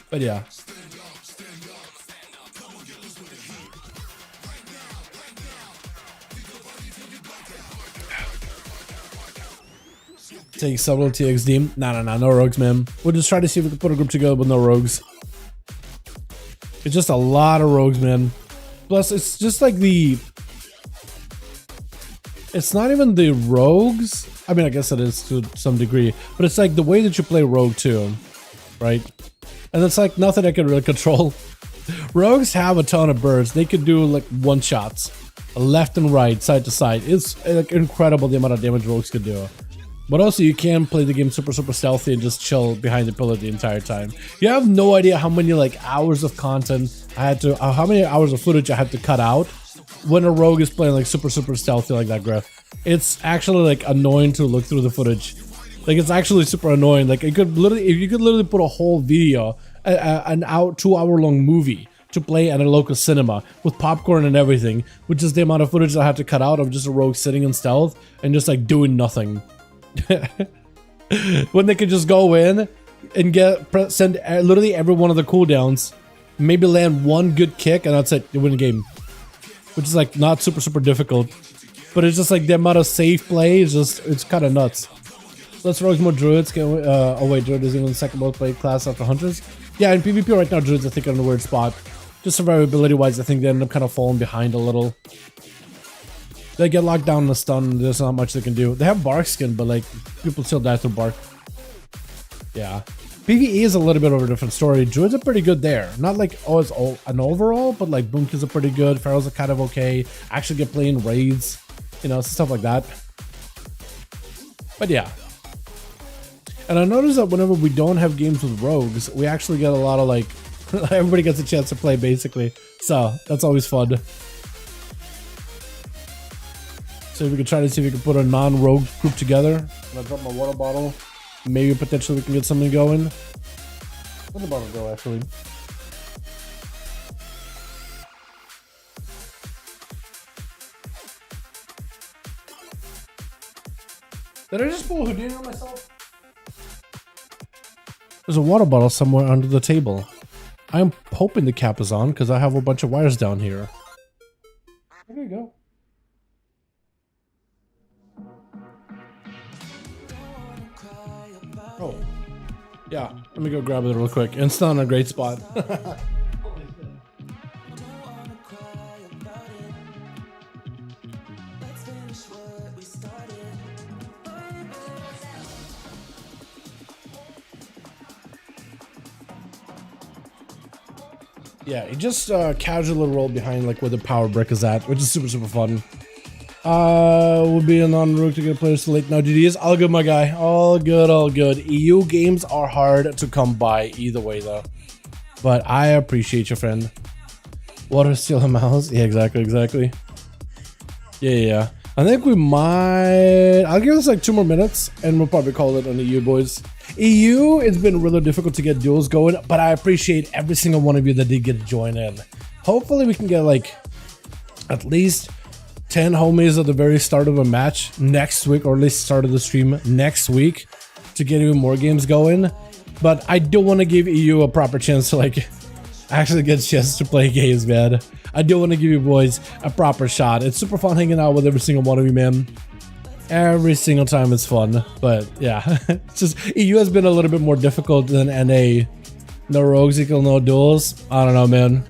But yeah. Take several TXD. No rogues, man. We'll just try to see if we can put a group together with no rogues. It's just a lot of rogues, man. Plus, it's just like the... It's not even the rogues. I mean, I guess it is to some degree. But it's like the way that you play rogue too, right? And it's like nothing I can really control. Rogues have a ton of bursts. They could do like one-shots. Left and right, side to side. It's like incredible the amount of damage rogues could do. But also you can play the game super stealthy and just chill behind the pillar the entire time. You have no idea how many like hours of content I had to, how many hours of footage I had to cut out when a rogue is playing like super stealthy like that, Griff. It's actually like annoying to look through the footage. Like it's actually super annoying. Like it could literally, if you could literally put a whole video, an 2-hour long movie to play at a local cinema with popcorn and everything, which is the amount of footage I had to cut out of just a rogue sitting in stealth and just like doing nothing. When they could just go in and send literally every one of the cooldowns, maybe land one good kick, and that's it. You win the game, which is like not super difficult, but it's just like the amount of safe play is just, it's kind of nuts. Let's rogue more druids. Oh wait, druid is even the second most played class after hunters. Yeah, in PvP right now, druids I think are in a weird spot. Just survivability wise, I think they end up kind of falling behind a little. They get locked down in the stun, there's not much they can do. They have bark skin, but like, people still die through bark. Yeah. PvE is a little bit of a different story. Druids are pretty good there. Not like, oh, it's all an overall, but like Boomkins are pretty good, Pharaohs are kind of okay. Actually get playing raids, you know, stuff like that. But yeah. And I noticed that whenever we don't have games with rogues, we actually get a lot of like, everybody gets a chance to play basically. So, that's always fun. So we can try to see if we can put a non-rogue group together. I'm gonna drop my water bottle. Maybe potentially we can get something going. Where'd the bottle go, actually? Did I just pull Houdini on myself? There's a water bottle somewhere under the table. I'm hoping the cap is on because I have a bunch of wires down here. There you go. Oh, yeah, let me go grab it real quick. It's not in a great spot. Yeah, he just casually rolled behind like where the power brick is at, which is super fun. Will be a non-rogue to get players to late now. GDs, all good, my guy. All good, all good. EU games are hard to come by either way, though. But I appreciate you, friend. Water steal a mouse? Yeah, exactly. Yeah. I think we might... I'll give us like 2 more minutes, and we'll probably call it on the EU, boys. EU, it's been really difficult to get duels going, but I appreciate every single one of you that did get to join in. Hopefully we can get like at least 10 homies at the very start of a match next week, or at least start of the stream next week to get even more games going. But I do want to give EU a proper chance to like actually get a chance to play games, man. I do want to give you boys a proper shot. It's super fun hanging out with every single one of you, man. Every single time it's fun. But yeah, it's just EU has been a little bit more difficult than NA. No rogues equal no duels. I don't know, man.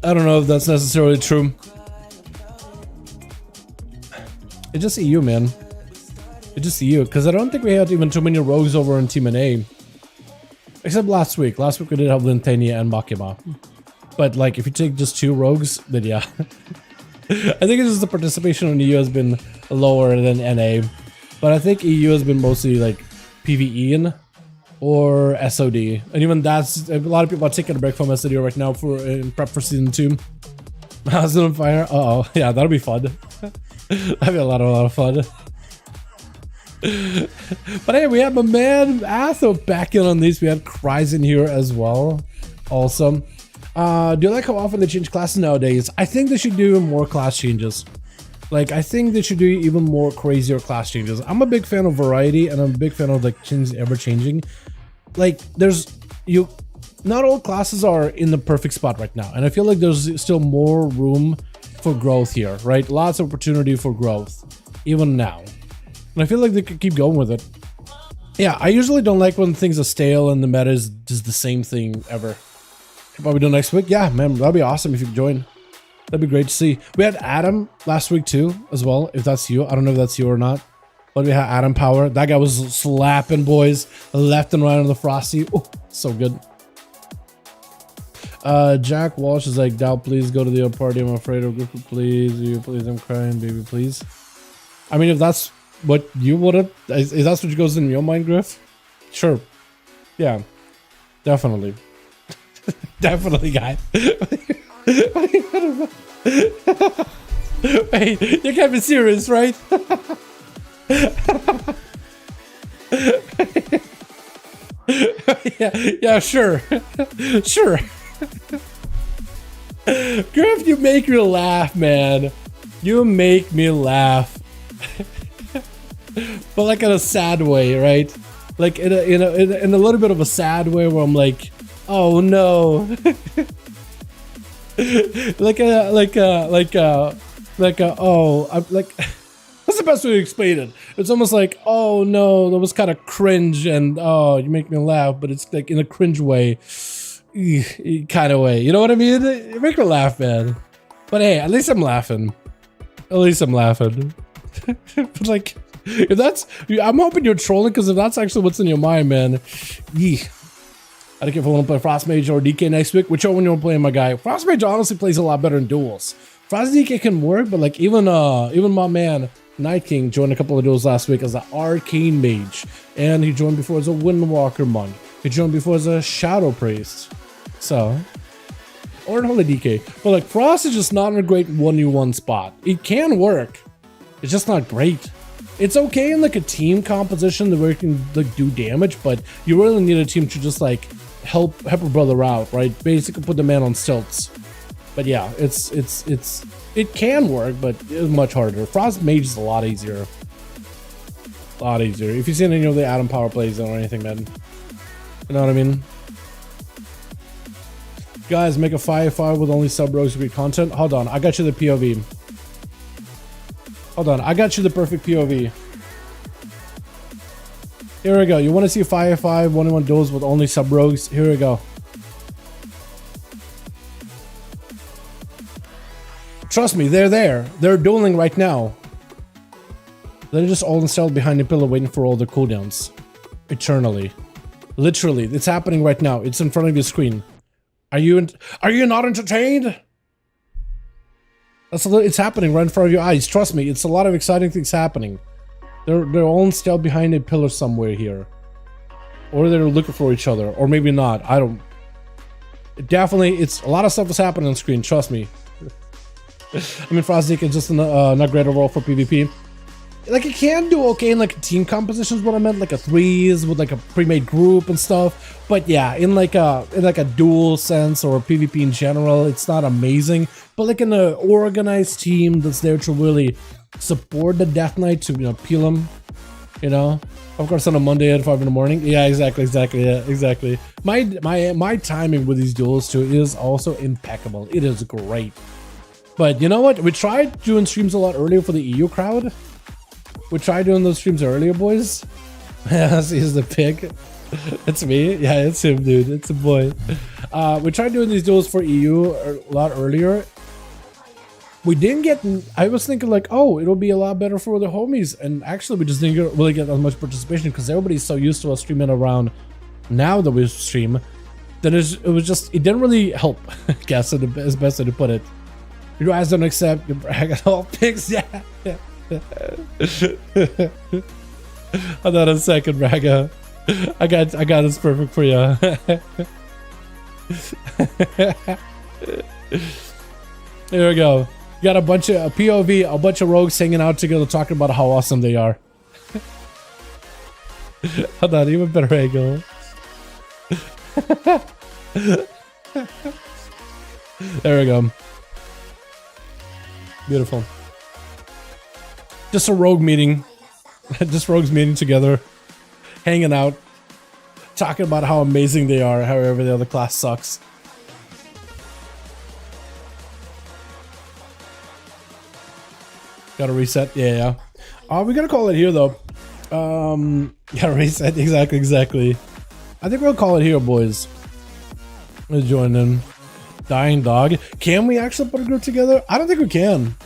I don't know if that's necessarily true. It's just EU, man. It's just EU, because I don't think we had even too many rogues over in Team NA. Except last week. Last week we did have Lintania and Makima. But like, if you take just 2 rogues, then yeah. I think it's just the participation on EU has been lower than NA. But I think EU has been mostly like PvE-ing or SOD, and even that's a lot of people are taking a break from SOD right now for in prep for season 2. How's it on fire? Uh oh, yeah, that'll be fun. That'd be a lot of fun. But hey, we have my man Atho back in on these. We have Cries in here as well. Awesome. Do you like how often they change classes nowadays? I think they should do more class changes. Like, I think they should do even more crazier class changes. I'm a big fan of variety, and I'm a big fan of like changes ever changing. Like, not all classes are in the perfect spot right now, and I feel like there's still more room for growth here, right? Lots of opportunity for growth, even now. And I feel like they could keep going with it. Yeah, I usually don't like when things are stale and the meta is just the same thing ever. Could probably do next week. Yeah, man, that'd be awesome if you could join. That'd be great to see. We had Adam last week too, as well, if that's you. I don't know if that's you or not. But we had Adam Power. That guy was slapping boys left and right on the Frosty. Oh, so good. Jack Walsh is like, Dow, please go to the party. I'm afraid of group. Please, you please, I'm crying, baby, please. I mean, if that's what you would have, is that what goes in your mind, Griff? Sure. Yeah, definitely. Definitely, guy. Wait, you can't be serious, right? yeah, sure. Sure. Griff, you make me laugh, man. You make me laugh. But like in a sad way, right? Like in a little bit of a sad way where I'm like, oh no. like what's the best way to explain it? It's almost like, oh no, that was kind of cringe, and oh, you make me laugh, but it's like in a cringe way, kind of way. You know what I mean? You make me laugh, man. But hey, at least I'm laughing. At least I'm laughing. But like, if that's, I'm hoping you're trolling, because if that's actually what's in your mind, man, yee. I don't care if I want to play Frost Mage or DK next week. Which one you want to play, my guy? Frost Mage honestly plays a lot better in duels. Frost DK can work, but like even my man Night King joined a couple of duels last week as an Arcane Mage, and he joined before as a Windwalker Monk. He joined before as a Shadow Priest. So, or only DK. But like Frost is just not in a great 1v1 spot. It can work. It's just not great. It's okay in like a team composition where you can like do damage, but you really need a team to just like help a brother out, right? Basically put the man on stilts. But yeah, it can work, but it's much harder. Frost Mage is a lot easier. A lot easier. If you've seen any of the Adam Power plays or anything, man. You know what I mean? Guys, make a 5v5 with only sub-rogues to read content. Hold on, I got you the POV. Hold on, I got you the perfect POV. Here we go. You want to see 5v5 1v1 duels with only sub-rogues? Here we go. Trust me, they're there. They're dueling right now. They're just all installed behind the pillar waiting for all the cooldowns. Eternally. Literally, it's happening right now. It's in front of your screen. Are you not entertained? It's happening right in front of your eyes. Trust me, it's a lot of exciting things happening. They're all installed behind a pillar somewhere here. Or they're looking for each other. Or maybe not. I don't... Definitely, it's a lot of stuff is happening on screen. Trust me. I mean, Frostic is just not great overall for PvP. Like, it can do okay in like team compositions, what I meant, like a threes with like a pre-made group and stuff. But yeah, in like a duel sense or PvP in general, it's not amazing. But like in an organized team that's there to really support the Death Knight, to, you know, peel him, you know. Of course, on a Monday at 5 in the morning. Yeah, exactly. Yeah, exactly. My timing with these duels too is also impeccable. It is great. But you know what? We tried doing streams a lot earlier for the EU crowd. We tried doing those streams earlier, boys. He's the pig. It's me. Yeah, it's him, dude. It's a boy. We tried doing these duels for EU a lot earlier. We didn't get... I was thinking like, oh, it'll be a lot better for the homies. And actually, we just didn't really get as much participation because everybody's so used to us streaming around now that we stream. That it was just... It didn't really help, I guess, is best way to put it. You guys don't accept your brag at all pigs. Yeah. Hold on a second, Raga. I got this perfect for you. There we go. You got a bunch of POV, a bunch of rogues hanging out together talking about how awesome they are. Hold on, even better angle. There we go. Beautiful. Just a rogue meeting. Just rogues meeting together, hanging out, talking about how amazing they are, how every other class sucks. Gotta reset, yeah. We gotta call it here though. Gotta reset, exactly. I think we'll call it here, boys. Let's join in. Dying dog. Can we actually put a group together? I don't think we can.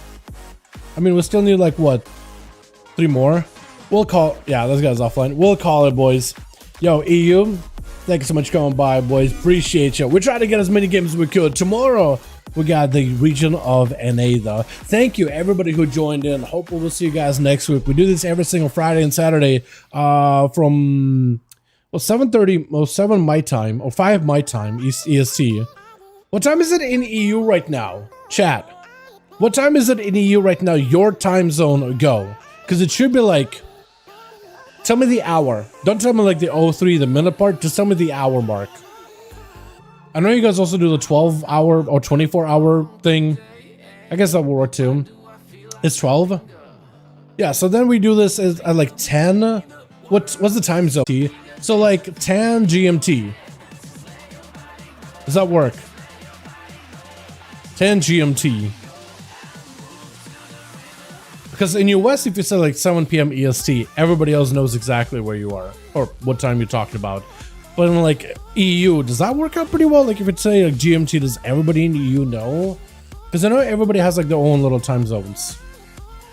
I mean, we still need like what? 3 more? We'll call, yeah, this guy's offline. We'll call it, boys. Yo, EU, thank you so much for coming by, boys. Appreciate you. We're trying to get as many games as we could. Tomorrow, we got the region of NA, though. Thank you, everybody who joined in. Hopefully, we'll see you guys next week. We do this every single Friday and Saturday from, well, 7:30, well, 7 my time, or 5 my time, EST. What time is it in EU right now? Chat. What time is it in EU right now? Your time zone, go. Because it should be like, tell me the hour. Don't tell me like the 03, the minute part. Just tell me the hour mark. I know you guys also do the 12-hour or 24-hour thing. I guess that will work too. It's 12. Yeah, so then we do this at like 10. What's the time zone? So like 10 GMT. Does that work? 10 GMT. Because in US, if you say like 7 PM EST, everybody else knows exactly where you are or what time you're talking about. But in like EU, does that work out pretty well? Like if it's say like GMT, does everybody in EU know? Because I know everybody has like their own little time zones.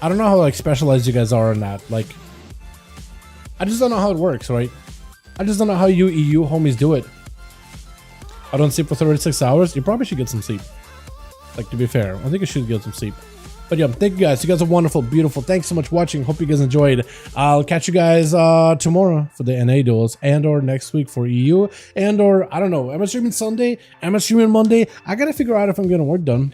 I don't know how like specialized you guys are in that. Like, I just don't know how it works, right? I just don't know how you EU homies do it. I don't sleep for 36 hours. You probably should get some sleep. Like, to be fair, I think you should get some sleep. But yeah, thank you guys. You guys are wonderful, beautiful. Thanks so much for watching. Hope you guys enjoyed. I'll catch you guys tomorrow for the NA duels, and or next week for EU, and or I don't know. Am I streaming Sunday? Am I streaming Monday? I gotta figure out if I'm getting work done.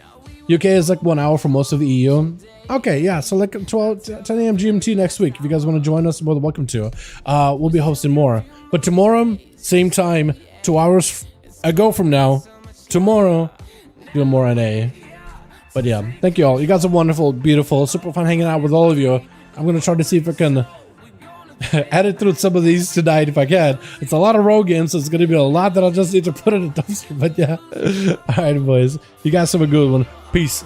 UK is like 1 hour for most of the EU. Okay, yeah, so like 10 a.m. GMT next week. If you guys want to join us, more than welcome to. We'll be hosting more. But tomorrow, same time, 2 hours ago from now, tomorrow, doing more NA. But yeah, thank you all. You guys are wonderful, beautiful, super fun hanging out with all of you. I'm going to try to see if I can edit through some of these tonight if I can. It's a lot of rogue games, so it's going to be a lot that I'll just need to put in a dumpster. But yeah. All right, boys. You guys have a good one. Peace.